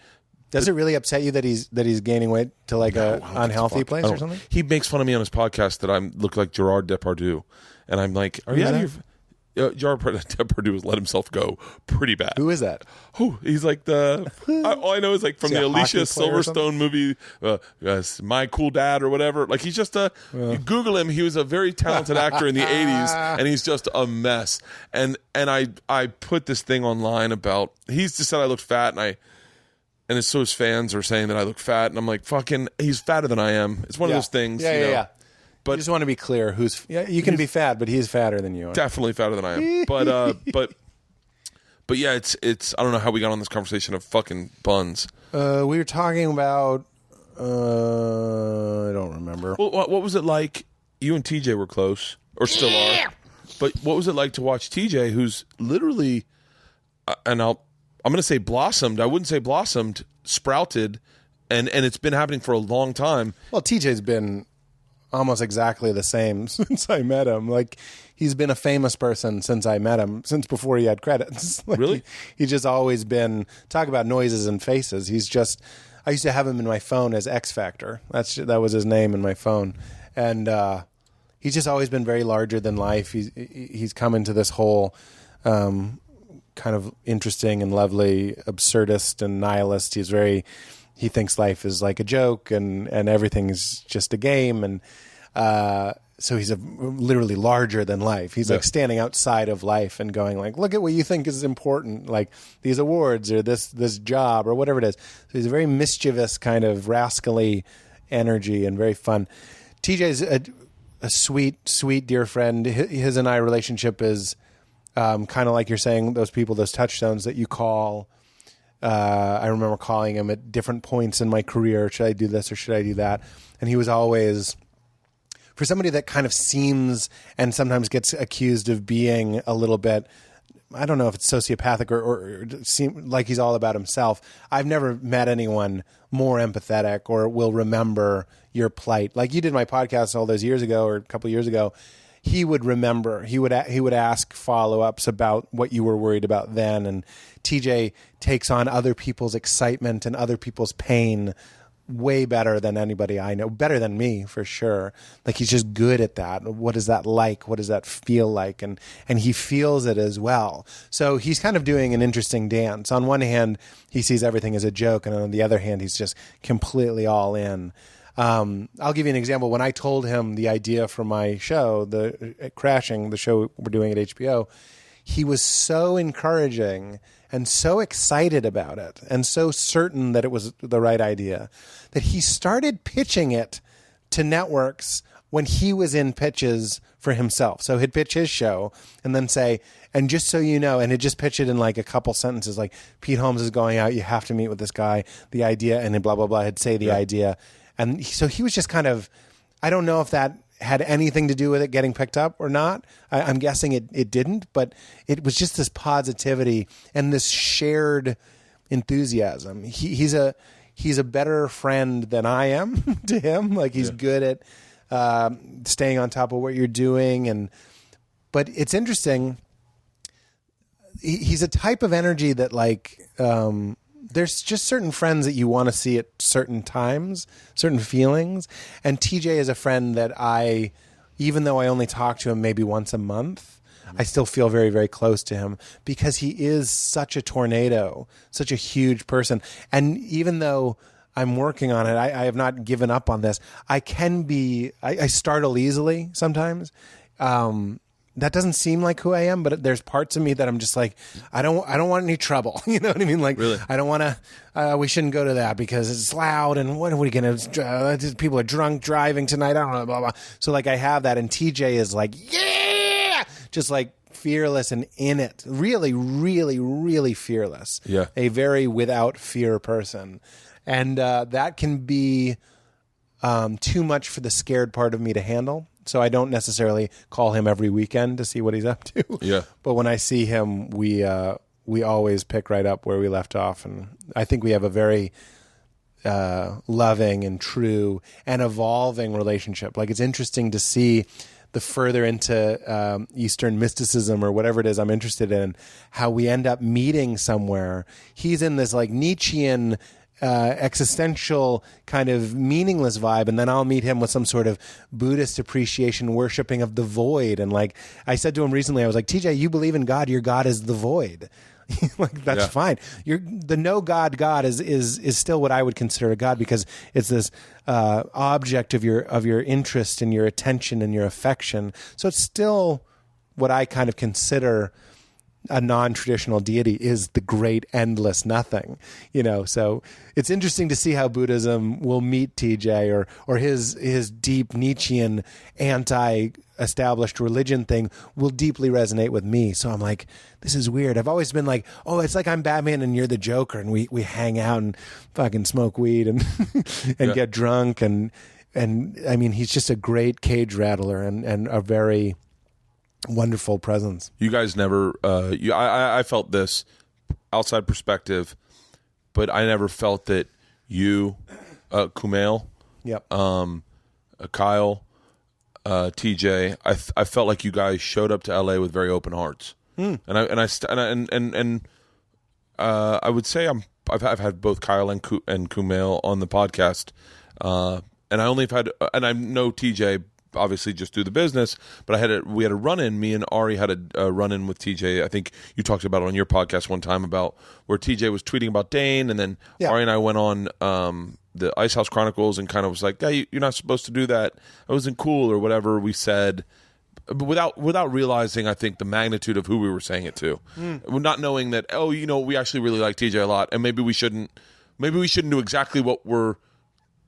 [SPEAKER 4] does it really upset you that he's gaining weight to like a unhealthy place or something?
[SPEAKER 1] He makes fun of me on his podcast that I look like Gerard Depardieu, and I'm like, "Are you out of your?" Gerard Depardieu has let himself go pretty bad.
[SPEAKER 4] Who is that?
[SPEAKER 1] Oh, he's like all I know is like from the Alicia Silverstone movie, My Cool Dad or whatever. Like, he's just you Google him. He was a very talented actor in the 80s, and he's just a mess. And I put this thing online about, he's just said I looked fat, and so his fans are saying that I look fat, and I'm like, fucking, he's fatter than I am. It's one of those things.
[SPEAKER 4] Yeah. But you just want to be clear. You can be fat, but he's fatter than you are.
[SPEAKER 1] Definitely fatter than I am. But yeah, it's I don't know how we got on this conversation of fucking buns.
[SPEAKER 4] We were talking about I don't remember.
[SPEAKER 1] Well, what was it like? You and TJ were close, or still are. But what was it like to watch TJ, who's literally, and I'm going to say blossomed. I wouldn't say blossomed, sprouted, and it's been happening for a long time.
[SPEAKER 4] Well, TJ's been almost exactly the same since I met him. Like, he's been a famous person since I met him, since before he had credits. Like,
[SPEAKER 1] really?
[SPEAKER 4] He's just always been, talk about noises and faces. He's just, I used to have him in my phone as X Factor. That was his name in my phone. And he's just always been very larger than life. He's come into this whole kind of interesting and lovely absurdist and nihilist. He thinks life is like a joke and everything's just a game. And so he's literally larger than life. He's like standing outside of life and going like, look at what you think is important, like these awards or this job or whatever it is. So he's a very mischievous kind of rascally energy and very fun. TJ's a sweet, sweet, dear friend. His and I relationship is kind of like you're saying, those people, those touchstones that you call. I remember calling him at different points in my career. Should I do this or should I do that? And he was always, for somebody that kind of seems and sometimes gets accused of being a little bit, I don't know if it's sociopathic or seem like he's all about himself. I've never met anyone more empathetic or will remember your plight. Like, you did my podcast all those years ago or a couple of years ago. He would remember. He would ask follow-ups about what you were worried about then. And TJ takes on other people's excitement and other people's pain way better than anybody I know. Better than me, for sure. Like, he's just good at that. What is that like? What does that feel like? And he feels it as well. So he's kind of doing an interesting dance. On one hand, he sees everything as a joke, and on the other hand, he's just completely all in. I'll give you an example. When I told him the idea for my show, the Crashing, the show we're doing at HBO, he was so encouraging and so excited about it and so certain that it was the right idea that he started pitching it to networks when he was in pitches for himself. So he'd pitch his show and then say, and just so you know, and he'd just pitch it in like a couple sentences, like, Pete Holmes is going out, you have to meet with this guy, the idea, and then blah, blah, blah, he'd say the idea. And so he was just kind of, I don't know if that had anything to do with it getting picked up or not. I'm guessing it didn't, but it was just this positivity and this shared enthusiasm. He's a better friend than I am to him. Like, he's good at staying on top of what you're doing. But it's interesting. He's a type of energy that, like, there's just certain friends that you want to see at certain times, certain feelings. And TJ is a friend that I even though I only talk to him maybe once a month, I still feel very, very close to him because he is such a tornado, such a huge person. And even though I'm working on it, I have not given up on this. I startle easily sometimes. That doesn't seem like who I am, but there's parts of me that I'm just like, I don't want any trouble. You know what I mean? Like,
[SPEAKER 1] really?
[SPEAKER 4] I don't want to, we shouldn't go to that because it's loud and what are we going to, people are drunk driving tonight. I don't know, blah, blah. So like I have that, and TJ is like, yeah, just like fearless and in it. Really, really, really fearless.
[SPEAKER 1] Yeah.
[SPEAKER 4] A very without fear person. And that can be too much for the scared part of me to handle. So I don't necessarily call him every weekend to see what he's up to.
[SPEAKER 1] Yeah.
[SPEAKER 4] But when I see him, we always pick right up where we left off. And I think we have a very loving and true and evolving relationship. Like, it's interesting to see the further into Eastern mysticism or whatever it is I'm interested in, how we end up meeting somewhere. He's in this like Nietzschean existential kind of meaningless vibe, and then I'll meet him with some sort of Buddhist appreciation, worshiping of the void. And like I said to him recently, I was like, TJ, you believe in God, your God is the void. Like, that's fine. The no God is still what I would consider a God, because it's this object of your interest and your attention and your affection. So it's still what I kind of consider a non-traditional deity, is the great endless nothing, so it's interesting to see how Buddhism will meet TJ, or his deep Nietzschean anti-established religion thing will deeply resonate with me. So I'm like, this is weird. I've always been like, oh, it's like I'm Batman and you're the Joker, and we hang out and fucking smoke weed and get drunk, and I mean, he's just a great cage rattler and a very wonderful presence.
[SPEAKER 1] You guys never, I felt this outside perspective, but I never felt that you, Kumail,
[SPEAKER 4] yep,
[SPEAKER 1] Kyle, TJ, I felt like you guys showed up to LA with very open hearts. And I would say I've had both Kyle and Kumail on the podcast, and I only have had, and I know TJ obviously just through the business, but we had a run-in. Me and Ari had a run-in with TJ. I think you talked about it on your podcast one time about where TJ was tweeting about Dane, and then Ari and I went on the Ice House Chronicles and kind of was like, "Hey, you're not supposed to do that. It wasn't cool," or whatever we said, but without realizing, I think, the magnitude of who we were saying it to, not knowing that we actually really like TJ a lot, and maybe we shouldn't do exactly what we're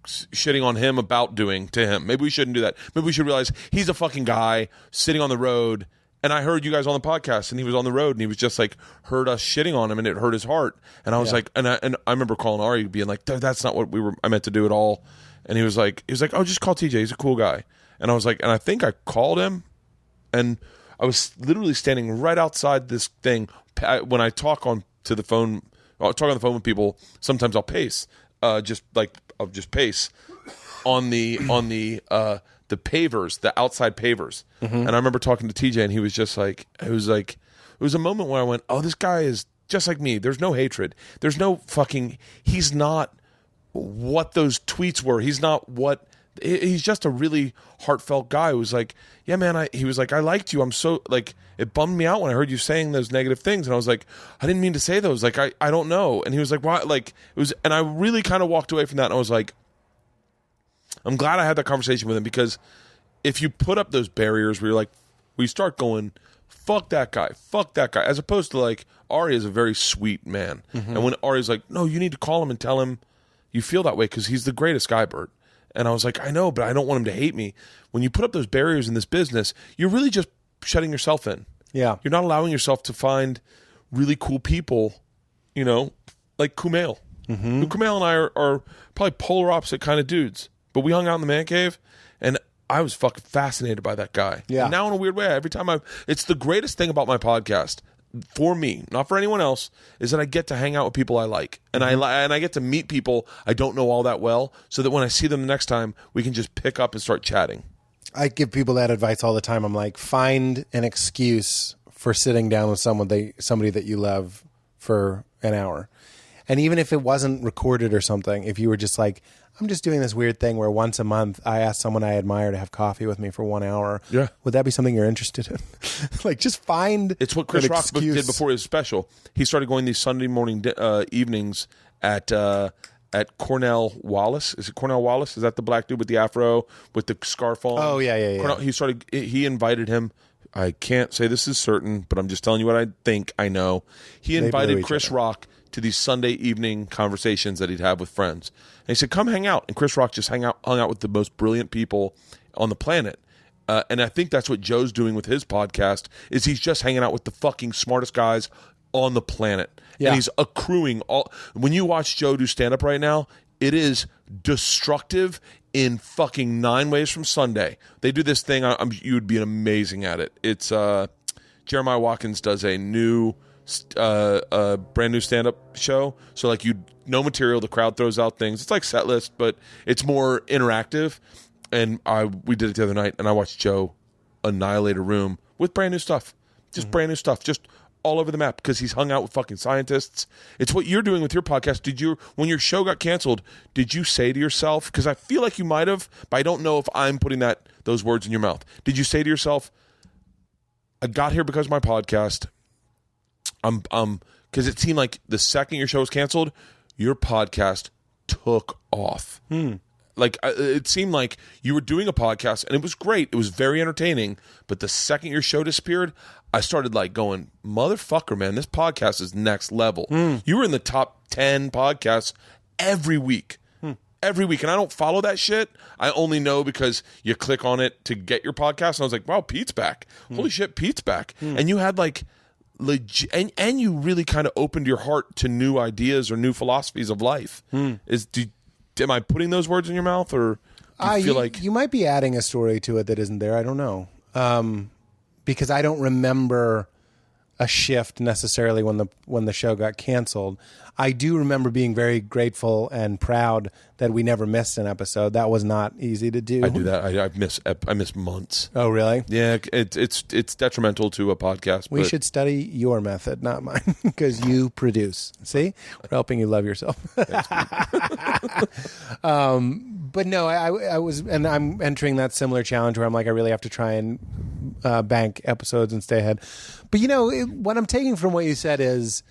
[SPEAKER 1] shitting on him about doing to him. Maybe we shouldn't do that. Maybe we should realize he's a fucking guy sitting on the road, and I heard you guys on the podcast, and he was on the road, and he was just like, heard us shitting on him, and it hurt his heart. And I was like, and I remember calling Ari being like, that's not what I meant to do at all. And he was like, oh, just call TJ, he's a cool guy. And I was like, and I think I called him, and I was literally standing right outside this thing. When I talk on the phone with people, sometimes I'll pace, just pace on the pavers, the outside pavers. And I remember talking to TJ, and he was just like, it was a moment where I went, oh, this guy is just like me. There's no hatred. There's no fucking, he's not what those tweets were. He's just a really heartfelt guy who was like, yeah, man, he was like, I liked you. I'm so, like, it bummed me out when I heard you saying those negative things. And I was like, I didn't mean to say those. Like, I don't know. And he was like, why? Like, it was, and I really kind of walked away from that. And I was like, I'm glad I had that conversation with him, because if you put up those barriers where you're like, we start going, fuck that guy, as opposed to like, Ari is a very sweet man. And when Ari's like, no, you need to call him and tell him you feel that way because he's the greatest guy, Bert. And I was like, I know, but I don't want him to hate me. When you put up those barriers in this business, you're really just shutting yourself in. Yeah. You're not allowing yourself to find really cool people, like Kumail. Kumail and I are probably polar opposite kind of dudes, but we hung out in the Mancave, and I was fucking fascinated by that guy. Yeah. And now in a weird way, every time it's the greatest thing about my podcast, for me, not for anyone else, is that I get to hang out with people I like, and I get to meet people I don't know all that well, so that when I see them the next time, we can just pick up and start chatting. I give people that advice all the time. I'm like, find an excuse for sitting down with somebody that you love for an hour.
[SPEAKER 4] And even if it wasn't recorded or something, if you were just like, I'm just doing this weird thing where once a month I ask someone I admire to have coffee with me for 1 hour.
[SPEAKER 1] Yeah.
[SPEAKER 4] Would that be something you're interested in? Like, just find
[SPEAKER 1] It's what Chris
[SPEAKER 4] an
[SPEAKER 1] Rock
[SPEAKER 4] excuse.
[SPEAKER 1] did before his special. He started going these Sunday morning evenings at Cornell Wallace. Is it Cornell Wallace? Is that the black dude with the afro with the scarf on?
[SPEAKER 4] Oh, yeah.
[SPEAKER 1] Cornell, he invited him. I can't say this is certain, but I'm just telling you what I think I know. He invited Chris Rock to these Sunday evening conversations that he'd have with friends. And he said, come hang out. And Chris Rock just hung out with the most brilliant people on the planet. And I think that's what Joe's doing with his podcast, is he's just hanging out with the fucking smartest guys on the planet.
[SPEAKER 4] Yeah.
[SPEAKER 1] And he's accruing all. When you watch Joe do stand-up right now, it is destructive in fucking 9 ways from Sunday. They do this thing. You would be amazing at it. It's Jeremiah Watkins does a new, brand new stand-up show. So like no material, the crowd throws out things. It's like set list, but it's more interactive. And we did it the other night, and I watched Joe annihilate a room with brand new stuff. Just brand new stuff. Just all over the map, because he's hung out with fucking scientists. It's what you're doing with your podcast. When your show got canceled, did you say to yourself, because I feel like you might have, but I don't know if I'm putting those words in your mouth. Did you say to yourself, I got here because of my podcast. Because it seemed like the second your show was canceled, your podcast took off. Like, it seemed like you were doing a podcast, and it was great. It was very entertaining. But the second your show disappeared, I started like going, motherfucker, man, this podcast is next level. You were in the top 10 podcasts every week. Every week. And I don't follow that shit. I only know because you click on it to get your podcast. And I was like, wow, Pete's back. Holy shit, Pete's back. And you had like and you really kind of opened your heart to new ideas or new philosophies of life. Am I putting those words in your mouth, or do you feel like
[SPEAKER 4] you might be adding a story to it that isn't there? I don't know, because I don't remember a shift necessarily when the show got canceled. I do remember being very grateful and proud that we never missed an episode. That was not easy to do.
[SPEAKER 1] I do that. I miss months.
[SPEAKER 4] Oh, really?
[SPEAKER 1] Yeah, it's detrimental to a podcast.
[SPEAKER 4] We should study your method, not mine, because you produce. See, we're helping you love yourself. But no, I was, and I'm entering that similar challenge where I'm like, I really have to try and bank episodes and stay ahead. But what I'm taking from what you said is,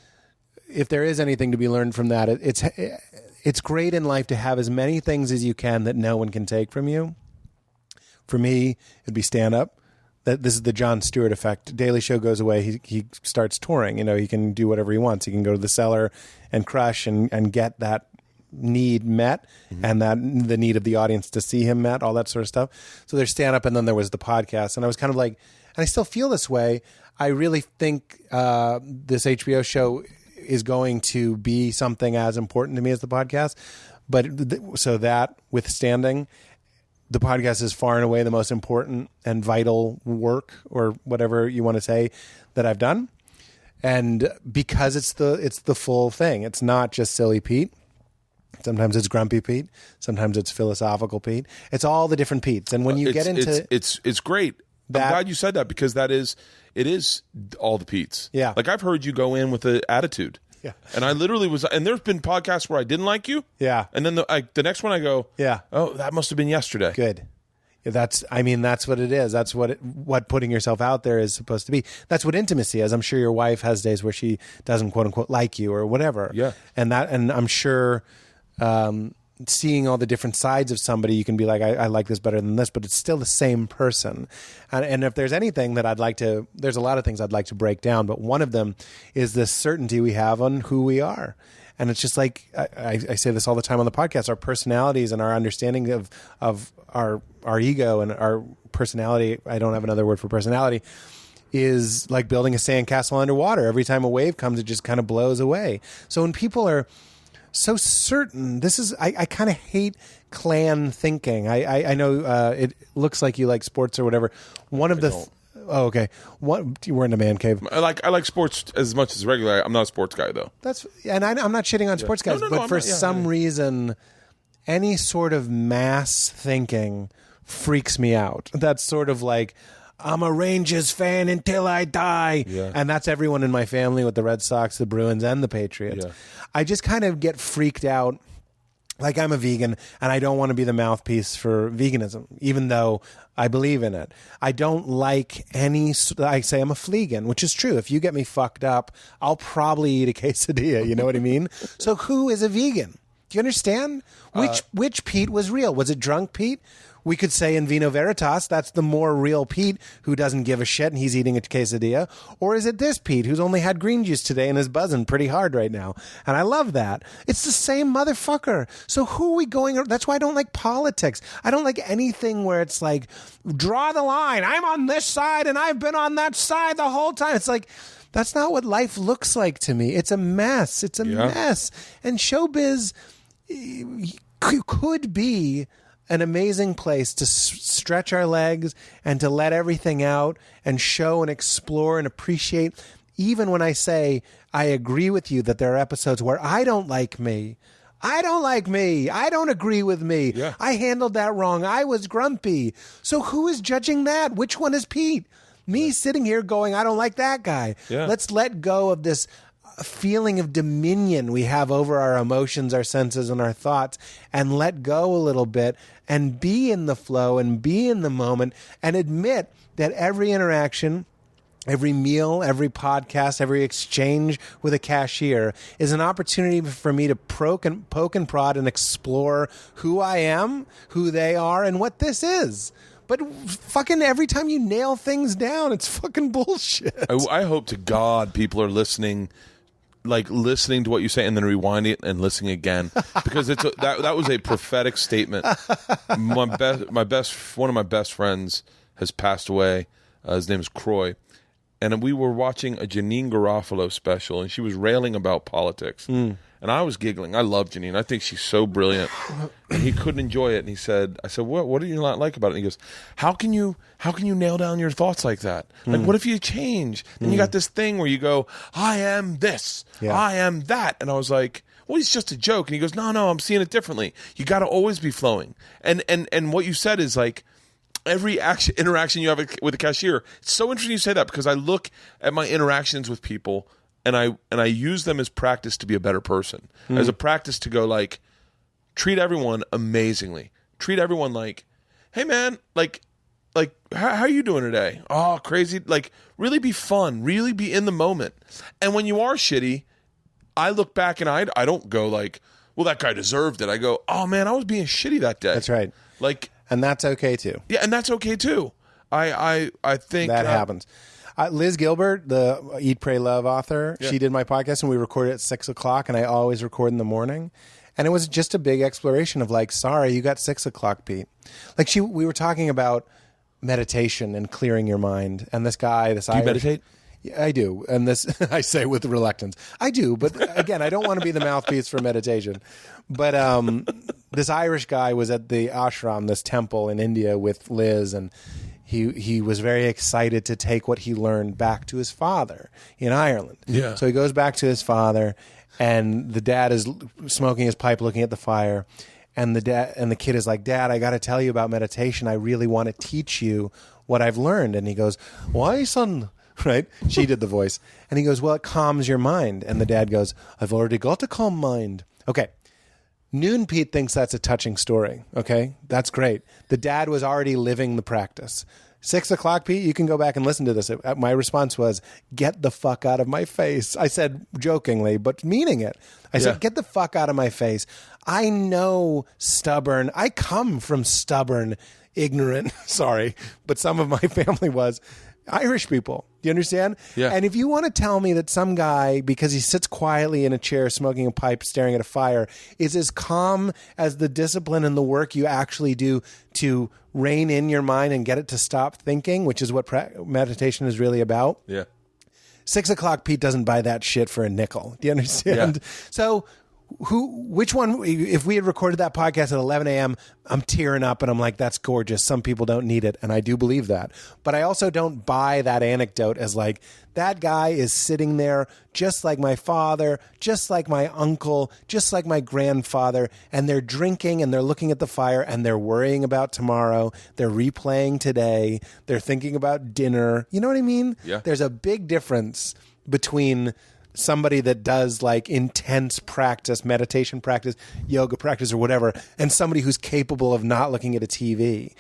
[SPEAKER 4] if there is anything to be learned from that, it's great in life to have as many things as you can that no one can take from you. For me, it'd be stand-up. This is the Jon Stewart effect. Daily Show goes away. He starts touring. He can do whatever he wants. He can go to the Cellar and crush and get that need met, and that the need of the audience to see him met, all that sort of stuff. So there's stand-up, and then there was the podcast. And I was kind of like, and I still feel this way. I really think this HBO show is going to be something as important to me as the podcast. But so that withstanding, the podcast is far and away the most important and vital work, or whatever you want to say, that I've done. And because it's the full thing. It's not just silly Pete. Sometimes it's grumpy Pete. Sometimes it's philosophical Pete. It's all the different Petes. And when you get into
[SPEAKER 1] it's great. I'm glad you said that, because it is all the Petes.
[SPEAKER 4] Yeah.
[SPEAKER 1] Like, I've heard you go in with an attitude.
[SPEAKER 4] Yeah.
[SPEAKER 1] And I literally was, and there's been podcasts where I didn't like you.
[SPEAKER 4] Yeah.
[SPEAKER 1] And then the next one I go,
[SPEAKER 4] yeah,
[SPEAKER 1] oh, that must have been yesterday.
[SPEAKER 4] Good. That's what it is. That's what putting yourself out there is supposed to be. That's what intimacy is. I'm sure your wife has days where she doesn't, quote unquote, like you or whatever.
[SPEAKER 1] Yeah.
[SPEAKER 4] And I'm sure, seeing all the different sides of somebody, you can be like, I like this better than this, but it's still the same person. And if there's anything that there's a lot of things I'd like to break down, but one of them is this certainty we have on who we are. And it's just like, I say this all the time on the podcast, our personalities and our understanding of our ego and our personality, I don't have another word for personality, is like building a sandcastle underwater. Every time a wave comes, it just kind of blows away. So when people are so certain, I kind of hate clan thinking. I know it looks like you like sports or whatever. Oh, okay. We're in a man cave.
[SPEAKER 1] I like sports as much as regular. I'm not a sports guy, though.
[SPEAKER 4] I'm not shitting on sports guys, but for some reason, any sort of mass thinking freaks me out. That's sort of like, I'm a Rangers fan until I die.
[SPEAKER 1] Yeah.
[SPEAKER 4] And that's everyone in my family with the Red Sox, the Bruins, and the Patriots.
[SPEAKER 1] Yeah.
[SPEAKER 4] I just kind of get freaked out. Like, I'm a vegan, and I don't want to be the mouthpiece for veganism, even though I believe in it. I don't like I say I'm a fleegan, which is true. If you get me fucked up, I'll probably eat a quesadilla. You know what I mean? So who is a vegan? Do you understand? Which Pete was real? Was it drunk Pete? We could say in Vino Veritas, that's the more real Pete who doesn't give a shit and he's eating a quesadilla. Or is it this Pete who's only had green juice today and is buzzing pretty hard right now? And I love that. It's the same motherfucker. So who are we going? That's why I don't like politics. I don't like anything where it's like, draw the line. I'm on this side and I've been on that side the whole time. It's like, that's not what life looks like to me. It's a mess. It's a mess. And showbiz could be an amazing place to stretch our legs and to let everything out and show and explore and appreciate. Even when I say I agree with you that there are episodes where I don't like me. I don't like me. I don't agree with me.
[SPEAKER 1] Yeah.
[SPEAKER 4] I handled that wrong. I was grumpy. So who is judging that? Which one is Pete? Me sitting here going, I don't like that guy.
[SPEAKER 1] Yeah.
[SPEAKER 4] Let's let go of this feeling of dominion we have over our emotions, our senses, and our thoughts, and let go a little bit and be in the flow and be in the moment and admit that every interaction, every meal, every podcast, every exchange with a cashier is an opportunity for me to poke and prod and explore who I am, who they are, and what this is. But fucking every time you nail things down, it's fucking bullshit.
[SPEAKER 1] I hope to God people are listening to what you say and then rewinding it and listening again, because that was a prophetic statement. One of my best friends has passed away. His name is Croy, and we were watching a Janine Garofalo special, and she was railing about politics, and I was giggling. I love Janine. I think she's so brilliant. And he couldn't enjoy it, and I said, what do you not like about it? And he goes, how can you nail down your thoughts like that? Like, what if you change? Then you got this thing where you go, I am this, I am that. And I was like, well, he's just a joke. And he goes, no, I'm seeing it differently. You got to always be flowing. And what you said is like, every interaction you have with a cashier, it's so interesting you say that, because I look at my interactions with people and I use them as practice to be a better person, as a practice to go like, treat everyone amazingly. Treat everyone like, hey man, like how are you doing today? Oh, crazy. Like, really be fun, really be in the moment. And when you are shitty, I look back and I don't go like, well, that guy deserved it. I go, oh man, I was being shitty that day.
[SPEAKER 4] That's right.
[SPEAKER 1] Like,
[SPEAKER 4] and that's okay too.
[SPEAKER 1] Yeah, and that's okay too. I think
[SPEAKER 4] that happens. Liz Gilbert, the Eat, Pray, Love author, she did my podcast, and we recorded at 6:00, and I always record in the morning. And it was just a big exploration of like, sorry, you got 6:00, Pete. Like we were talking about meditation and clearing your mind, and this guy,
[SPEAKER 1] Do you meditate?
[SPEAKER 4] Yeah, I do, and this I say with reluctance. I do, but again, I don't want to be the mouthpiece for meditation. But this Irish guy was at the ashram, this temple in India, with Liz, and he was very excited to take what he learned back to his father in Ireland.
[SPEAKER 1] Yeah.
[SPEAKER 4] So he goes back to his father, and the dad is smoking his pipe, looking at the fire, and the kid is like, Dad, I got to tell you about meditation. I really want to teach you what I've learned. And he goes, why, son? Right? She did the voice. And he goes, well, it calms your mind. And the dad goes, I've already got a calm mind. Okay. Noon Pete thinks that's a touching story. Okay. That's great. The dad was already living the practice. 6:00, Pete, you can go back and listen to this. My response was, get the fuck out of my face. I said jokingly, but meaning it. I said, get the fuck out of my face. I know stubborn. I come from stubborn, ignorant, sorry, but some of my family was Irish people. Do you understand?
[SPEAKER 1] Yeah.
[SPEAKER 4] And if you want to tell me that some guy, because he sits quietly in a chair smoking a pipe, staring at a fire, is as calm as the discipline and the work you actually do to rein in your mind and get it to stop thinking, which is what meditation is really about.
[SPEAKER 1] Yeah.
[SPEAKER 4] 6:00, Pete doesn't buy that shit for a nickel. Do you understand?
[SPEAKER 1] Yeah.
[SPEAKER 4] So which one, if we had recorded that podcast at 11 a.m., I'm tearing up and I'm like, that's gorgeous. Some people don't need it. And I do believe that. But I also don't buy that anecdote as like, that guy is sitting there just like my father, just like my uncle, just like my grandfather, and they're drinking and they're looking at the fire and they're worrying about tomorrow. They're replaying today. They're thinking about dinner. You know what I mean?
[SPEAKER 1] Yeah.
[SPEAKER 4] There's a big difference between somebody that does like intense practice, meditation practice, yoga practice or whatever, and somebody who's capable of not looking at a TV,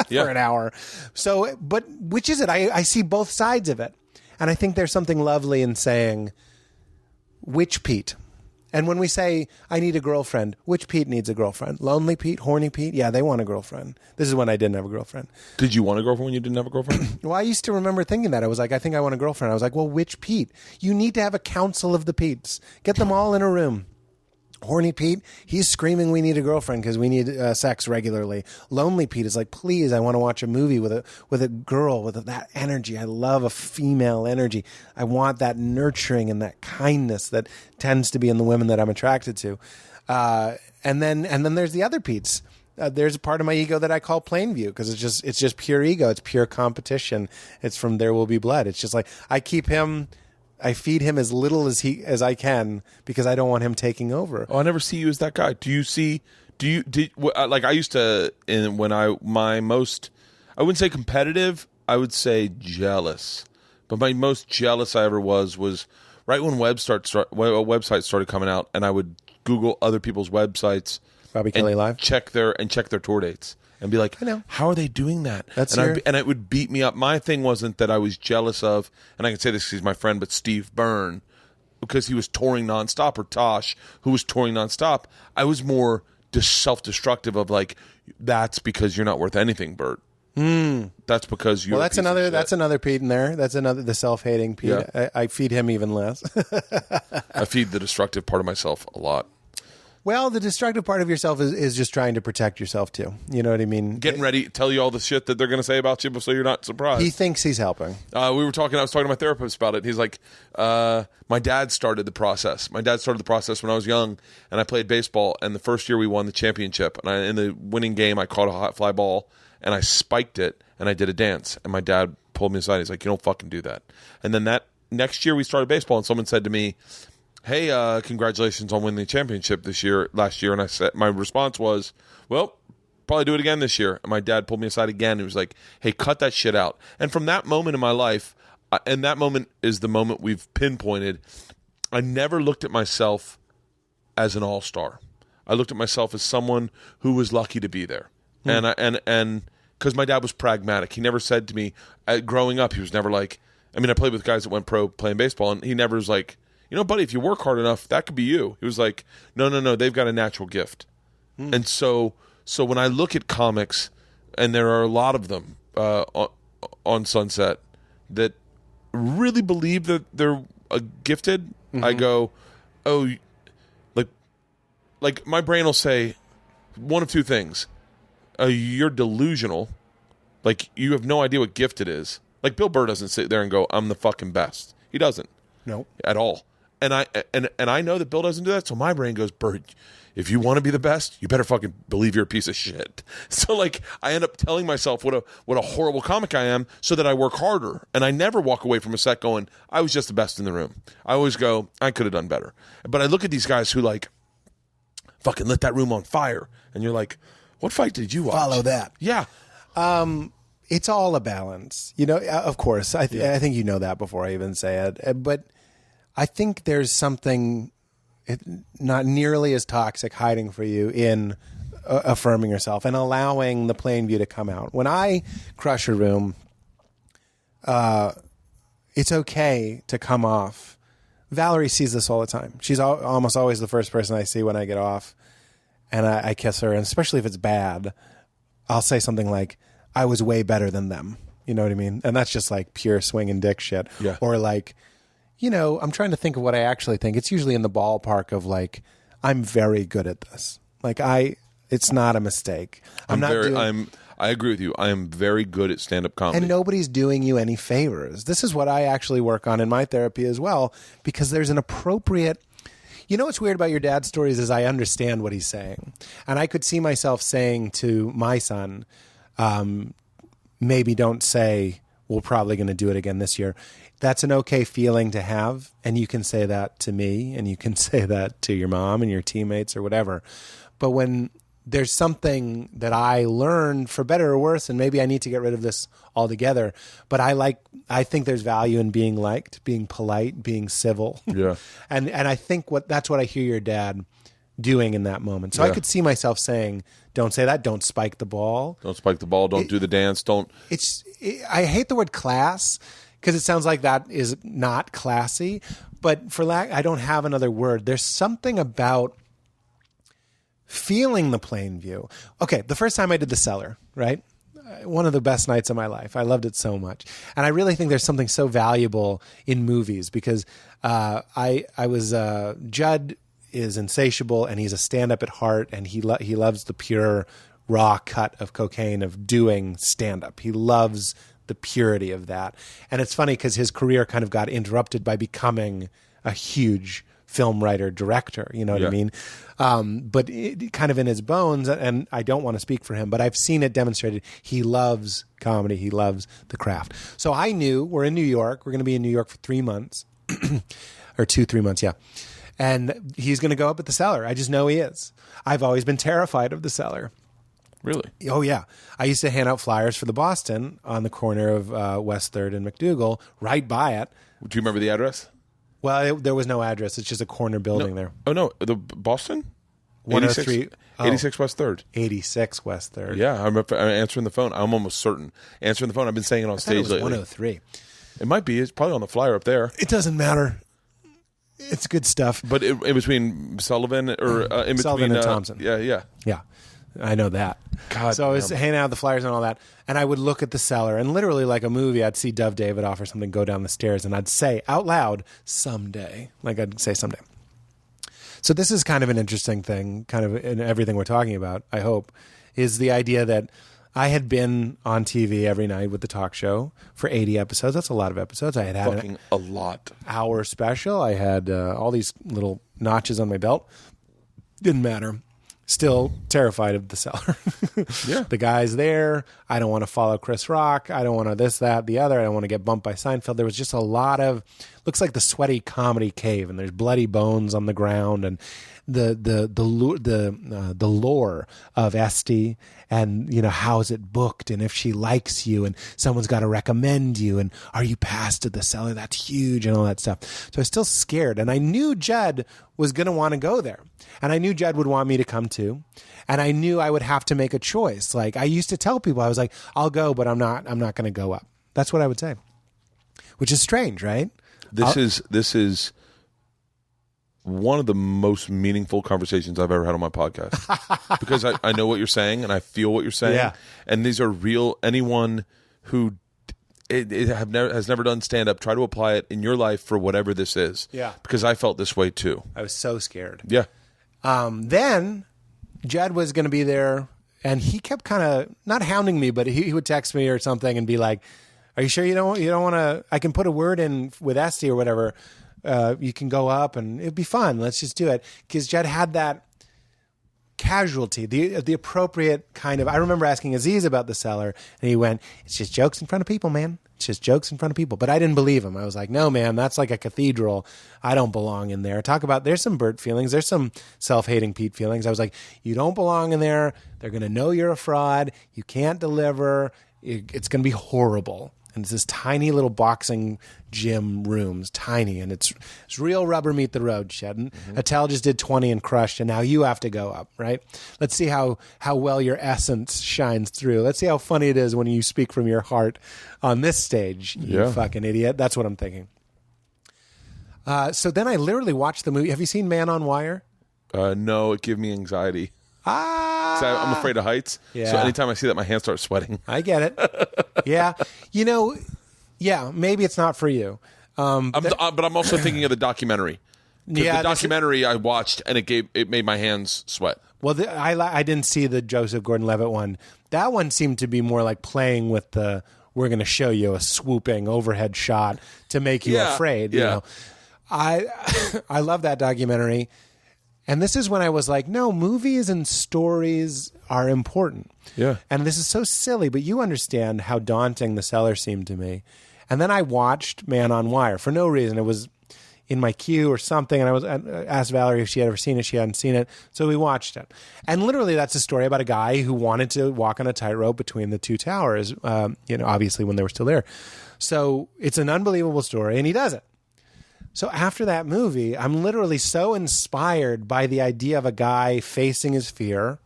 [SPEAKER 4] for an hour. So, but which is it? I see both sides of it. And I think there's something lovely in saying, which Pete? And when we say, I need a girlfriend, which Pete needs a girlfriend? Lonely Pete? Horny Pete? Yeah, they want a girlfriend. This is when I didn't have a girlfriend.
[SPEAKER 1] Did you want a girlfriend when you didn't have a girlfriend?
[SPEAKER 4] Well, I used to remember thinking that. I was like, I think I want a girlfriend. I was like, well, which Pete? You need to have a council of the Petes. Get them all in a room. Horny Pete, he's screaming we need a girlfriend because we need sex regularly. Lonely Pete is like, please, I want to watch a movie with a girl with that energy. I love a female energy. I want that nurturing and that kindness that tends to be in the women that I'm attracted to. And then there's the other Petes. There's a part of my ego that I call Plainview because it's just pure ego. It's pure competition. It's from There Will Be Blood. It's just like I feed him as little as I can because I don't want him taking over.
[SPEAKER 1] Oh, I never see you as that guy. Like I used to, I wouldn't say competitive, I would say jealous. But my most jealous I ever was right when websites started coming out, and I would Google other people's websites,
[SPEAKER 4] Bobby Kelly Live,
[SPEAKER 1] check their tour dates. And be like,
[SPEAKER 4] I know.
[SPEAKER 1] How are they doing that?
[SPEAKER 4] And
[SPEAKER 1] it would beat me up. My thing wasn't that I was jealous of, and I can say this because he's my friend, but Steve Byrne, because he was touring nonstop, or Tosh, who was touring nonstop. I was more self-destructive of like, that's because you're not worth anything, Bert. That's because you're.
[SPEAKER 4] Well, that's another Pete in there. That's the self-hating Pete.
[SPEAKER 1] Yeah.
[SPEAKER 4] I feed him even less.
[SPEAKER 1] I feed the destructive part of myself a lot.
[SPEAKER 4] Well, the destructive part of yourself is just trying to protect yourself too. You know what I mean?
[SPEAKER 1] Getting ready to tell you all the shit that they're going to say about you so you're not surprised.
[SPEAKER 4] He thinks he's helping.
[SPEAKER 1] I was talking to my therapist about it. He's like, my dad started the process. My dad started the process when I was young, and I played baseball, and the first year we won the championship. And in the winning game, I caught a hot fly ball, and I spiked it, and I did a dance. And my dad pulled me aside. He's like, you don't fucking do that. And then that next year we started baseball, and someone said to me, hey, congratulations on winning the championship last year. And I said, my response was, well, probably do it again this year. And my dad pulled me aside again. And he was like, hey, cut that shit out. And from that moment in my life, and that moment is the moment we've pinpointed, I never looked at myself as an all-star. I looked at myself as someone who was lucky to be there. And because my dad was pragmatic. He never said to me, growing up, he was never like, I played with guys that went pro playing baseball, and he never was like, you know, buddy, if you work hard enough, that could be you. He was like, no, they've got a natural gift. And so when I look at comics, and there are a lot of them on Sunset that really believe that they're gifted, I go, oh, like my brain will say one of two things. You're delusional. Like, you have no idea what gift it is. Like, Bill Burr doesn't sit there and go, I'm the fucking best. He doesn't.
[SPEAKER 4] No.
[SPEAKER 1] At all. And I know that Bill doesn't do that, so my brain goes, Bert, if you want to be the best, you better fucking believe you're a piece of shit. So like I end up telling myself what a horrible comic I am so that I work harder. And I never walk away from a set going, I was just the best in the room. I always go, I could have done better. But I look at these guys who like fucking lit that room on fire. And you're like, what fight did you watch?
[SPEAKER 4] Follow that.
[SPEAKER 1] Yeah.
[SPEAKER 4] It's all a balance. You know, of course, I think you know that before I even say it. But I think there's something not nearly as toxic hiding for you in affirming yourself and allowing the plain view to come out. When I crush a room, it's okay to come off. Valerie sees this all the time. She's almost always the first person I see when I get off, and I kiss her. And especially if it's bad, I'll say something like, I was way better than them. You know what I mean? And that's just like pure swinging dick shit.
[SPEAKER 1] Yeah.
[SPEAKER 4] Or like, you know, I'm trying to think of what I actually think. It's usually in the ballpark of like, I'm very good at this. Like it's not a mistake.
[SPEAKER 1] I agree with you. I am very good at stand-up comedy.
[SPEAKER 4] And nobody's doing you any favors. This is what I actually work on in my therapy as well, because there's an appropriate, You know what's weird about your dad's stories is I understand what he's saying. And I could see myself saying to my son, maybe don't say, we're probably going to do it again this year. That's an okay feeling to have. And you can say that to me, and you can say that to your mom and your teammates or whatever. But when there's something that I learned for better or worse, and maybe I need to get rid of this altogether, but I think there's value in being liked, being polite, being civil.
[SPEAKER 1] Yeah.
[SPEAKER 4] And I think that's what I hear your dad doing in that moment. So I could see myself saying, don't say that, don't spike the ball.
[SPEAKER 1] Don't spike the ball, don't do the dance, don't.
[SPEAKER 4] I hate the word class because it sounds like that is not classy, but I don't have another word. There's something about feeling the plain view. Okay, the first time I did the Cellar, right? One of the best nights of my life. I loved it so much. And I really think there's something so valuable in movies because Judd is insatiable and he's a stand-up at heart, and he loves the pure raw cut of cocaine of doing stand-up. He loves the purity of that. And it's funny because his career kind of got interrupted by becoming a huge film writer, director, you know what I mean? But kind of in his bones, and I don't want to speak for him, but I've seen it demonstrated. He loves comedy. He loves the craft. So I knew we're in New York. We're going to be in New York for 3 months or 3 months. Yeah. And he's going to go up at the Cellar. I just know he is. I've always been terrified of the Cellar.
[SPEAKER 1] Really?
[SPEAKER 4] Oh, yeah. I used to hand out flyers for the Boston on the corner of West 3rd and McDougal, right by it.
[SPEAKER 1] Do you remember the address?
[SPEAKER 4] Well, there was no address. It's just a corner building there.
[SPEAKER 1] Oh, no. The Boston?
[SPEAKER 4] 103.
[SPEAKER 1] 86 West 3rd.
[SPEAKER 4] 86 West 3rd.
[SPEAKER 1] Yeah, I'm answering the phone. I'm almost certain. Answering the phone. I've been saying it on stage lately.
[SPEAKER 4] 103.
[SPEAKER 1] It might be. It's probably on the flyer up there.
[SPEAKER 4] It doesn't matter. It's good stuff.
[SPEAKER 1] But in between Sullivan or in
[SPEAKER 4] Sullivan
[SPEAKER 1] between
[SPEAKER 4] and Thompson.
[SPEAKER 1] Yeah.
[SPEAKER 4] I know that.
[SPEAKER 1] God
[SPEAKER 4] so I was handing out the flyers and all that, and I would look at the Cellar, and literally like a movie, I'd see Dove Davidoff or something go down the stairs, and I'd say out loud, someday. Like I'd say someday. So this is kind of an interesting thing, kind of in everything we're talking about, I hope, is the idea that I had been on TV every night with the talk show for 80 episodes. That's a lot of episodes. I had
[SPEAKER 1] fucking a lot.
[SPEAKER 4] Hour special. I had all these little notches on my belt. Didn't matter. Still terrified of the Cellar.
[SPEAKER 1] Yeah.
[SPEAKER 4] The guy's there. I don't want to follow Chris Rock. I don't want to this, that, the other. I don't want to get bumped by Seinfeld. There was just a lot of, looks like the sweaty comedy cave, and there's bloody bones on the ground, and the lore of Esty, and you know, how's it booked, and if she likes you, and someone's got to recommend you, and are you passed to the Cellar? That's huge, and all that stuff. So I was still scared, and I knew Judd was going to want to go there, and I knew Judd would want me to come too, and I knew I would have to make a choice. Like I used to tell people, I was like, I'll go, but I'm not going to go up. That's what I would say, which is strange, right?
[SPEAKER 1] This is one of the most meaningful conversations I've ever had on my podcast because I know what you're saying and I feel what you're saying.
[SPEAKER 4] Yeah.
[SPEAKER 1] And these are real. Anyone who has never done stand up, try to apply it in your life for whatever this is.
[SPEAKER 4] Yeah.
[SPEAKER 1] Because I felt this way too.
[SPEAKER 4] I was so scared.
[SPEAKER 1] Yeah.
[SPEAKER 4] Then Judd was going to be there, and he kept kind of not hounding me, but he would text me or something and be like, "Are you sure you don't want to? I can put a word in with Esty or whatever. You can go up and it'd be fun. Let's just do it." Because Judd had that casualty, the appropriate kind of. I remember asking Aziz about the Cellar, and he went, "It's just jokes in front of people, man. It's just jokes in front of people." But I didn't believe him. I was like, "No, man, that's like a cathedral. I don't belong in there." There's some Bert feelings. There's some self-hating Pete feelings. I was like, "You don't belong in there. They're going to know you're a fraud. You can't deliver. It's going to be horrible." And it's this tiny little boxing gym rooms, tiny, and it's real rubber meet the road shit. And Attell just did 20 and crushed, and now you have to go up, right? Let's see how well your essence shines through. Let's see how funny it is when you speak from your heart on this stage, you fucking idiot. That's what I'm thinking. So then I literally watched the movie. Have you seen Man on Wire?
[SPEAKER 1] No, it gave me anxiety. I'm afraid of heights.
[SPEAKER 4] Yeah.
[SPEAKER 1] So anytime I see that, my hands start sweating.
[SPEAKER 4] I get it. Yeah. Maybe it's not for you.
[SPEAKER 1] But I'm also thinking of the documentary. The documentary I watched, and it made my hands sweat.
[SPEAKER 4] Well, I didn't see the Joseph Gordon-Levitt one. That one seemed to be more like playing with we're going to show you a swooping overhead shot to make you afraid.
[SPEAKER 1] Yeah.
[SPEAKER 4] You know? I love that documentary. And this is when I was like, no, movies and stories are important.
[SPEAKER 1] Yeah.
[SPEAKER 4] And this is so silly, but you understand how daunting The Cellar seemed to me. And then I watched Man on Wire for no reason. It was in my queue or something, and I asked Valerie if she had ever seen it. She hadn't seen it, so we watched it. And literally, that's a story about a guy who wanted to walk on a tightrope between the two towers, obviously when they were still there. So it's an unbelievable story, and he does it. So after that movie, I'm literally so inspired by the idea of a guy facing his fear,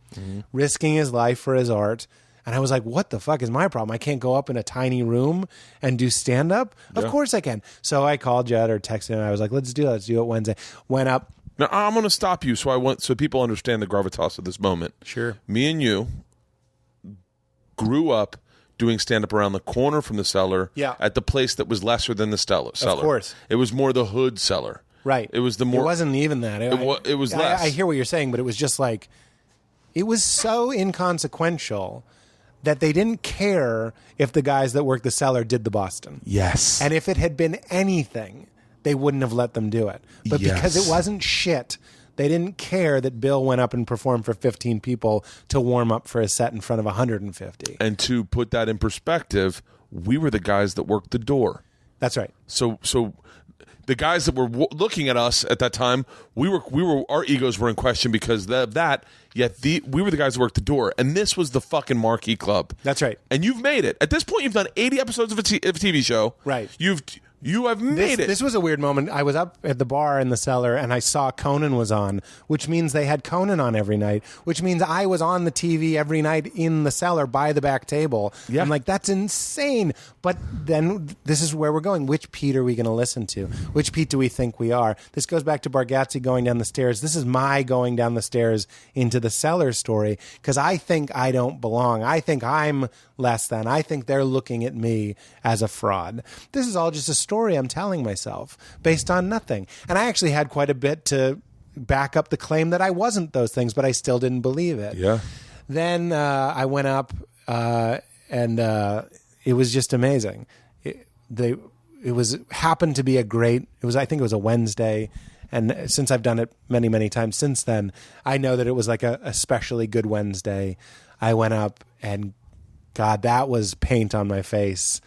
[SPEAKER 4] risking his life for his art. And I was like, what the fuck is my problem? I can't go up in a tiny room and do stand-up? Yeah. Of course I can. So I called Judd or texted him. I was like, let's do it. Let's do it Wednesday. Went up.
[SPEAKER 1] Now, I'm going to stop you so people understand the gravitas of this moment.
[SPEAKER 4] Sure.
[SPEAKER 1] Me and you grew up doing stand-up around the corner from the Cellar at the place that was lesser than the Cellar.
[SPEAKER 4] Of course.
[SPEAKER 1] It was more the hood Cellar.
[SPEAKER 4] Right.
[SPEAKER 1] It was the more...
[SPEAKER 4] It wasn't even that.
[SPEAKER 1] It was less.
[SPEAKER 4] I hear what you're saying, but it was just like... It was so inconsequential that they didn't care if the guys that worked the Cellar did the Boston.
[SPEAKER 1] Yes.
[SPEAKER 4] And if it had been anything, they wouldn't have let them do it. But because it wasn't shit... They didn't care that Bill went up and performed for 15 people to warm up for a set in front of 150.
[SPEAKER 1] And to put that in perspective, we were the guys that worked the door.
[SPEAKER 4] That's right.
[SPEAKER 1] So the guys that were looking at us at that time, our egos were in question because of that. Yet we were the guys that worked the door, and this was the fucking marquee club.
[SPEAKER 4] That's right.
[SPEAKER 1] And you've made it. At this point, you've done 80 episodes of a TV show.
[SPEAKER 4] Right.
[SPEAKER 1] You have made it.
[SPEAKER 4] This was a weird moment. I was up at the bar in the Cellar, and I saw Conan was on, which means they had Conan on every night, which means I was on the TV every night in the Cellar by the back table. Yeah. I'm like, that's insane. But then this is where we're going. Which Pete are we going to listen to? Which Pete do we think we are? This goes back to Bargatze going down the stairs. This is my going down the stairs into the Cellar story, because I think I don't belong. I think I'm less than. I think they're looking at me as a fraud. This is all just a story I'm telling myself based on nothing. And I actually had quite a bit to back up the claim that I wasn't those things, but I still didn't believe it.
[SPEAKER 1] Yeah.
[SPEAKER 4] Then I went up and it was just amazing. It happened to be I think it was a Wednesday. And since I've done it many, many times since then, I know that it was like a especially good Wednesday. I went up and God, that was paint on my face.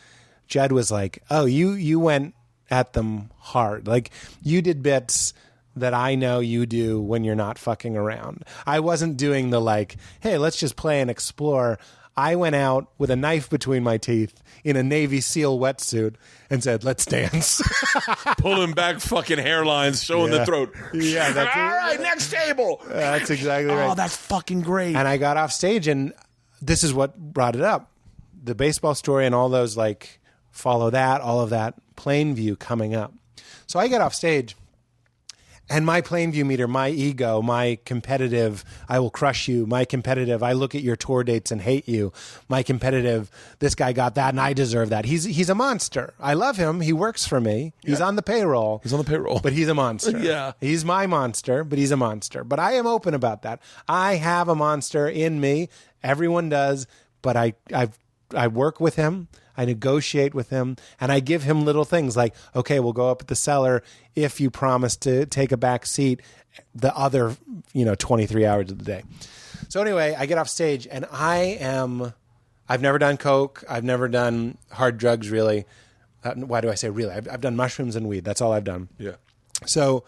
[SPEAKER 4] Judd was like, oh, you went at them hard. Like, you did bits that I know you do when you're not fucking around. I wasn't doing the like, hey, let's just play and explore. I went out with a knife between my teeth in a Navy SEAL wetsuit and said, let's dance.
[SPEAKER 1] Pulling back fucking hairlines, showing the throat.
[SPEAKER 4] Yeah, that's
[SPEAKER 1] all right, next table.
[SPEAKER 4] That's exactly right.
[SPEAKER 1] Oh, that's fucking great.
[SPEAKER 4] And I got off stage, and this is what brought it up. The baseball story and all those, like, follow that, all of that, Plainview coming up. So I get off stage, and my Plainview meter, my ego, my competitive, I will crush you, my competitive, I look at your tour dates and hate you, my competitive, this guy got that and I deserve that. He's a monster. I love him. He works for me. Yeah. He's on the payroll. But he's a monster.
[SPEAKER 1] Yeah.
[SPEAKER 4] He's my monster, but he's a monster. But I am open about that. I have a monster in me. Everyone does, but I work with him. I negotiate with him, and I give him little things like, okay, we'll go up at the Cellar if you promise to take a back seat the other, 23 hours of the day. So anyway, I get off stage, and I've never done coke. I've never done hard drugs, really. Why do I say really? I've done mushrooms and weed. That's all I've done.
[SPEAKER 1] Yeah.
[SPEAKER 4] So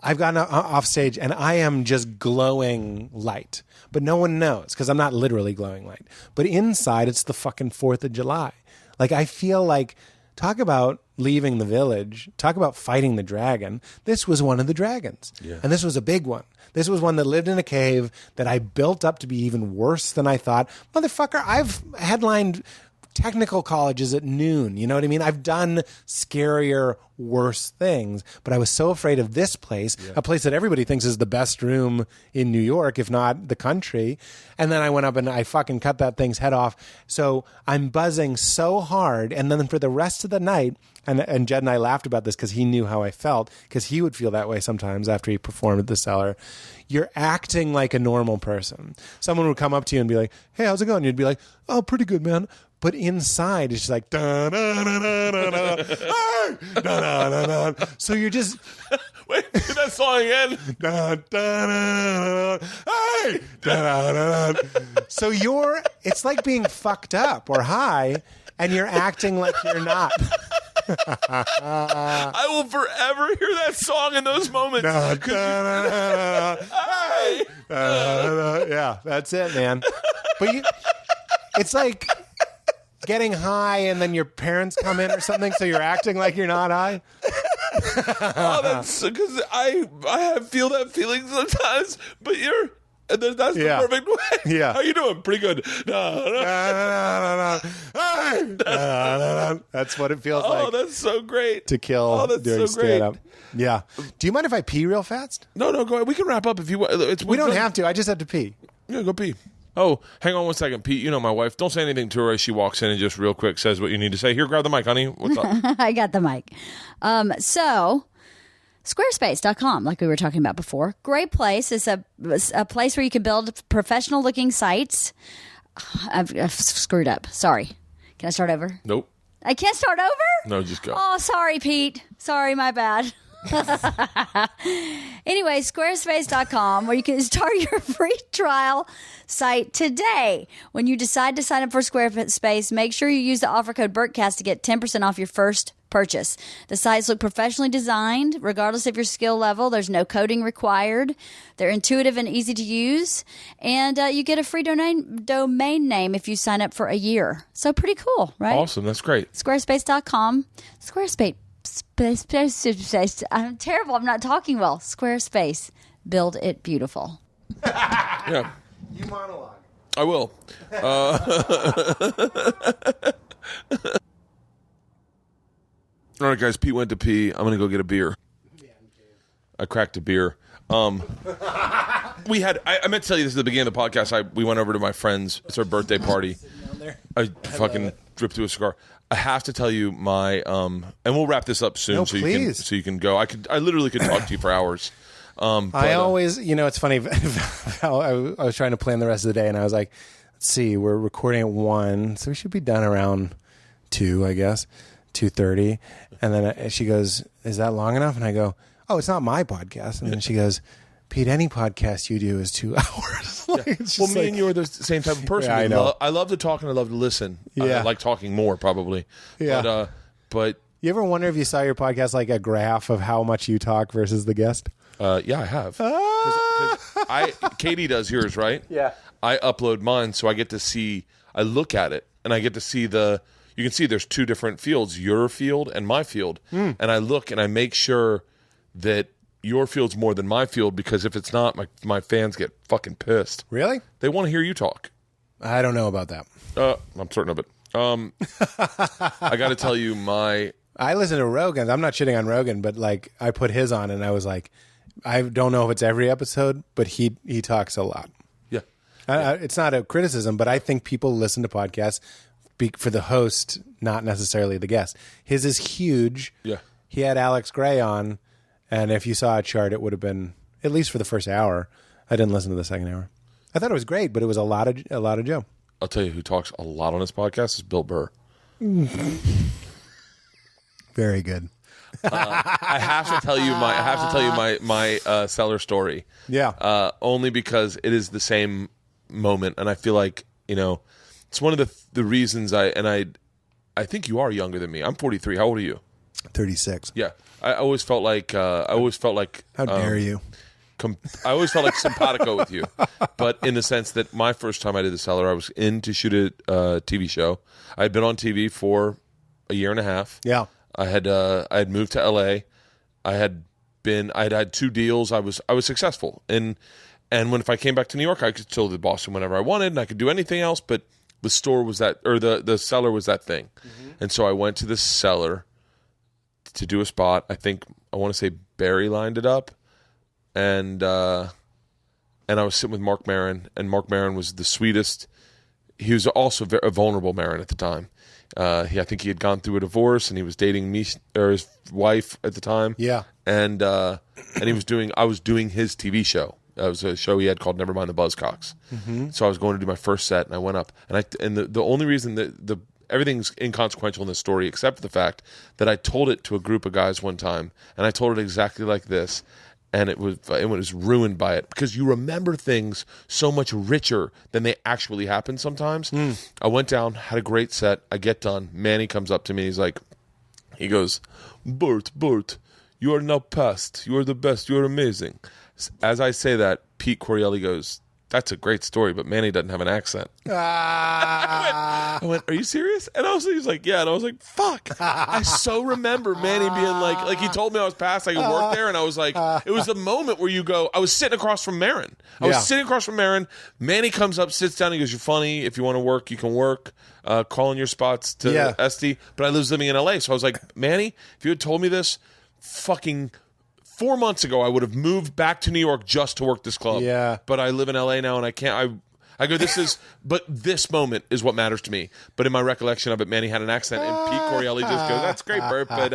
[SPEAKER 4] I've gotten off stage, and I am just glowing light. But no one knows, because I'm not literally glowing light. But inside, it's the fucking 4th of July. Like, I feel like, talk about leaving the village, talk about fighting the dragon. This was one of the dragons. Yeah. And this was a big one. This was one that lived in a cave that I built up to be even worse than I thought. Motherfucker, I've headlined technical colleges at noon. You know what I mean? I've done scarier, worse things, but I was so afraid of this place, a place that everybody thinks is the best room in New York, if not the country. And then I went up and I fucking cut that thing's head off. So I'm buzzing so hard. And then for the rest of the night, and Judd and I laughed about this because he knew how I felt, because he would feel that way sometimes after he performed at the Cellar. You're acting like a normal person. Someone would come up to you and be like, hey, how's it going? You'd be like, oh, pretty good, man. but inside it's just like da-na-na-na-na-na, hey, da-na-na-na. So you're just
[SPEAKER 1] Wait, that song again.
[SPEAKER 4] da-na-na-na-na, hey, da-na-na-na. So it's like being fucked up or high, and you're acting like you're not.
[SPEAKER 1] I will forever hear that song in those moments. Hey!
[SPEAKER 4] Yeah, that's it, man. But it's like getting high and then your parents come in or something, so you're acting like you're not high.
[SPEAKER 1] Oh, that's because I feel that feeling sometimes, but that's the perfect way.
[SPEAKER 4] Yeah.
[SPEAKER 1] How you doing? Pretty good.
[SPEAKER 4] That's what it feels like.
[SPEAKER 1] Oh, that's so great.
[SPEAKER 4] To kill during stand-up. Yeah. Do you mind if I pee real fast?
[SPEAKER 1] No, go ahead. We can wrap up if you want.
[SPEAKER 4] We don't have to. I just have to pee.
[SPEAKER 1] Yeah, go pee. Oh, hang on one second. Pete, you know my wife. Don't say anything to her as she walks in and just real quick says what you need to say. Here, grab the mic, honey. What's up?
[SPEAKER 2] I got the mic. So, Squarespace.com, like we were talking about before. Great place. It's a place where you can build professional-looking sites. I've screwed up. Sorry. Can I start over?
[SPEAKER 1] Nope.
[SPEAKER 2] I can't start over?
[SPEAKER 1] No, just go.
[SPEAKER 2] Oh, sorry, Pete. Sorry, my bad. Anyway, Squarespace.com, where you can start your free trial site today. When you decide to sign up for Squarespace, make sure you use the offer code BERTCAST to get 10% off your first purchase. The sites look professionally designed, regardless of your skill level. There's no coding required. They're intuitive and easy to use. And you get a free domain name if you sign up for a year. So pretty cool, right?
[SPEAKER 1] Awesome. That's great.
[SPEAKER 2] Squarespace.com. Squarespace. I'm terrible. I'm not talking well. Squarespace. Build it beautiful.
[SPEAKER 1] Yeah.
[SPEAKER 4] You monologue.
[SPEAKER 1] I will. All right, guys. Pete went to pee. I'm going to go get a beer. I cracked a beer. We had. I meant to tell you this at the beginning of the podcast. We went over to my friend's. It's her birthday party. I fucking dripped through a cigar. I have to tell you my and we'll wrap this up soon.
[SPEAKER 4] No,
[SPEAKER 1] so
[SPEAKER 4] please.
[SPEAKER 1] you can go. I literally could talk to you for hours.
[SPEAKER 4] I always, it's funny how I was trying to plan the rest of the day, and I was like, let's see, we're recording at 1, so we should be done around 2, I guess, 2:30. And then she goes, is that long enough? And I go, oh, it's not my podcast. And then she goes, Pete, any podcast you do is 2 hours.
[SPEAKER 1] Me and you are the same type of person.
[SPEAKER 4] Yeah, I know.
[SPEAKER 1] I love to talk and I love to listen.
[SPEAKER 4] Yeah.
[SPEAKER 1] I like talking more, probably.
[SPEAKER 4] Yeah.
[SPEAKER 1] But
[SPEAKER 4] you ever wonder if you saw your podcast like a graph of how much you talk versus the guest?
[SPEAKER 1] yeah, I have. Because Katie does yours, right?
[SPEAKER 4] Yeah.
[SPEAKER 1] I upload mine, so I get to see. I look at it, and I get to see you can see there's 2 different fields: your field and my field. And I look and I make sure that your field's more than my field, because if it's not, my fans get fucking pissed.
[SPEAKER 4] Really?
[SPEAKER 1] They want to hear you talk.
[SPEAKER 4] I don't know about that.
[SPEAKER 1] I'm certain of it. I got to tell you,
[SPEAKER 4] I listen to Rogan. I'm not shitting on Rogan, but like I put his on, and I was like, I don't know if it's every episode, but he talks a lot.
[SPEAKER 1] Yeah.
[SPEAKER 4] It's not a criticism, but I think people listen to podcasts for the host, not necessarily the guest. His is huge.
[SPEAKER 1] Yeah.
[SPEAKER 4] He had Alex Gray on, and if you saw a chart, it would have been at least for the first hour. I didn't listen to the second hour. I thought it was great, but it was a lot of Joe.
[SPEAKER 1] I'll tell you who talks a lot on his podcast is Bill Burr.
[SPEAKER 4] Very good.
[SPEAKER 1] I have to tell you my Cellar story.
[SPEAKER 4] Yeah.
[SPEAKER 1] Only because it is the same moment, and I feel like it's one of the reasons I think you are younger than me. I'm 43. How old are you?
[SPEAKER 4] 36.
[SPEAKER 1] Yeah. I always felt like
[SPEAKER 4] How dare you?
[SPEAKER 1] I always felt like simpatico with you, but in the sense that my first time I did the Cellar, I was in to shoot a TV show. I had been on TV for a year and a half.
[SPEAKER 4] Yeah.
[SPEAKER 1] I had moved to LA. I had had 2 deals. I was successful. And if I came back to New York, I could still do Boston whenever I wanted, and I could do anything else, but the store was that, or the Cellar was that thing. Mm-hmm. And so I went to the Cellar to do a spot. I want to say Barry lined it up. And I was sitting with Mark Maron, and Mark Maron was the sweetest. He was also a vulnerable Maron at the time. I think he had gone through a divorce, and he was dating me or his wife at the time.
[SPEAKER 4] Yeah,
[SPEAKER 1] and I was doing his TV show, It was a show he had called Never Mind the Buzzcocks. So I was going to do my first set, and I went up, and the only reason that everything's inconsequential in this story, except for the fact that I told it to a group of guys one time, and I told it exactly like this, and it was ruined by it, because you remember things so much richer than they actually happen sometimes. I went down, had a great set. I get done. Manny comes up to me. He goes, Bert, you are now past. You are the best. You are amazing. As I say that, Pete Corielli goes, that's a great story, but Manny doesn't have an accent. I went, are you serious? And he's like, yeah. And I was like, fuck. I so remember Manny being like he told me I was past, I could work there. And I was like, it was the moment where you go, I was sitting across from Marin. Manny comes up, sits down. He goes, you're funny. If you want to work, you can work. Calling your spots to Esty. But I was living in LA. So I was like, Manny, if you had told me this fucking 4 months ago, I would have moved back to New York just to work this club.
[SPEAKER 4] Yeah.
[SPEAKER 1] But I live in LA now, and I can't. I go, but this moment is what matters to me. But in my recollection of it, Manny had an accent, and Pete Corielli just goes, that's great, Bert, but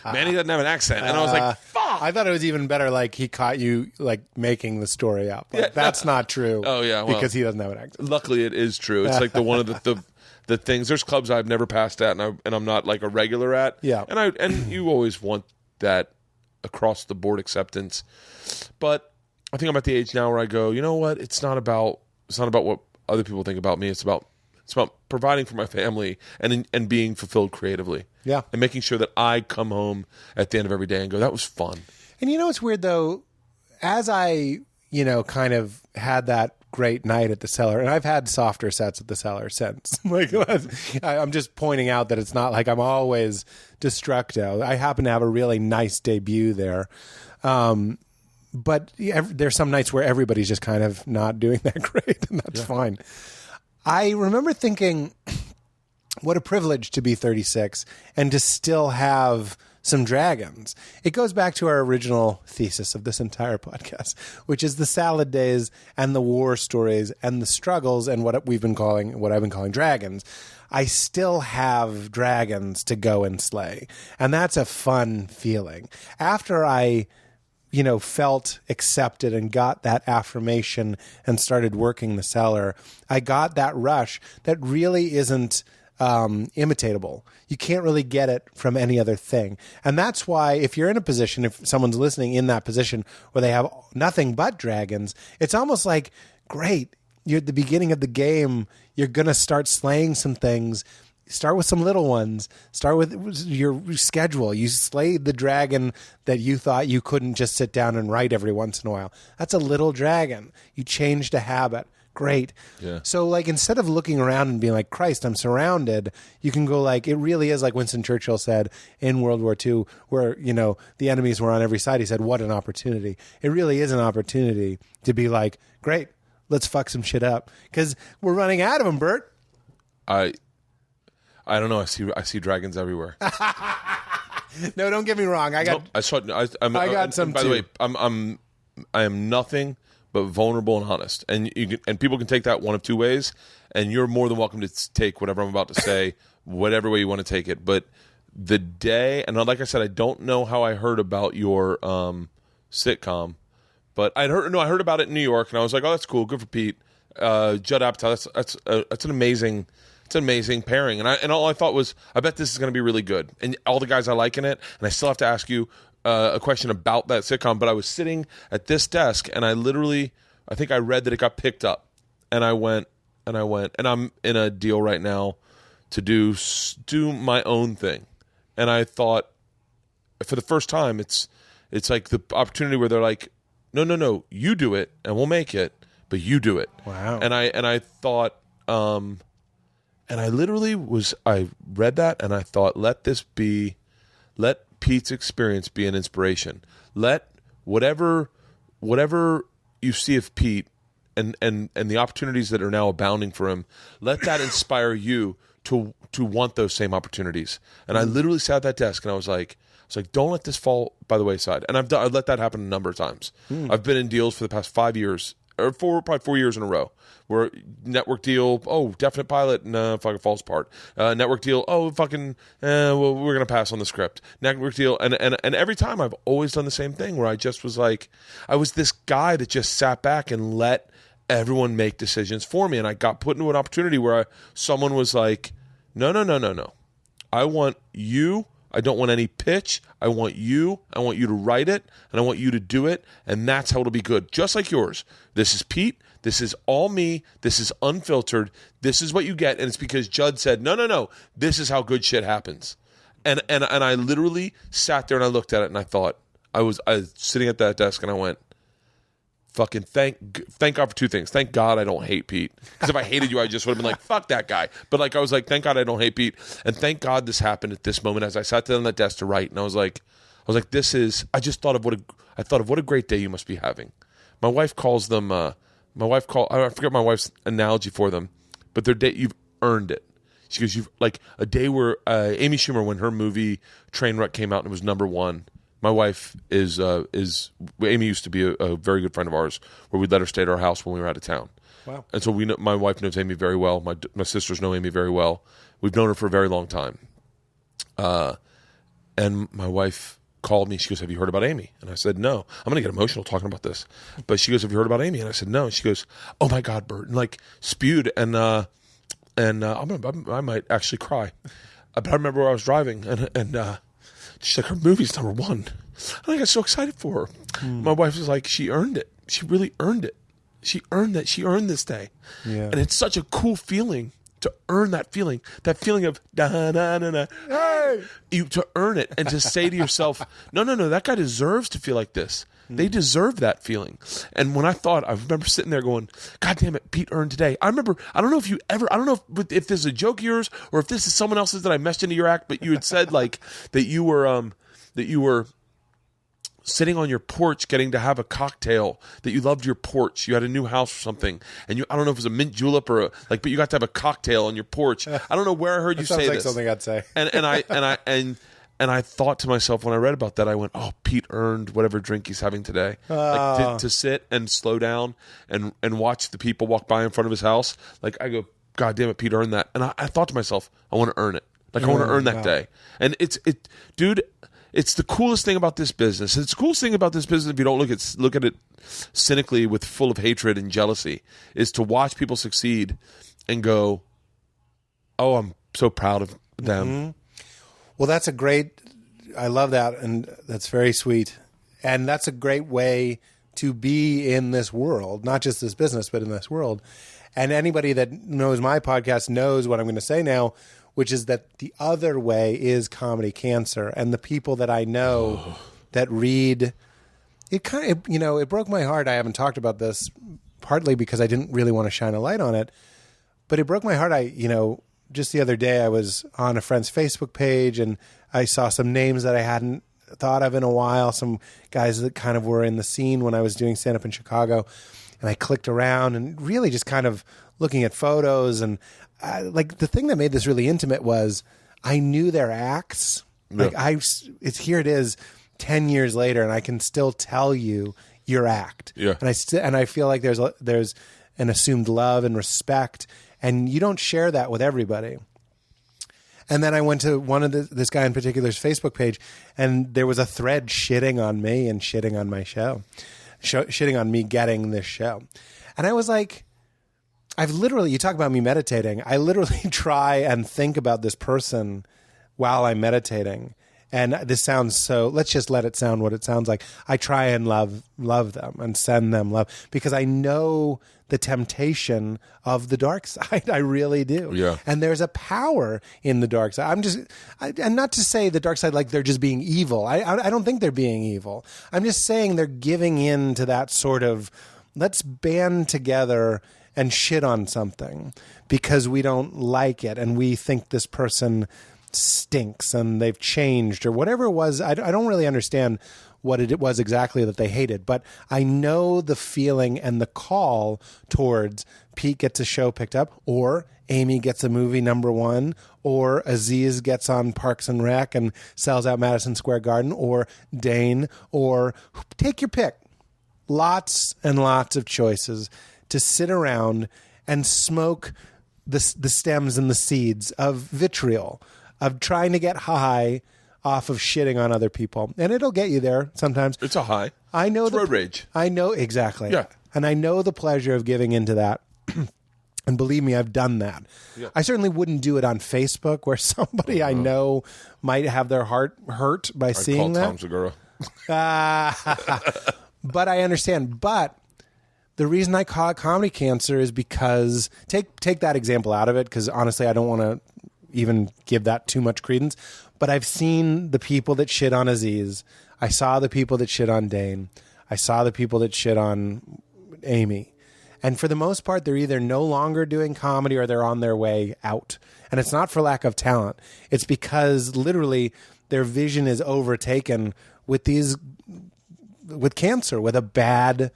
[SPEAKER 1] Manny doesn't have an accent. And I was like, fuck.
[SPEAKER 4] I thought it was even better, like, he caught you, like, making the story up. Like, that's not true.
[SPEAKER 1] Oh, yeah. Well,
[SPEAKER 4] because he doesn't have an accent.
[SPEAKER 1] Luckily, it is true. It's like one of the things. There's clubs I've never passed at, and I'm not, like, a regular at.
[SPEAKER 4] Yeah.
[SPEAKER 1] And you always want that across the board acceptance, but I think I'm at the age now where I go, you know what? It's not about what other people think about me. It's about providing for my family and being fulfilled creatively.
[SPEAKER 4] Yeah,
[SPEAKER 1] and making sure that I come home at the end of every day and go, that was fun. And
[SPEAKER 4] you know what's weird though, as I kind of had that great night at the Cellar, and I've had softer sets at the Cellar since. Like, I'm just pointing out that it's not like I'm always destructo. I happen to have a really nice debut there, but there's some nights where everybody's just kind of not doing that great, and that's fine. I remember thinking, what a privilege to be 36 and to still have some dragons. It goes back to our original thesis of this entire podcast, which is the salad days and the war stories and the struggles and what I've been calling dragons. I still have dragons to go and slay. And that's a fun feeling. After I, felt accepted and got that affirmation and started working the Cellar, I got that rush that really isn't imitatable. You can't really get it from any other thing. And that's why if you're in a position, if someone's listening in that position where they have nothing but dragons, it's almost like, great, you're at the beginning of the game, you're going to start slaying some things. Start with some little ones. Start with your schedule. You slayed the dragon that you thought you couldn't just sit down and write every once in a while. That's a little dragon. You changed a habit. Great.
[SPEAKER 1] Yeah.
[SPEAKER 4] So, like, instead of looking around and being like, Christ, I'm surrounded, you can go like, it really is like Winston Churchill said in World War II, where, the enemies were on every side. He said, what an opportunity. It really is an opportunity to be like, great, let's fuck some shit up. Because we're running out of them, Bert.
[SPEAKER 1] I don't know. I see dragons everywhere.
[SPEAKER 4] No, don't get me wrong. I got some
[SPEAKER 1] by
[SPEAKER 4] too.
[SPEAKER 1] the way, I am nothing but vulnerable and honest, and people can take that one of two ways, and you're more than welcome to take whatever I'm about to say, whatever way you want to take it. But the day, and like I said, I don't know how I heard about your sitcom, but I heard about it in New York, and I was like, oh, that's cool, good for Pete. Judd Apatow, that's an amazing. It's an amazing pairing, and all I thought was, I bet this is going to be really good, and all the guys I like in it. And I still have to ask you a question about that sitcom. But I was sitting at this desk, and I think I read that it got picked up, and I went, and I'm in a deal right now to do my own thing, and I thought, for the first time, it's like the opportunity where they're like, no, you do it, and we'll make it, but you do it.
[SPEAKER 4] Wow.
[SPEAKER 1] And I thought. And I read that and I thought, let Pete's experience be an inspiration. Let whatever you see of Pete and the opportunities that are now abounding for him, let that inspire you to want those same opportunities. And I literally sat at that desk and I was like, don't let this fall by the wayside. And I've let that happen a number of times. I've been in deals for the past 5 years or probably 4 years in a row. Where network deal, oh, definite pilot, no, fucking falls apart. Network deal, oh, fucking, well, we're gonna pass on the script. Network deal, and every time I've always done the same thing where I just was like, I was this guy that just sat back and let everyone make decisions for me, and I got put into an opportunity where someone was like, no, I want you. I don't want any pitch. I want you to write it, and I want you to do it, and that's how it'll be good. Just like yours. This is Pete. This is all me. This is unfiltered. This is what you get. And it's because Judd said, no. This is how good shit happens. And I literally sat there and I looked at it and I thought, I was sitting at that desk and I went, fucking thank God for two things. Thank God I don't hate Pete. Because if I hated you, I just would have been like, fuck that guy. But like, I was like, thank God I don't hate Pete. And thank God this happened at this moment as I sat there on that desk to write. And I was like, I just thought of what a great day you must be having. My wife calls them, I forget my wife's analogy for them, but their day, you've earned it. She goes, you've like a day where Amy Schumer, when her movie Trainwreck came out and it was #1. My wife is Amy used to be a very good friend of ours, where we'd let her stay at our house when we were out of town.
[SPEAKER 4] Wow! And
[SPEAKER 1] so my wife knows Amy very well. My sisters know Amy very well. We've known her for a very long time. And my wife called me. She goes, have you heard about Amy? And I said, no. I'm going to get emotional talking about this. But she goes, have you heard about Amy? And I said, no. And she goes, oh my God, Bert. And like spewed. And I might actually cry. But I remember where I was driving and she's like, her movie's #1. And I got so excited for her. My wife was like, she earned it. She really earned it. She earned that. She earned this day. Yeah. And it's such a cool feeling to earn that feeling of da-na-na-na, hey! You to earn it and to say to yourself, no, that guy deserves to feel like this. They deserve that feeling. And when I remember sitting there going, God damn it, Pete earned today. I don't know if this is a joke of yours or if this is someone else's that I meshed into your act, but you had said like that you were sitting on your porch getting to have a cocktail, that you loved your porch. You had a new house or something. And I don't know if it was a mint julep or but you got to have a cocktail on your porch. I don't know where I heard you say
[SPEAKER 4] like
[SPEAKER 1] this.
[SPEAKER 4] Something I'd say.
[SPEAKER 1] And I thought to myself when I read about that, I went, oh, Pete earned whatever drink he's having today. Like to sit and slow down and watch the people walk by in front of his house. Like I go, God damn it, Pete earned that. And I thought to myself, I want to earn it. Like I want to earn that day. And dude, it's the coolest thing about this business. It's the coolest thing about this business, if you don't look at it cynically with full of hatred and jealousy, is to watch people succeed and go, oh, I'm so proud of them.
[SPEAKER 4] Mm-hmm. Well, I love that, and that's very sweet. And that's a great way to be in this world, not just this business, but in this world. And anybody that knows my podcast knows what I'm going to say now, which is that the other way is comedy cancer. And the people that I know that read, it kind of, it broke my heart. I haven't talked about this partly because I didn't really want to shine a light on it, but it broke my heart. Just the other day I was on a friend's Facebook page and I saw some names that I hadn't thought of in a while, some guys that kind of were in the scene when I was doing stand-up in Chicago. And I clicked around and really just kind of looking at photos. And the thing that made this really intimate was I knew their acts. Yeah. Here it is 10 years later and I can still tell you your act. Yeah. And I feel like there's an assumed love and respect, and you don't share that with everybody. And then I went to one of this guy in particular's Facebook page, and there was a thread shitting on me and shitting on my show, shitting on me getting this show. And I was like, you talk about me meditating. I literally try and think about this person while I'm meditating. And this sounds so, let's just let it sound what it sounds like. I try and love them and send them love because I know the temptation of the dark side. I really do. Yeah. And there's a power in the dark side. And not to say the dark side like they're just being evil. I don't think they're being evil. I'm just saying they're giving in to that sort of, let's band together and shit on something because we don't like it and we think this person stinks and they've changed or whatever it was. I don't really understand what it was exactly that they hated, but I know the feeling and the call towards Pete gets a show picked up, or Amy gets a movie #1, or Aziz gets on Parks and Rec and sells out Madison Square Garden, or Dane, or take your pick. lots and lots of choices to sit around and smoke the stems and the seeds of vitriol, of trying to get high off of shitting on other people. And it'll get you there sometimes.
[SPEAKER 1] It's a high.
[SPEAKER 4] I know
[SPEAKER 1] it's road rage.
[SPEAKER 4] I know, exactly.
[SPEAKER 1] Yeah.
[SPEAKER 4] And I know the pleasure of giving into that. And believe me, I've done that. Yeah. I certainly wouldn't do it on Facebook where somebody I know might have their heart hurt by seeing that.
[SPEAKER 1] Tom Segura.
[SPEAKER 4] But I understand. But the reason I call it comedy cancer is because, take that example out of it, because honestly, I don't want to even give that too much credence. But I've seen the people that shit on Aziz. I saw the people that shit on Dane. I saw the people that shit on Amy. And for the most part, they're either no longer doing comedy or they're on their way out. And it's not for lack of talent. It's because literally their vision is overtaken with cancer, with a bad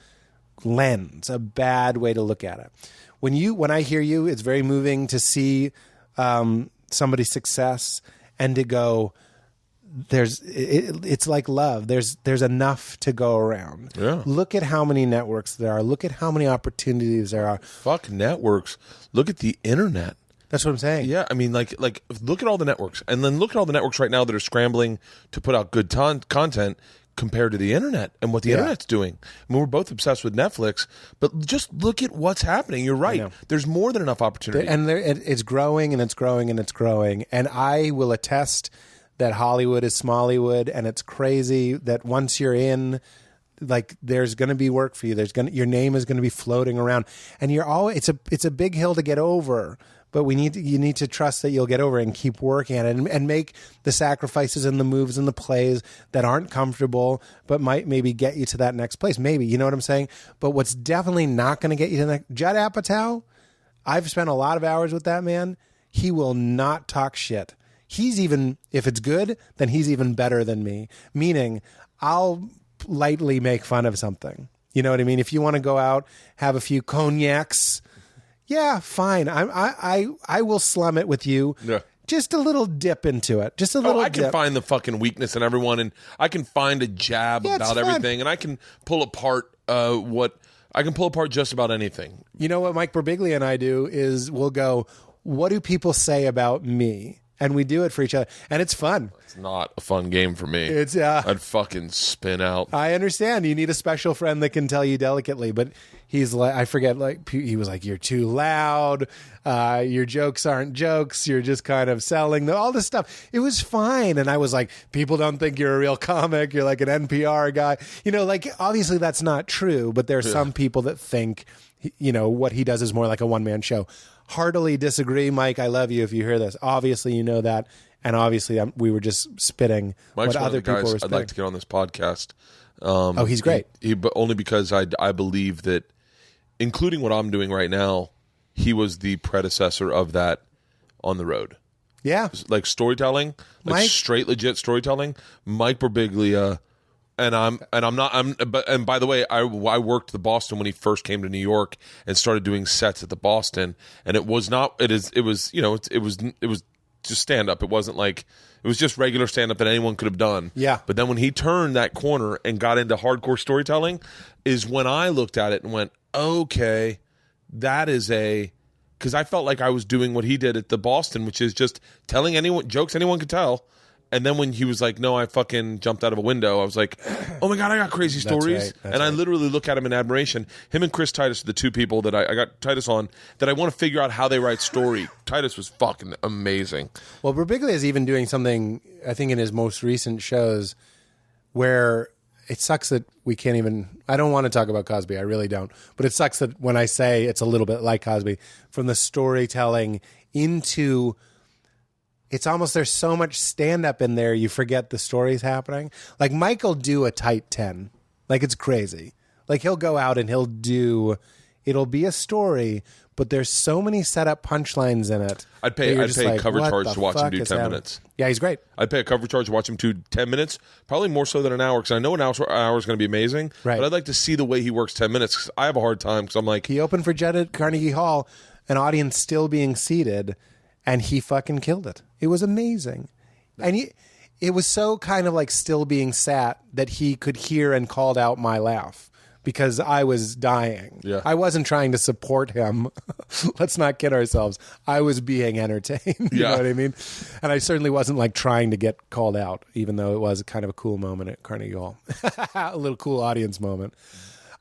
[SPEAKER 4] lens, a bad way to look at it. When I hear you, it's very moving to see somebody's success and to go, it's like love. There's enough to go around.
[SPEAKER 1] Yeah.
[SPEAKER 4] Look at how many networks there are. Look at how many opportunities there are.
[SPEAKER 1] Fuck networks. Look at the internet.
[SPEAKER 4] That's what I'm saying.
[SPEAKER 1] Yeah, I mean, like look at all the networks, and then look at all the networks right now that are scrambling to put out good content compared to the internet and what the internet's doing. I mean, we're both obsessed with Netflix, but just look at what's happening. You're right. There's more than enough opportunity,
[SPEAKER 4] and it's growing and it's growing and it's growing. And I will attest that Hollywood is Smollywood, and it's crazy that once you're in, like, there's going to be work for you. Your name is going to be floating around, and it's a big hill to get over. But you need to trust that you'll get over it and keep working at it and make the sacrifices and the moves and the plays that aren't comfortable, but might maybe get you to that next place. Maybe, you know what I'm saying? But what's definitely not going to get you to the next, Judd Apatow, I've spent a lot of hours with that man. He will not talk shit. He's even, if it's good, then he's even better than me. Meaning, I'll lightly make fun of something. You know what I mean? If you want to go out, have a few cognacs, yeah, fine. I will slum it with you. Yeah. Just a little dip into it. Just a little dip.
[SPEAKER 1] I can find the fucking weakness in everyone, and I can find a jab about everything, and I can pull apart just about anything.
[SPEAKER 4] You know what Mike Birbiglia and I do is we'll go, what do people say about me? And we do it for each other, and it's fun.
[SPEAKER 1] It's not a fun game for me. I'd fucking spin out.
[SPEAKER 4] I understand. You need a special friend that can tell you delicately, but he's like, I forget, like, he was like, you're too loud. Your jokes aren't jokes. You're just kind of selling all this stuff. It was fine. And I was like, people don't think you're a real comic. You're like an NPR guy. You know, like, obviously that's not true, but there are some people that think, you know, what he does is more like a one-man show. Heartily disagree, Mike. I love you if you hear this. Obviously, you know that, and obviously, we were just spitting
[SPEAKER 1] Mike's
[SPEAKER 4] what other people were spitting.
[SPEAKER 1] I'd like to get on this podcast.
[SPEAKER 4] He's great.
[SPEAKER 1] But only because I believe that, including what I'm doing right now, he was the predecessor of that on the road.
[SPEAKER 4] Yeah,
[SPEAKER 1] like storytelling, like straight legit storytelling. Mike Birbiglia. And by the way, I worked the Boston when he first came to New York and started doing sets at the Boston, and it was just stand up. It wasn't like, it was just regular stand up that anyone could have done.
[SPEAKER 4] Yeah.
[SPEAKER 1] But then when he turned that corner and got into hardcore storytelling is when I looked at it and went, okay, that is because I felt like I was doing what he did at the Boston, which is just telling jokes anyone could tell. And then when he was like, no, I fucking jumped out of a window, I was like, oh my God, I got crazy stories. That's right. I literally look at him in admiration. Him and Chris Titus are the two people that I got Titus on that I want to figure out how they write story. Titus was fucking amazing.
[SPEAKER 4] Well, Birbiglia is even doing something, I think, in his most recent shows where it sucks that we can't even, I don't want to talk about Cosby, I really don't. But it sucks that when I say it's a little bit like Cosby, from the storytelling into... It's almost, there's so much stand-up in there, you forget the story's happening. Like, Mike will do a tight 10. Like, it's crazy. Like, he'll go out and it'll be a story, but there's so many set-up punchlines in it.
[SPEAKER 1] I'd pay a cover charge to watch him do 10 minutes.
[SPEAKER 4] Yeah, he's great.
[SPEAKER 1] I'd pay a cover charge to watch him do 10 minutes, probably more so than an hour, because I know an hour is going to be amazing,
[SPEAKER 4] right.
[SPEAKER 1] But I'd like to see the way he works 10 minutes, because I have a hard time, because I'm like...
[SPEAKER 4] He opened for Judd at Carnegie Hall, an audience still being seated, and he fucking killed it. It was amazing. And it was so kind of like still being sat that he could hear and called out my laugh. because I was dying.
[SPEAKER 1] Yeah.
[SPEAKER 4] I wasn't trying to support him. Let's not kid ourselves. I was being entertained. You know what I mean? And I certainly wasn't like trying to get called out, even though it was kind of a cool moment at Carnegie Hall. A little cool audience moment.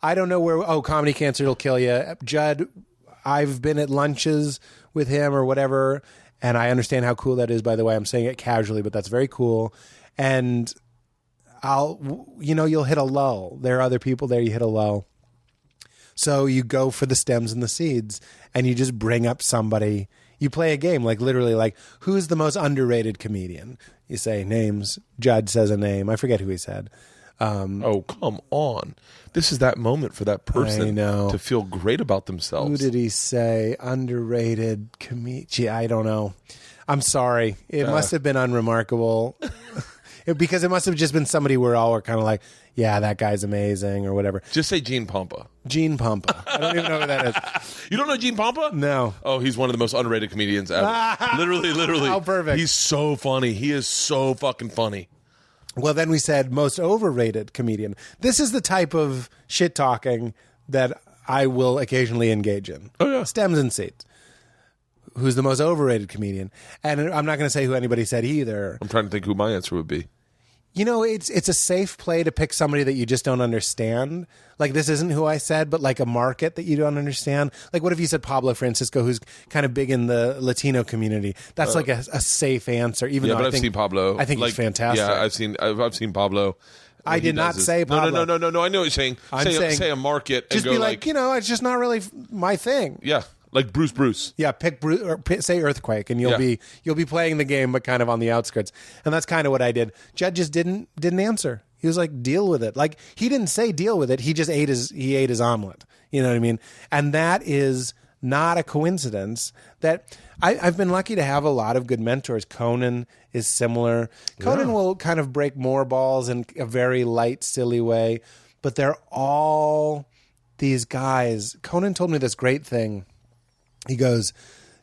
[SPEAKER 4] I don't know where, comedy cancer will kill you. Judd, I've been at lunches with him or whatever, and I understand how cool that is, by the way. I'm saying it casually, but that's very cool. And you'll hit a lull. There are other people there, you hit a lull. So you go for the stems and the seeds, and you just bring up somebody. You play a game, like literally, like, who's the most underrated comedian? You say names. Judd says a name. I forget who he said.
[SPEAKER 1] Oh, come on. This is that moment for that person to feel great about themselves.
[SPEAKER 4] Who did he say? Underrated comedian. Gee, I don't know. I'm sorry. It must have been unremarkable. Because it must have just been somebody where all were kind of like, yeah, that guy's amazing or whatever.
[SPEAKER 1] Just say Gene Pompa.
[SPEAKER 4] Gene Pompa. I don't even know who that is.
[SPEAKER 1] You don't know Gene Pompa?
[SPEAKER 4] No.
[SPEAKER 1] Oh, he's one of the most underrated comedians ever. Literally.
[SPEAKER 4] How perfect.
[SPEAKER 1] He's so funny. He is so fucking funny.
[SPEAKER 4] Well, then we said most overrated comedian. This is the type of shit talking that I will occasionally engage in.
[SPEAKER 1] Oh, yeah.
[SPEAKER 4] Stems and seeds. Who's the most overrated comedian? And I'm not going to say who anybody said either.
[SPEAKER 1] I'm trying to think who my answer would be.
[SPEAKER 4] You know, it's a safe play to pick somebody that you just don't understand. Like, this isn't who I said, but like a market that you don't understand. Like, what if you said Pablo Francisco, who's kind of big in the Latino community? That's like a safe answer. Even though
[SPEAKER 1] I've seen Pablo.
[SPEAKER 4] I think he's fantastic.
[SPEAKER 1] Yeah, I've seen Pablo.
[SPEAKER 4] I did not say Pablo.
[SPEAKER 1] No. I know what you're saying.
[SPEAKER 4] I'm saying
[SPEAKER 1] say a market.
[SPEAKER 4] Just
[SPEAKER 1] and go
[SPEAKER 4] be like, it's just not really my thing.
[SPEAKER 1] Yeah. Like Bruce.
[SPEAKER 4] Yeah, pick Bruce or say Earthquake, and you'll be playing the game, but kind of on the outskirts. And that's kind of what I did. Judd just didn't answer. He was like, deal with it. Like, he didn't say deal with it. He just ate his omelet. You know what I mean? And that is not a coincidence. That I've been lucky to have a lot of good mentors. Conan is similar. Conan will kind of break more balls in a very light, silly way, but they're all these guys. Conan told me this great thing. He goes,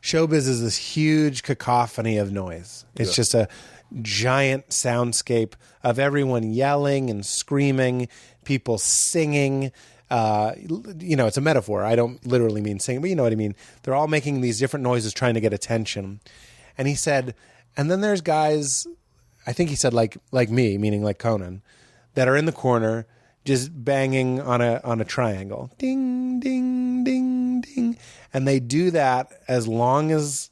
[SPEAKER 4] showbiz is this huge cacophony of noise. It's just a giant soundscape of everyone yelling and screaming, people singing. It's a metaphor. I don't literally mean singing, but you know what I mean. They're all making these different noises trying to get attention. And he said, and then there's guys, I think he said like me, meaning like Conan, that are in the corner just banging on a triangle. Ding, ding, ding, ding. And they do that as long as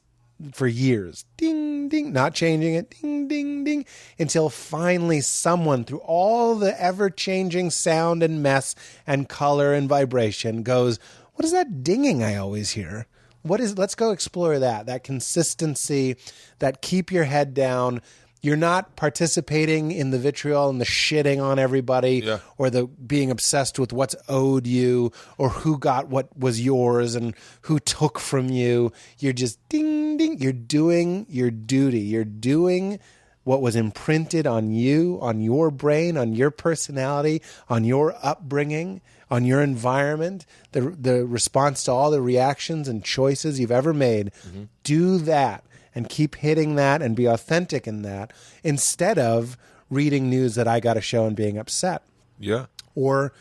[SPEAKER 4] for years. Ding, ding, not changing it. Ding, ding, ding. Until finally someone, through all the ever-changing sound and mess and color and vibration, goes, what is that dinging I always hear? Let's go explore that consistency, that keep your head down. You're not participating in the vitriol and the shitting on everybody or the being obsessed with what's owed you or who got what was yours and who took from you. You're just ding, ding. You're doing your duty. You're doing what was imprinted on you, on your brain, on your personality, on your upbringing, on your environment, the response to all the reactions and choices you've ever made. Mm-hmm. Do that. And keep hitting that and be authentic in that instead of reading news that I got a show and being upset.
[SPEAKER 1] Yeah.
[SPEAKER 4] Or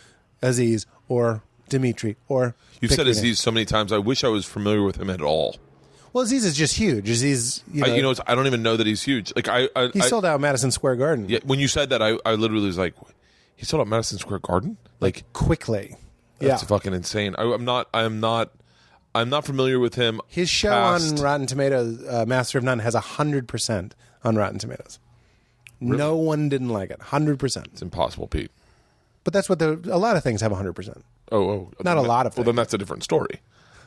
[SPEAKER 4] Aziz or Dimitri or...
[SPEAKER 1] You've said Aziz so many times. I wish I was familiar with him at all.
[SPEAKER 4] Well, Aziz is just huge. Aziz,
[SPEAKER 1] I don't even know that he's huge. Like
[SPEAKER 4] he sold out Madison Square Garden.
[SPEAKER 1] Yeah. When you said that, I literally was like, he sold out Madison Square Garden? Like
[SPEAKER 4] quickly.
[SPEAKER 1] That's fucking insane. I'm not familiar with him.
[SPEAKER 4] His show on Rotten Tomatoes, Master of None, has 100% on Rotten Tomatoes. Really? No one didn't like it. 100%.
[SPEAKER 1] It's impossible, Pete.
[SPEAKER 4] But that's what a lot of things have 100%.
[SPEAKER 1] Oh.
[SPEAKER 4] Not a lot of things.
[SPEAKER 1] Well, then that's a different story.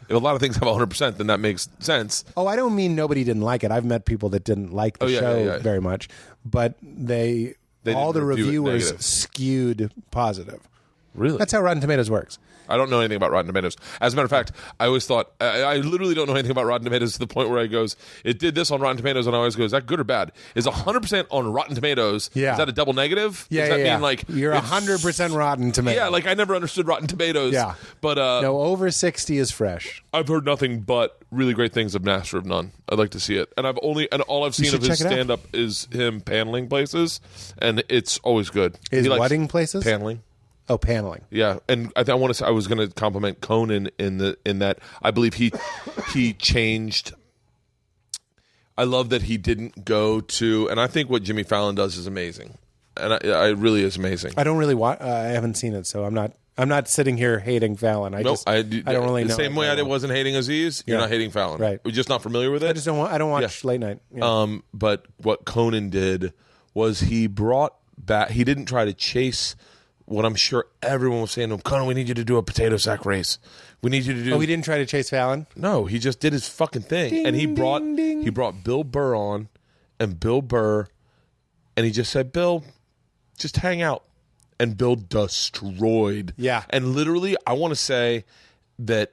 [SPEAKER 1] If a lot of things have 100%, then that makes sense.
[SPEAKER 4] Oh, I don't mean nobody didn't like it. I've met people that didn't like the show very much. But all the reviewers skewed positive.
[SPEAKER 1] Really?
[SPEAKER 4] That's how Rotten Tomatoes works.
[SPEAKER 1] I don't know anything about Rotten Tomatoes. As a matter of fact, I always thought, I literally don't know anything about Rotten Tomatoes to the point where I goes, it did this on Rotten Tomatoes, and I always go, is that good or bad? Is 100% on Rotten Tomatoes, is that a double negative?
[SPEAKER 4] Yeah,
[SPEAKER 1] Does that mean like...
[SPEAKER 4] You're 100% Rotten Tomatoes.
[SPEAKER 1] Yeah, like I never understood Rotten Tomatoes.
[SPEAKER 4] Yeah.
[SPEAKER 1] But...
[SPEAKER 4] no, over 60 is fresh.
[SPEAKER 1] I've heard nothing but really great things of Master of None. I'd like to see it. And all I've seen of his stand-up is him paneling places, and it's always good.
[SPEAKER 4] Is wedding places?
[SPEAKER 1] Paneling.
[SPEAKER 4] Oh, paneling.
[SPEAKER 1] Yeah, and I want to say I was going to compliment Conan in that I believe he changed. I love that he didn't go to, and I think what Jimmy Fallon does is amazing, and I really is amazing.
[SPEAKER 4] I don't really watch. I haven't seen it, so I'm not sitting here hating Fallon. I don't really know.
[SPEAKER 1] The same way I wasn't hating Aziz, you're not hating Fallon.
[SPEAKER 4] Right.
[SPEAKER 1] We're just not familiar with it.
[SPEAKER 4] I don't watch late night. Yeah.
[SPEAKER 1] But what Conan did was he brought back. He didn't try to chase what I'm sure everyone was saying to him. Conan, we need you to do a potato sack race. We need you to do.
[SPEAKER 4] Oh, he didn't try to chase Fallon?
[SPEAKER 1] No, he just did his fucking thing,
[SPEAKER 4] Ding,
[SPEAKER 1] and he brought
[SPEAKER 4] ding, ding.
[SPEAKER 1] he brought Bill Burr on, and Bill Burr, and he just said, Bill, just hang out. And Bill destroyed.
[SPEAKER 4] Yeah.
[SPEAKER 1] And literally, I want to say that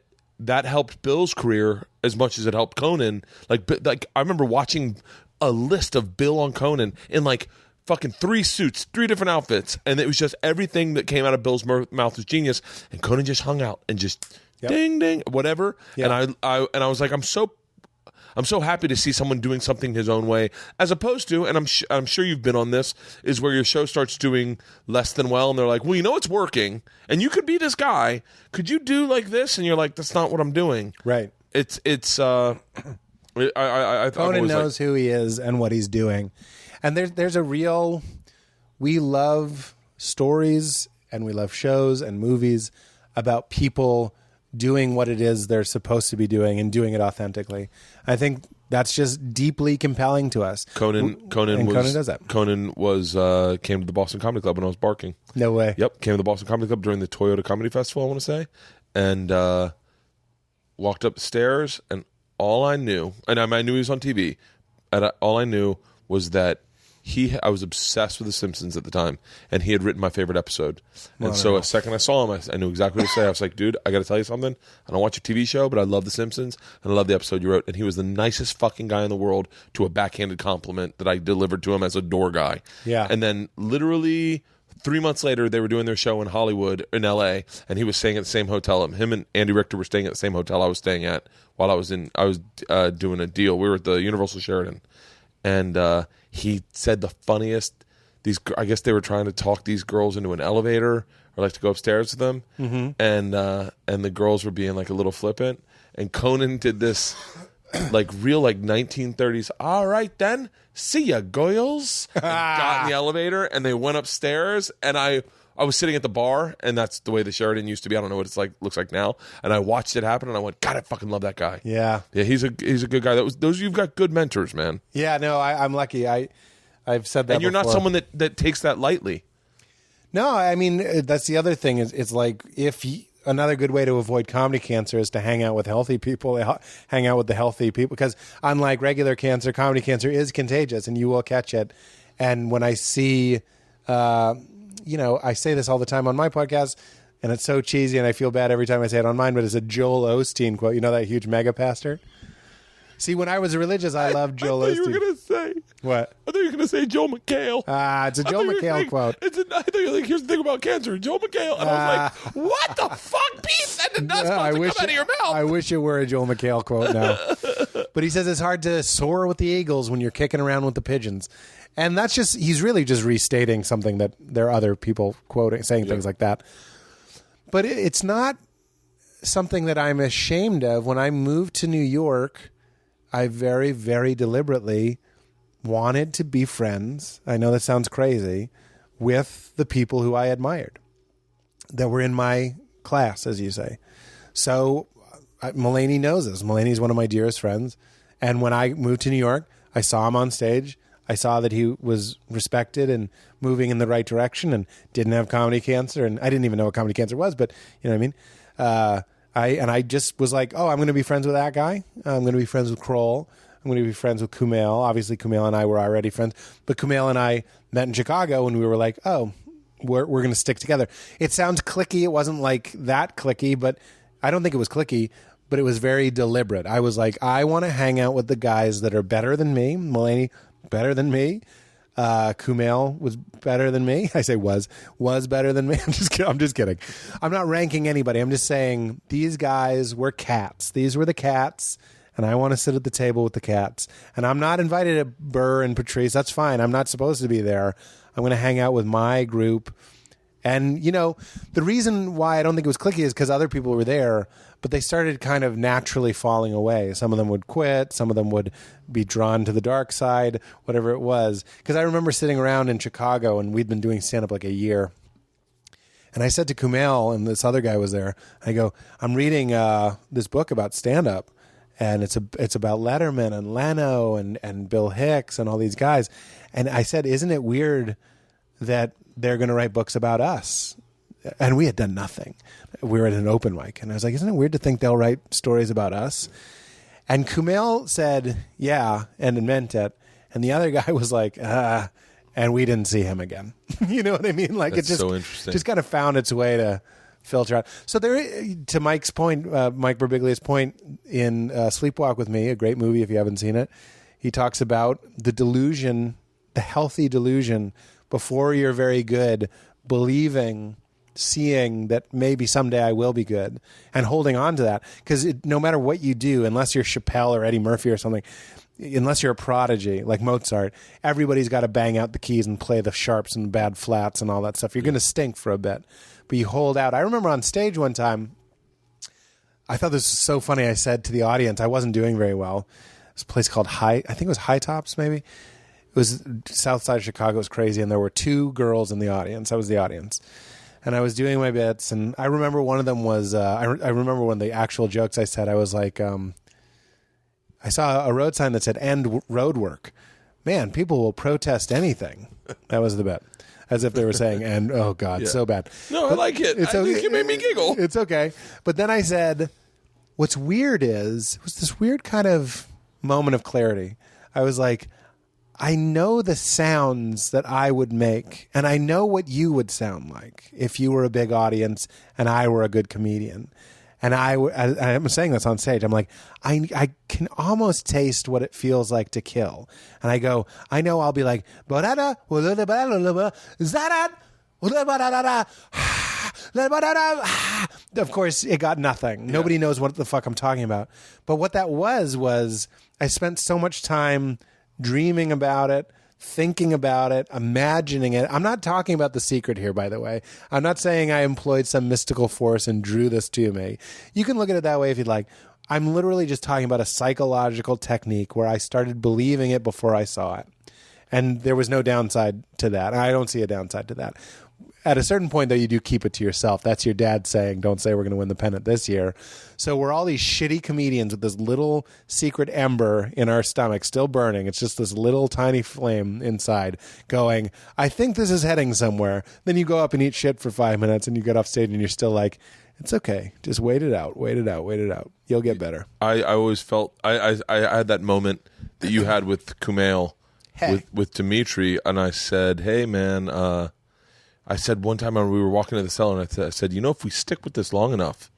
[SPEAKER 1] helped Bill's career as much as it helped Conan. Like I remember watching a list of Bill on Conan in like fucking 3 suits, 3 different outfits. And it was just everything that came out of Bill's mouth was genius. And Conan just hung out and just ding, ding, whatever. Yeah. And I was like, I'm so happy to see someone doing something his own way, as opposed to, and I'm sure you've been on this, is where your show starts doing less than well, and they're like, well, you know it's working, and you could be this guy. Could you do like this? And you're like, that's not what I'm doing.
[SPEAKER 4] Right.
[SPEAKER 1] Conan
[SPEAKER 4] knows who he is and what he's doing, and there's a real. We love stories and we love shows and movies about people doing what it is they're supposed to be doing and doing it authentically. I think that's just deeply compelling to us.
[SPEAKER 1] Conan does that. Conan came to the Boston Comedy Club when I was barking.
[SPEAKER 4] No way.
[SPEAKER 1] Yep, came to the Boston Comedy Club during the Toyota Comedy Festival, I want to say, and walked up the stairs, and all I knew, and I knew he was on TV, and all I knew was that I was obsessed with The Simpsons at the time, and he had written my favorite episode. And so a second I saw him, I knew exactly what to say. I was like, dude, I got to tell you something. I don't watch your TV show, but I love The Simpsons, and I love the episode you wrote. And he was the nicest fucking guy in the world to a backhanded compliment that I delivered to him as a door guy.
[SPEAKER 4] Yeah.
[SPEAKER 1] And then literally 3 months later, they were doing their show in Hollywood, in L.A., and he was staying at the same hotel. Him and Andy Richter were staying at the same hotel I was staying at while I was doing a deal. We were at the Universal Sheraton. And he said the funniest. I guess they were trying to talk these girls into an elevator or like to go upstairs with them, and the girls were being like a little flippant. And Conan did this like real like 1930s. All right then, see ya, girls. And got in the elevator and they went upstairs. And I was sitting at the bar, and that's the way the Sheraton used to be. I don't know what it's like looks like now. And I watched it happen, and I went, God, I fucking love that guy.
[SPEAKER 4] Yeah,
[SPEAKER 1] he's a good guy. You've got good mentors, man.
[SPEAKER 4] Yeah, no, I'm lucky. I've said that.
[SPEAKER 1] And you're
[SPEAKER 4] before.
[SPEAKER 1] not someone that takes that lightly.
[SPEAKER 4] No, I mean that's the other thing. It's like another good way to avoid comedy cancer is to hang out with healthy people. Hang out with the healthy people, because unlike regular cancer, comedy cancer is contagious, and you will catch it. And when I see. I say this all the time on my podcast, and it's so cheesy, and I feel bad every time I say it on mine, but it's a Joel Osteen quote. You know that huge mega pastor? See, when I was religious, I loved Joel Osteen.
[SPEAKER 1] I thought you were going to say...
[SPEAKER 4] What?
[SPEAKER 1] I thought you were going to say Joel McHale.
[SPEAKER 4] It's a Joel McHale quote.
[SPEAKER 1] I thought you were like, here's the thing about cancer, Joel McHale. And I was like, what the fuck, Pete? That did not supposed to come out of your mouth.
[SPEAKER 4] I wish it were a Joel McHale quote now. But he says it's hard to soar with the eagles when you're kicking around with the pigeons. And that's he's really just restating something that there are other people saying things like that. But it's not something that I'm ashamed of. When I moved to New York, I very, very deliberately wanted to be friends. I know that sounds crazy, with the people who I admired that were in my class, as you say. So Mulaney knows this. Mulaney's one of my dearest friends. And when I moved to New York, I saw him on stage. I saw that he was respected and moving in the right direction and didn't have comedy cancer. And I didn't even know what comedy cancer was, but you know what I mean? I just was like, oh, I'm going to be friends with that guy. I'm going to be friends with Kroll. I'm going to be friends with Kumail. Obviously, Kumail and I were already friends. But Kumail and I met in Chicago, and we were like, oh, we're going to stick together. It sounds cliquey. It wasn't like that cliquey, but I don't think it was cliquey. But it was very deliberate. I was like, I want to hang out with the guys that are better than me. Mulaney, better than me. Kumail was better than me. I say was better than me. I'm just kidding. I'm not ranking anybody. I'm just saying these guys were cats. These were the cats, and I want to sit at the table with the cats. And I'm not invited to Burr and Patrice. That's fine. I'm not supposed to be there. I'm going to hang out with my group And, the reason why I don't think it was clicky is because other people were there, but they started kind of naturally falling away. Some of them would quit. Some of them would be drawn to the dark side, whatever it was. Because I remember sitting around in Chicago, and we'd been doing stand-up like a year. And I said to Kumail, and this other guy was there, I go, I'm reading this book about stand-up, and it's about Letterman and Leno and Bill Hicks and all these guys. And I said, isn't it weird that they're going to write books about us? And we had done nothing. We were at an open mic. And I was like, isn't it weird to think they'll write stories about us? And Kumail said, yeah, and meant it. And the other guy was like, and we didn't see him again. You know what I mean? Like,
[SPEAKER 1] That's
[SPEAKER 4] it
[SPEAKER 1] so interesting.
[SPEAKER 4] just kind of found its way to filter out. So there, to Mike's point, Mike Birbiglia's point in Sleepwalk with Me, a great movie if you haven't seen it, he talks about the delusion, the healthy delusion, before you're very good, believing, seeing that maybe someday I will be good, and holding on to that. Because no matter what you do, unless you're Chappelle or Eddie Murphy or something, unless you're a prodigy like Mozart, everybody's got to bang out the keys and play the sharps and bad flats and all that stuff. You're going to stink for a bit, but you hold out. I remember on stage one time, I thought this was so funny. I said to the audience, I wasn't doing very well. This place called I think it was High Tops, maybe. It was south side of Chicago. It was crazy, and there were two girls in the audience. I was the audience. And I was doing my bits, and I remember one of them was, I remember one of the actual jokes I said, I was like, I saw a road sign that said, end road work. Man, people will protest anything. That was the bet. As if they were saying, and oh God, so bad.
[SPEAKER 1] No, I like it. I think you made me giggle.
[SPEAKER 4] It's okay. But then I said, what's weird is, it was this weird kind of moment of clarity. I was like, I know the sounds that I would make, and I know what you would sound like if you were a big audience and I were a good comedian. And I'm saying this on stage. I'm like, I can almost taste what it feels like to kill. And I go, I know I'll be like, of course, it got nothing. Yeah. Nobody knows what the fuck I'm talking about. But what that was I spent so much time dreaming about it, thinking about it, imagining it. I'm not talking about The Secret here, by the way. I'm not saying I employed some mystical force and drew this to me. You can look at it that way if you'd like. I'm literally just talking about a psychological technique where I started believing it before I saw it. And there was no downside to that. I don't see a downside to that. At a certain point, though, you do keep it to yourself. That's your dad saying, don't say we're going to win the pennant this year. So we're all these shitty comedians with this little secret ember in our stomach still burning. It's just this little tiny flame inside going, I think this is heading somewhere. Then you go up and eat shit for 5 minutes and you get off stage and you're still like, it's okay. Just wait it out. Wait it out. Wait it out. You'll get better.
[SPEAKER 1] I always felt, I had that moment that you had with Kumail, with Dimitri, and I said, hey, man, I said one time when we were walking to the cellar, and I said, if we stick with this long enough,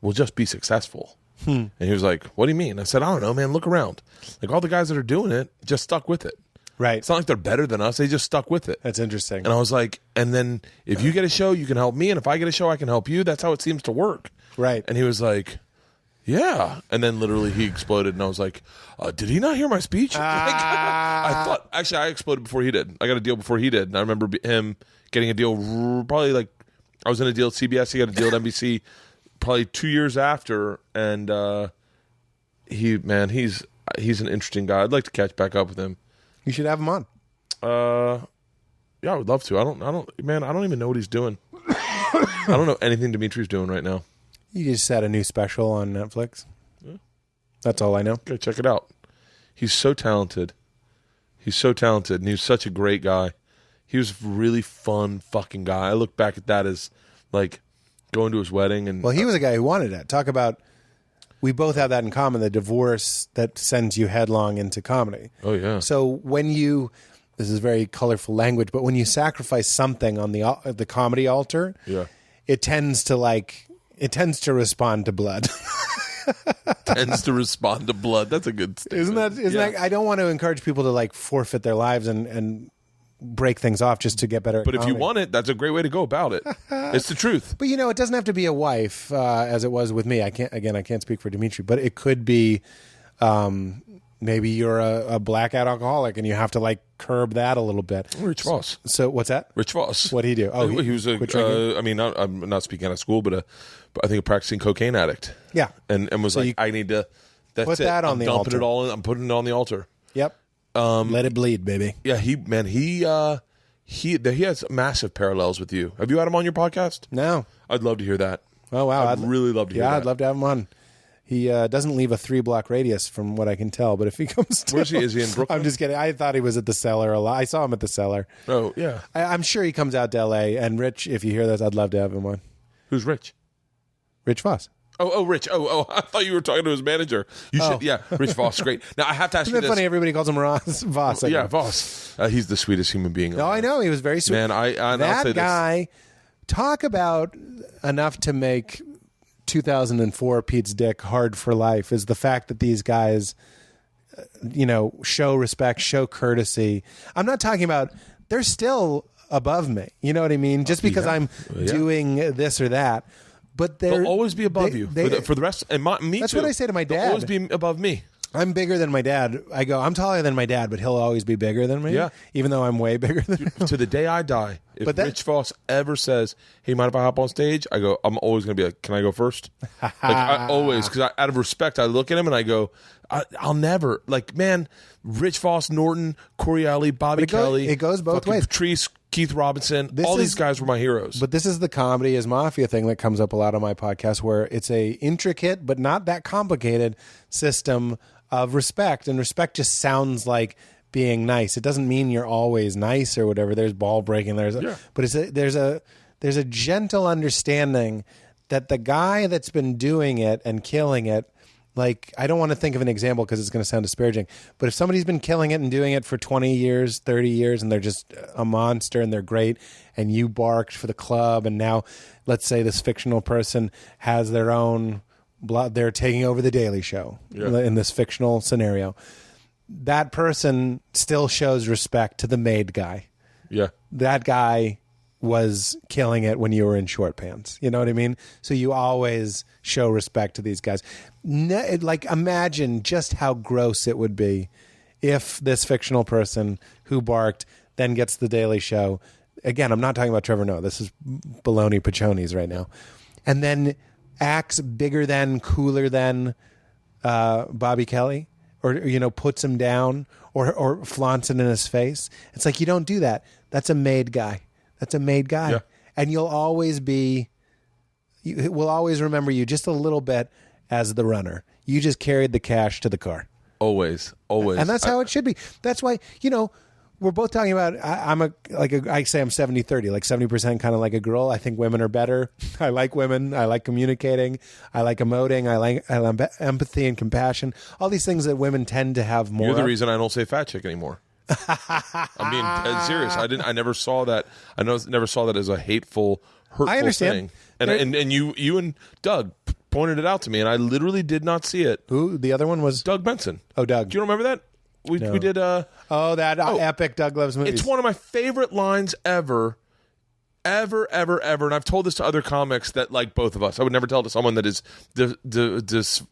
[SPEAKER 1] we'll just be successful. And he was like, what do you mean? I said, I don't know, man. Look around. Like, all the guys that are doing it just stuck with it.
[SPEAKER 4] Right.
[SPEAKER 1] It's not like they're better than us. They just stuck with it.
[SPEAKER 4] That's interesting.
[SPEAKER 1] And I was like, and then if you get a show, you can help me. And if I get a show, I can help you. That's how it seems to work.
[SPEAKER 4] Right.
[SPEAKER 1] And he was like, yeah. And then literally he exploded, and I was like, did he not hear my speech? I thought, actually, I exploded before he did. I got a deal before he did. And I remember him getting a deal probably like, I was in a deal at CBS, he got a deal at NBC probably 2 years after, and he's an interesting guy. I'd like to catch back up with him.
[SPEAKER 4] You should have him on.
[SPEAKER 1] Yeah, I would love to. I don't even know what he's doing. I don't know anything Dimitri's doing right now.
[SPEAKER 4] You just had a new special on Netflix. Yeah. That's all I know.
[SPEAKER 1] Go check it out. He's so talented. And he's such a great guy. He was a really fun fucking guy. I look back at that as like going to his wedding. And
[SPEAKER 4] well, he was a guy who wanted it. Talk about, we both have that in common, the divorce that sends you headlong into comedy.
[SPEAKER 1] Oh, yeah.
[SPEAKER 4] So when you, this is very colorful language, but when you sacrifice something on the comedy altar,
[SPEAKER 1] yeah,
[SPEAKER 4] it tends to respond to blood.
[SPEAKER 1] Tends to respond to blood. That's a good statement.
[SPEAKER 4] Isn't that, I don't want to encourage people to like forfeit their lives and break things off just to get better at
[SPEAKER 1] But
[SPEAKER 4] comedy.
[SPEAKER 1] if you want it, that's a great way to go about it. It's the truth.
[SPEAKER 4] But it doesn't have to be a wife, as it was with me. I can't speak for Dimitri, but it could be maybe you're a blackout alcoholic and you have to like curb that a little bit.
[SPEAKER 1] Rich Voss.
[SPEAKER 4] So what's that?
[SPEAKER 1] Rich Voss.
[SPEAKER 4] What did he do? Oh,
[SPEAKER 1] he was I'm not speaking out of school, but I think a practicing cocaine addict.
[SPEAKER 4] Yeah.
[SPEAKER 1] And was
[SPEAKER 4] So
[SPEAKER 1] like,
[SPEAKER 4] you
[SPEAKER 1] I need to
[SPEAKER 4] put that on the altar.
[SPEAKER 1] It all in, I'm putting it on the altar.
[SPEAKER 4] Yep. Let it bleed, baby.
[SPEAKER 1] Yeah, he has massive parallels with you. Have you had him on your podcast?
[SPEAKER 4] No.
[SPEAKER 1] I'd love to hear that.
[SPEAKER 4] Oh, wow.
[SPEAKER 1] I'd really love to hear that.
[SPEAKER 4] Yeah, I'd love to have him on. He doesn't leave a 3-block radius from what I can tell, but if he comes to...
[SPEAKER 1] Where's he? Is he in Brooklyn?
[SPEAKER 4] I'm just kidding. I thought he was at the Cellar a lot. I saw him at the Cellar.
[SPEAKER 1] Oh, yeah.
[SPEAKER 4] I'm sure he comes out to L.A. And Rich, if you hear this, I'd love to have him on.
[SPEAKER 1] Who's Rich?
[SPEAKER 4] Rich Voss.
[SPEAKER 1] Oh, Rich. Oh, I thought you were talking to his manager. You should, yeah, Rich Voss, great. Now, I have to ask you
[SPEAKER 4] Isn't
[SPEAKER 1] this.
[SPEAKER 4] it funny? Everybody calls him Voss.
[SPEAKER 1] Yeah, Voss. He's the sweetest human being.
[SPEAKER 4] No, I know. He was very sweet.
[SPEAKER 1] Man, I'll say
[SPEAKER 4] that guy, talk about enough to make 2004 Pete's dick hard for life is the fact that these guys, show respect, show courtesy. I'm not talking about, they're still above me. You know what I mean? Just because I'm doing this or that. But
[SPEAKER 1] they'll always be above you for the rest. And me
[SPEAKER 4] that's
[SPEAKER 1] too.
[SPEAKER 4] What I say to my dad.
[SPEAKER 1] They'll always be above me.
[SPEAKER 4] I'm bigger than my dad. I go, I'm taller than my dad, but he'll always be bigger than me.
[SPEAKER 1] Yeah.
[SPEAKER 4] Even though I'm way bigger than him.
[SPEAKER 1] To the day I die, if Rich Voss ever says, hey, mind if I hop on stage? I go, I'm always going to be like, can I go first? Like, I always, because out of respect, I look at him and I go, I'll never, like, man, Rich Voss, Norton, Corey Alley, Bobby Kelly.
[SPEAKER 4] It goes both ways.
[SPEAKER 1] Patrice, Keith Robinson, these guys were my heroes.
[SPEAKER 4] But this is the comedy is mafia thing that comes up a lot on my podcast, where it's a intricate but not that complicated system of respect, and respect just sounds like being nice. It doesn't mean you're always nice or whatever. There's ball breaking. But there's a gentle understanding that the guy that's been doing it and killing it. Like, I don't want to think of an example because it's going to sound disparaging, but if somebody's been killing it and doing it for 20 years, 30 years, and they're just a monster and they're great, and you barked for the club, and now let's say this fictional person has their own, they're taking over the Daily Show in this fictional scenario, that person still shows respect to the made guy. Yeah. That guy was killing it when you were in short pants. You know what I mean? So you always show respect to these guys. Like, imagine just how gross it would be if this fictional person who barked then gets the Daily Show. Again, I'm not talking about Trevor Noah. This is baloney Pachonis right now. And then acts bigger than, cooler than Bobby Kelly, or, puts him down or flaunts it in his face. It's like, you don't do that. That's a made guy. That's a made guy. Yeah. And we'll always remember you just a little bit as the runner. You just carried the cash to the car. Always. And that's how it should be. That's why, we're both talking about, I say I'm 70-30, like 70% kind of like a girl. I think women are better. I like women. I like communicating. I like emoting. I like empathy and compassion. All these things that women tend to have more.
[SPEAKER 1] You're the reason I don't say fat chick anymore. I'm being dead serious. I never saw that. I never saw that as a hateful, hurtful
[SPEAKER 4] I understand.
[SPEAKER 1] thing. And you and Doug pointed it out to me, and I literally did not see it.
[SPEAKER 4] Who? The other one was
[SPEAKER 1] Doug Benson.
[SPEAKER 4] Oh, Doug.
[SPEAKER 1] Do you remember that? We did.
[SPEAKER 4] Epic Doug Loves Movies.
[SPEAKER 1] It's one of my favorite lines ever. And I've told this to other comics that like both of us. I would never tell it to someone that is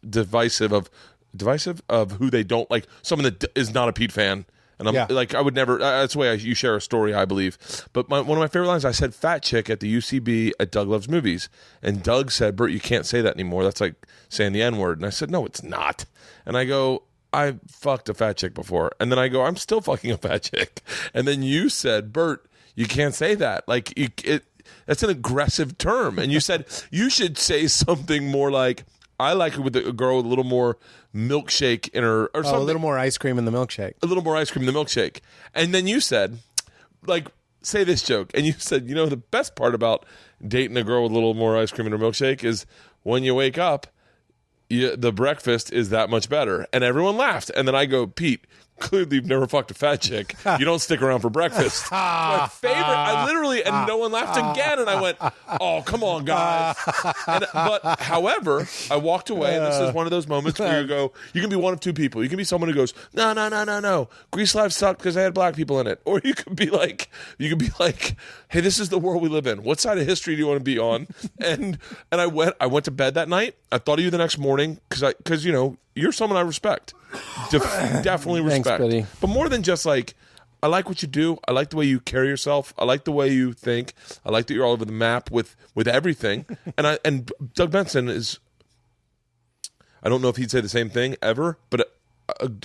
[SPEAKER 1] divisive of who they don't like. Someone that is not a Pete fan. And I'm like, I would never. That's the way you share a story, I believe. But one of my favorite lines, I said "fat chick" at the UCB at Doug Loves Movies, and Doug said, "Bert, you can't say that anymore. That's like saying the N-word." And I said, "No, it's not." And I go, "I fucked a fat chick before," and then I go, "I'm still fucking a fat chick." And then you said, "Bert, you can't say that. Like that's an aggressive term." And you said you should say something more like, I like it with a girl with a little more milkshake in her, or something.
[SPEAKER 4] A little more ice cream in the milkshake.
[SPEAKER 1] A little more ice cream in the milkshake. And then you said, like, say this joke. And you said, the best part about dating a girl with a little more ice cream in her milkshake is when you wake up, the breakfast is that much better. And everyone laughed. And then I go, Pete, clearly you've never fucked a fat chick. You don't stick around for breakfast. My favorite. I literally, and no one laughed again. And I went, oh, come on, guys. But however, I walked away, and this is one of those moments where you go, you can be one of two people. You can be someone who goes, no. Grease Life sucked because I had black people in it. Or you could be like, hey, this is the world we live in. What side of history do you want to be on? And I went to bed that night. I thought of you the next morning because you're someone I respect. Definitely respect.
[SPEAKER 4] Thanks, buddy.
[SPEAKER 1] But more than just like, I like what you do. I like the way you carry yourself. I like the way you think. I like that you're all over the map with everything. And Doug Benson is, I don't know if he'd say the same thing ever, but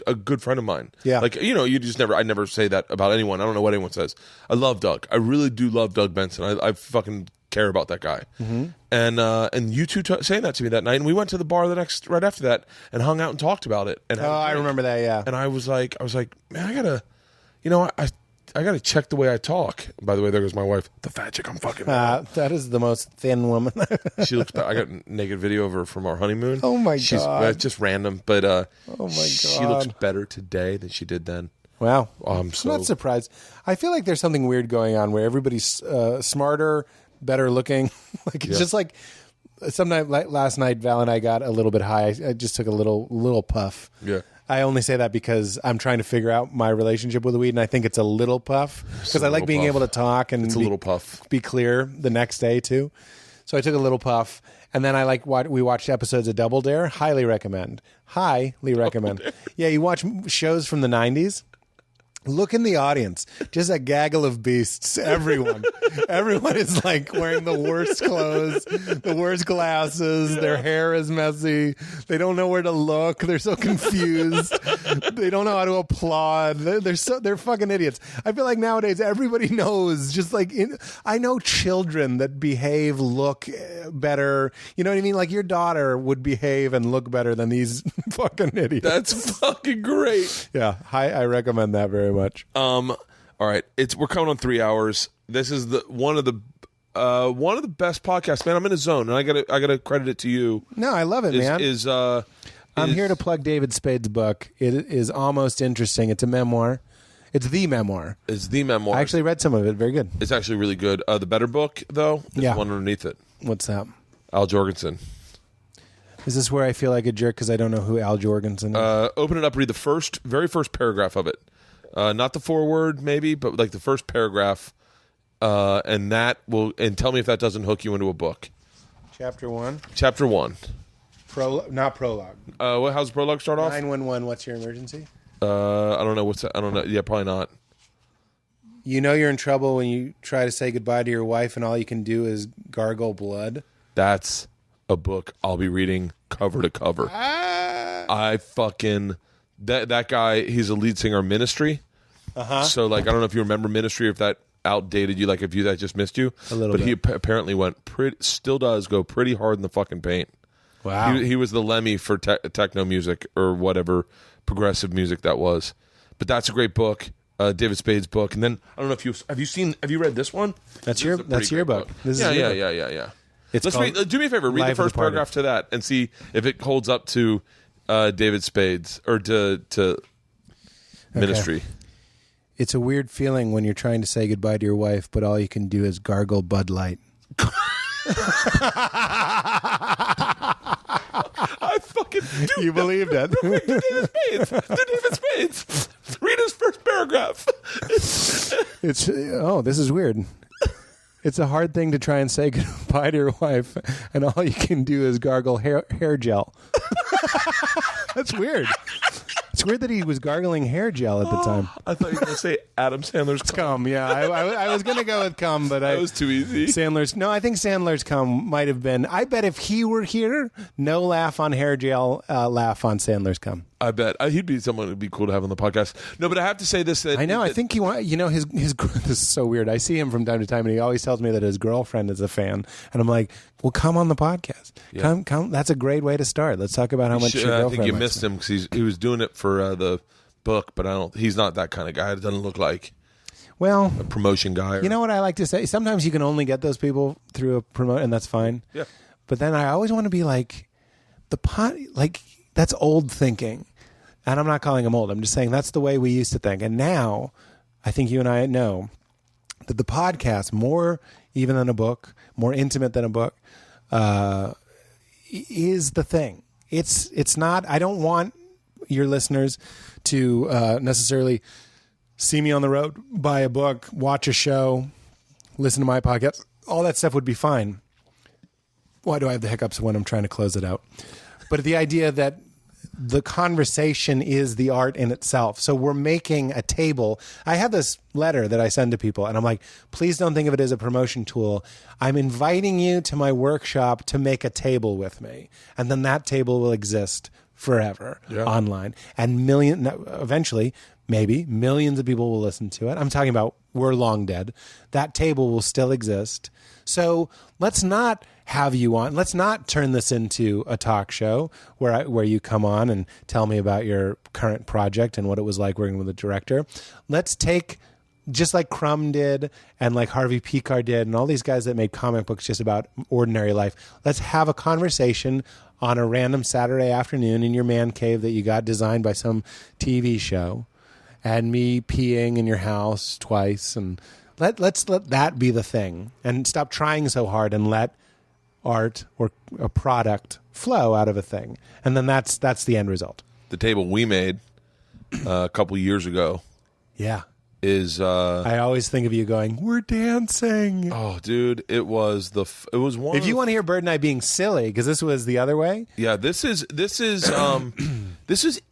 [SPEAKER 1] a good friend of mine.
[SPEAKER 4] Yeah.
[SPEAKER 1] Like, I never say that about anyone. I don't know what anyone says. I love Doug. I really do love Doug Benson. I fucking care about that guy. Mm-hmm. And you two saying that to me that night, and we went to the bar right after that and hung out and talked about it. And
[SPEAKER 4] I remember that. Yeah.
[SPEAKER 1] And I was like, man, I gotta, I gotta check the way I talk. By the way, there goes my wife, the fat chick I'm fucking.
[SPEAKER 4] That is the most thin woman.
[SPEAKER 1] She looks. I got a naked video of her from our honeymoon.
[SPEAKER 4] Oh my god!
[SPEAKER 1] Just random, but
[SPEAKER 4] oh my god,
[SPEAKER 1] she looks better today than she did then.
[SPEAKER 4] Wow,
[SPEAKER 1] I'm
[SPEAKER 4] not surprised. I feel like there's something weird going on where everybody's smarter, better looking. Like it's just like sometime last night, Val and I got a little bit high. I just took a little puff.
[SPEAKER 1] Yeah.
[SPEAKER 4] I only say that because I'm trying to figure out my relationship with the weed, and I think it's a little puff because I like being able to talk and
[SPEAKER 1] it's a little puff.
[SPEAKER 4] Be clear the next day too. So I took a little puff, and then we watched episodes of Double Dare. Highly recommend. Yeah, you watch shows from the 90s. Look in the audience. Just a gaggle of beasts. Everyone is like wearing the worst clothes, the worst glasses. Their hair is messy. They don't know where to look. They're so confused. They don't know how to applaud. They're fucking idiots. I feel like nowadays everybody knows. Just like I know children that behave, look better. You know what I mean? Like your daughter would behave and look better than these fucking idiots.
[SPEAKER 1] That's fucking great.
[SPEAKER 4] Yeah, I recommend that very much.
[SPEAKER 1] All right, we're coming on 3 hours. This is one of the best podcasts, man. I'm in a zone, and I gotta credit it to you.
[SPEAKER 4] No, I love it, man. I'm here to plug David Spade's book. It is almost interesting. It's a memoir. It's the memoir. I actually read some of it. Very good.
[SPEAKER 1] It's actually really good. The better book, though, is the one underneath it.
[SPEAKER 4] What's that?
[SPEAKER 1] Al Jorgensen.
[SPEAKER 4] Is this where I feel like a jerk because I don't know who Al Jorgensen is?
[SPEAKER 1] Open it up. Read the very first paragraph of it. Not the foreword, maybe, but like the first paragraph, and tell me if that doesn't hook you into a book.
[SPEAKER 4] Chapter 1. Not prologue.
[SPEAKER 1] How's the prologue start off?
[SPEAKER 4] 911. What's your emergency?
[SPEAKER 1] I don't know. What's that? I don't know. Yeah, probably not.
[SPEAKER 4] You know you're in trouble when you try to say goodbye to your wife, and all you can do is gargle blood.
[SPEAKER 1] That's a book I'll be reading cover to cover. I fucking. That guy, he's a lead singer of Ministry. Uh-huh. So, like, I don't know if you remember Ministry, or if that outdated you, like, if that just missed you.
[SPEAKER 4] A little bit.
[SPEAKER 1] But he apparently still does go pretty hard in the fucking paint.
[SPEAKER 4] Wow.
[SPEAKER 1] He was the Lemmy for techno music, or whatever progressive music that was. But that's a great book, David Spade's book. And then, I don't know if have you read this one?
[SPEAKER 4] That's your book. This is your book.
[SPEAKER 1] Yeah. Do me a favor, read the first paragraph to that and see if it holds up to David Spade's or to Ministry.
[SPEAKER 4] Okay. It's a weird feeling when you're trying to say goodbye to your wife, but all you can do is gargle Bud Light.
[SPEAKER 1] I fucking do.
[SPEAKER 4] You believed it.
[SPEAKER 1] To David Spades. Read his first paragraph.
[SPEAKER 4] This is weird. It's a hard thing to try and say goodbye to your wife, and all you can do is gargle hair gel. That's weird. It's weird that he was gargling hair gel at the time.
[SPEAKER 1] I thought you were going to say Adam Sandler's
[SPEAKER 4] cum. Yeah, I was going to go with cum, but
[SPEAKER 1] that was too easy.
[SPEAKER 4] I think Sandler's cum might have been. I bet if he were here, no laugh on hair gel, laugh on Sandler's cum.
[SPEAKER 1] I bet he'd be someone who'd be cool to have on the podcast. No, but I have to say this.
[SPEAKER 4] I know. I think his. This is so weird. I see him from time to time, and he always tells me that his girlfriend is a fan, and I'm like, "Well, come on the podcast. Yeah. Come. That's a great way to start. Let's talk about how much your girlfriend."
[SPEAKER 1] I think you missed him because he was doing it for the book, but he's not that kind of guy. It doesn't look like a promotion guy.
[SPEAKER 4] You know what I like to say? Sometimes you can only get those people through a promote, and that's fine.
[SPEAKER 1] Yeah.
[SPEAKER 4] But then I always want to be like that's old thinking. And I'm not calling him old. I'm just saying that's the way we used to think. And now I think you and I know that the podcast, more even than a book, more intimate than a book, is the thing. It's not, I don't want your listeners to necessarily see me on the road, buy a book, watch a show, listen to my podcast. All that stuff would be fine. Why do I have the hiccups when I'm trying to close it out? But the idea that the conversation is the art in itself. So we're making a table. I have this letter that I send to people, and I'm like, please don't think of it as a promotion tool. I'm inviting you to my workshop to make a table with me. And then that table will exist forever online. And eventually, maybe millions of people will listen to it. I'm talking about we're long dead. That table will still exist. So let's not have you on. Let's not turn this into a talk show where you come on and tell me about your current project and what it was like working with a director. Let's take, just like Crumb did and like Harvey Pekar did and all these guys that made comic books just about ordinary life. Let's have a conversation on a random Saturday afternoon in your man cave that you got designed by some TV show, and me peeing in your house twice, and let's let that be the thing, and stop trying so hard and let art or a product flow out of a thing, and then that's the end result.
[SPEAKER 1] The table we made a couple years ago, is
[SPEAKER 4] I always think of you going, we're dancing.
[SPEAKER 1] Oh, dude, it was one.
[SPEAKER 4] If you want to hear Bert and I being silly, because this was the other way.
[SPEAKER 1] Yeah, this is this is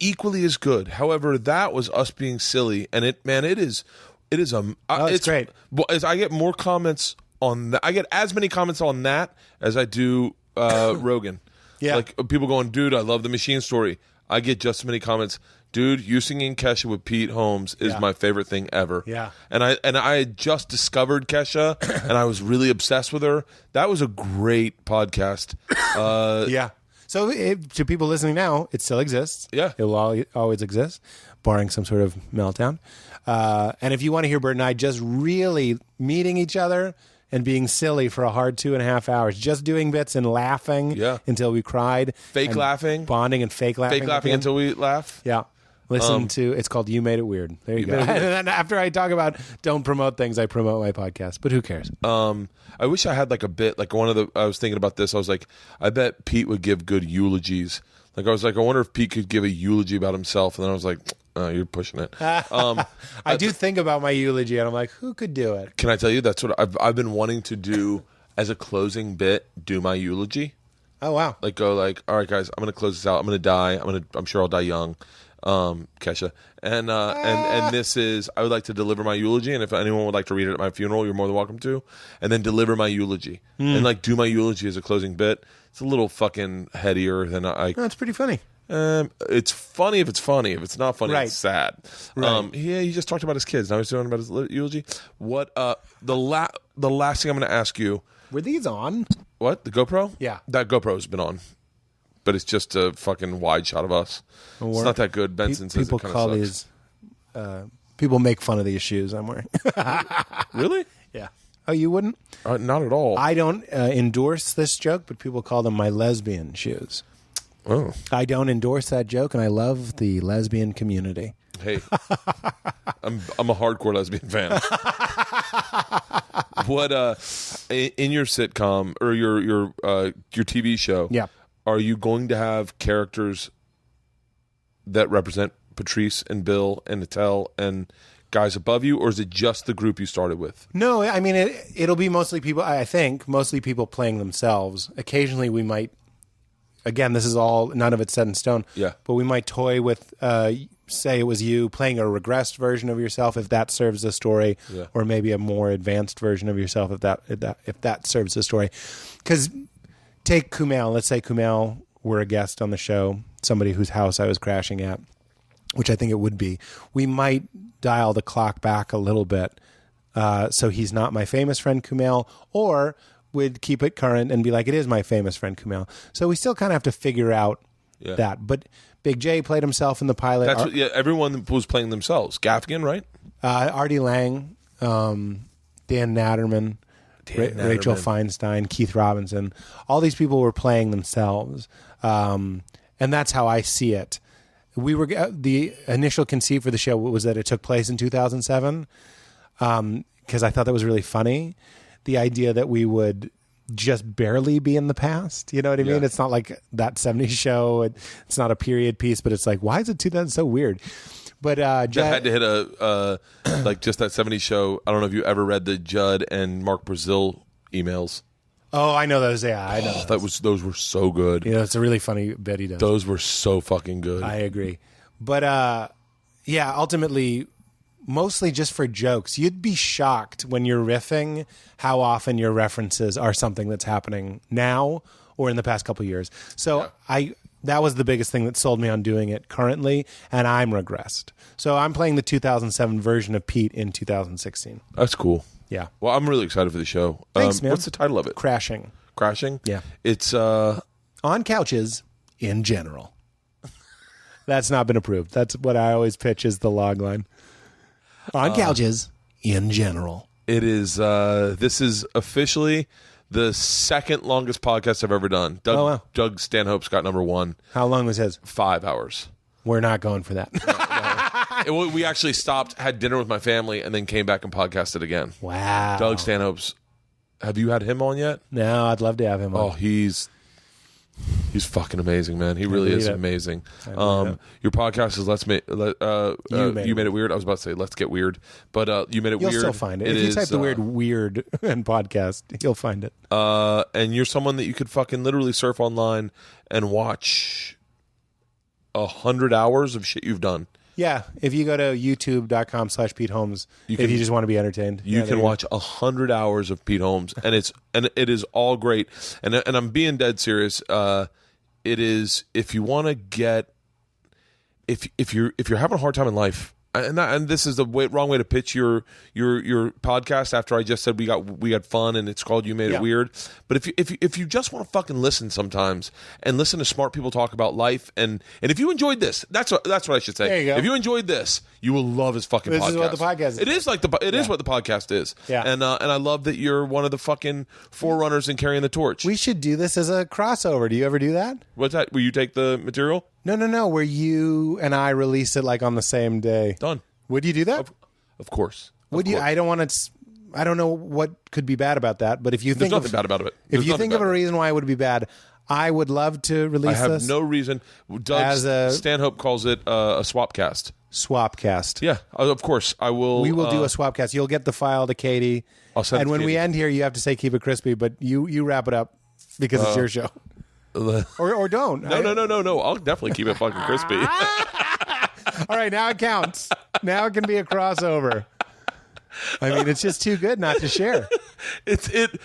[SPEAKER 1] equally as good. However, that was us being silly, and it's
[SPEAKER 4] great.
[SPEAKER 1] Well, as I get more comments on that, I get as many comments on that as I do Rogan.
[SPEAKER 4] Yeah,
[SPEAKER 1] like people going, dude, I love the machine story. I get just as many comments. Dude, you singing Kesha with Pete Holmes is my favorite thing ever.
[SPEAKER 4] Yeah.
[SPEAKER 1] And I had just discovered Kesha, and I was really obsessed with her. That was a great podcast.
[SPEAKER 4] Yeah. So to people listening now, it still exists.
[SPEAKER 1] Yeah.
[SPEAKER 4] It will always exist, barring some sort of meltdown. And if you want to hear Bert and I just really meeting each other and being silly for a hard 2.5 hours, just doing bits and laughing until we cried.
[SPEAKER 1] Fake laughing.
[SPEAKER 4] Bonding and fake laughing.
[SPEAKER 1] Fake laughing until we laugh.
[SPEAKER 4] Yeah. Listen to, it's called You Made It Weird. There you go. And then after I talk about don't promote things, I promote my podcast. But who cares?
[SPEAKER 1] I wish I had like a bit, like I was thinking about this. I was like, I bet Pete would give good eulogies. Like I was like, I wonder if Pete could give a eulogy about himself. And then I was like, oh, you're pushing it.
[SPEAKER 4] I do think about my eulogy, and I'm like, who could do it?
[SPEAKER 1] Can I tell you, that's what I've been wanting to do as a closing bit, do my eulogy.
[SPEAKER 4] Oh, wow.
[SPEAKER 1] Like go like, all right, guys, I'm going to close this out. I'm going to die. I'm sure I'll die young. Kesha. And this is, I would like to deliver my eulogy, and if anyone would like to read it at my funeral, you're more than welcome to. And then deliver my eulogy. And like do my eulogy as a closing bit. It's a little fucking headier than I.
[SPEAKER 4] No, it's pretty funny.
[SPEAKER 1] It's funny if it's funny. If it's not funny,
[SPEAKER 4] Right.
[SPEAKER 1] it's sad.
[SPEAKER 4] Right.
[SPEAKER 1] He just talked about his kids. Now he's talking about his eulogy. What? The last thing I'm going to ask you.
[SPEAKER 4] Were these on?
[SPEAKER 1] What? The GoPro?
[SPEAKER 4] Yeah.
[SPEAKER 1] That GoPro's been on. But it's just a fucking wide shot of us. It's not that good. Benson says
[SPEAKER 4] people
[SPEAKER 1] it kind
[SPEAKER 4] call
[SPEAKER 1] of
[SPEAKER 4] these. People make fun of these shoes I'm wearing.
[SPEAKER 1] Really?
[SPEAKER 4] Yeah. Oh, you wouldn't?
[SPEAKER 1] Not at all.
[SPEAKER 4] I don't endorse this joke, but people call them my lesbian shoes.
[SPEAKER 1] Oh.
[SPEAKER 4] I don't endorse that joke, and I love the lesbian community.
[SPEAKER 1] Hey, I'm a hardcore lesbian fan. What in your sitcom or your TV show?
[SPEAKER 4] Yeah.
[SPEAKER 1] Are you going to have characters that represent Patrice and Bill and Attell and guys above you, or is it just the group you started with?
[SPEAKER 4] No, I mean it'll be mostly people. I think mostly people playing themselves. Occasionally, we might. Again, this is all none of it's set in stone.
[SPEAKER 1] Yeah,
[SPEAKER 4] but we might toy with. Say it was you playing a regressed version of yourself, if that serves the story, or maybe a more advanced version of yourself, if that serves the story. Because take Kumail. Let's say Kumail were a guest on the show, somebody whose house I was crashing at, which I think it would be. We might dial the clock back a little bit, so he's not my famous friend Kumail, or would keep it current and be like, it is my famous friend Kumail. So we still kind of have to figure out that. But Big J played himself in the pilot.
[SPEAKER 1] Everyone was playing themselves. Gaffigan, right?
[SPEAKER 4] Artie Lang, Dan Natterman, Rachel Feinstein, Keith Robinson. All these people were playing themselves, and that's how I see it. We were the initial conceit for the show was that it took place in 2007, because I thought that was really funny. The idea that we would just barely be in the past. You know what I mean? It's not like that 70s show. It's not a period piece, but it's like, why is it 2000 so weird? But Judd
[SPEAKER 1] had to hit a like just that 70s show. I don't know if you ever read the Judd and Mark Brazil emails
[SPEAKER 4] Oh, I know those. Yeah, I know.
[SPEAKER 1] Those were so good.
[SPEAKER 4] Yeah, it's a really funny bit he does.
[SPEAKER 1] Those were so fucking good.
[SPEAKER 4] I agree. But yeah, ultimately, mostly just for jokes. You'd be shocked when you're riffing how often your references are something that's happening now or in the past couple of years. So that was the biggest thing that sold me on doing it currently, and I'm regressed. So I'm playing the 2007 version of Pete in 2016.
[SPEAKER 1] That's cool.
[SPEAKER 4] Yeah.
[SPEAKER 1] Well, I'm really excited for the show.
[SPEAKER 4] Thanks, man.
[SPEAKER 1] What's the title of it?
[SPEAKER 4] Crashing.
[SPEAKER 1] Crashing?
[SPEAKER 4] Yeah.
[SPEAKER 1] It's
[SPEAKER 4] On couches in general. That's not been approved. That's what I always pitch as the log line. On couches in general.
[SPEAKER 1] It is. This is officially the second longest podcast I've ever done. Doug Stanhope's got number one.
[SPEAKER 4] How long was his?
[SPEAKER 1] 5 hours.
[SPEAKER 4] We're not going for that.
[SPEAKER 1] We actually stopped, had dinner with my family, and then came back and podcasted again.
[SPEAKER 4] Wow.
[SPEAKER 1] Doug Stanhope's. Have you had him on yet?
[SPEAKER 4] No, I'd love to have him on.
[SPEAKER 1] Oh, he's fucking amazing, man. He really is amazing. Your podcast is You Made It Weird. I was about to say Let's Get Weird, but You Made It
[SPEAKER 4] You'll
[SPEAKER 1] Weird.
[SPEAKER 4] still find it. If you type the word weird and podcast, you'll find it.
[SPEAKER 1] And you're someone that you could fucking literally surf online and watch 100 hours of shit you've done.
[SPEAKER 4] Yeah, if you go to youtube.com/Pete Holmes, if you just want to be entertained.
[SPEAKER 1] You can watch 100 hours of Pete Holmes, and it is all great. And I'm being dead serious. It is, if you want to get, if you're having a hard time in life, and this is the wrong way to pitch your podcast. After I just said we had fun and it's called You Made It Weird, but if you just want to fucking listen sometimes and listen to smart people talk about life, and if you enjoyed this, that's what I should say.
[SPEAKER 4] There you go.
[SPEAKER 1] If you enjoyed this, you will love his fucking podcast.
[SPEAKER 4] This is what the podcast is.
[SPEAKER 1] It is like is what the podcast is.
[SPEAKER 4] Yeah.
[SPEAKER 1] And I love that you're one of the fucking forerunners in carrying the torch.
[SPEAKER 4] We should do this as a crossover. Do you ever do that?
[SPEAKER 1] What's that? Will you take the material?
[SPEAKER 4] No. Where you and I release it like on the same day.
[SPEAKER 1] Done.
[SPEAKER 4] Would you do that?
[SPEAKER 1] Of course.
[SPEAKER 4] Would you? I don't want to. I don't know what could be bad about that. But if you think
[SPEAKER 1] There's nothing bad about it.
[SPEAKER 4] If you think of a reason why it would be bad, I would love to release this.
[SPEAKER 1] I have no reason. Doug Stanhope calls it a swapcast.
[SPEAKER 4] Swapcast.
[SPEAKER 1] Yeah, of course. I will.
[SPEAKER 4] We will do a swapcast. You'll get the file to Katie.
[SPEAKER 1] I'll send it
[SPEAKER 4] and
[SPEAKER 1] to
[SPEAKER 4] when
[SPEAKER 1] Katie.
[SPEAKER 4] we end here, you have to say keep it crispy, but you wrap it up because it's your show. Or don't.
[SPEAKER 1] No. I'll definitely keep it fucking crispy.
[SPEAKER 4] All right, now it counts. Now it can be a crossover. I mean, it's just too good not to share.
[SPEAKER 1] It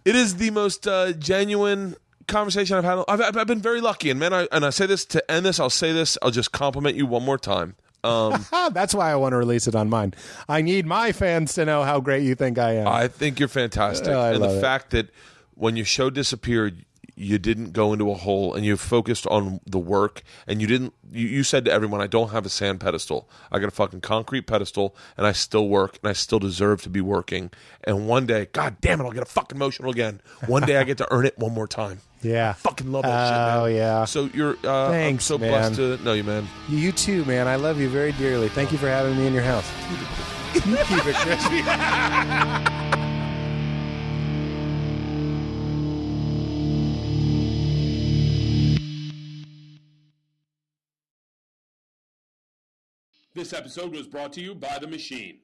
[SPEAKER 1] is the most genuine conversation I've had. I've been very lucky, and man, I say this to end this. I'll say this. I'll just compliment you one more time.
[SPEAKER 4] That's why I want to release it on mine. I need my fans to know how great you think I am.
[SPEAKER 1] I think you're fantastic, and the fact that when your show disappeared, you didn't go into a hole and you focused on the work, and you said to everyone, I don't have a sand pedestal. I got a fucking concrete pedestal, and I still work, and I still deserve to be working. And one day, God damn it, I'll get fucking emotional again. One day I get to earn it one more time.
[SPEAKER 4] Yeah.
[SPEAKER 1] I fucking love that shit, man.
[SPEAKER 4] Oh, yeah.
[SPEAKER 1] So you're,
[SPEAKER 4] Thanks,
[SPEAKER 1] I'm so
[SPEAKER 4] man.
[SPEAKER 1] blessed to know you, man.
[SPEAKER 4] You too, man. I love you very dearly. Thank you for having me in your house. Keep it crispy.
[SPEAKER 1] This episode was brought to you by The Machine.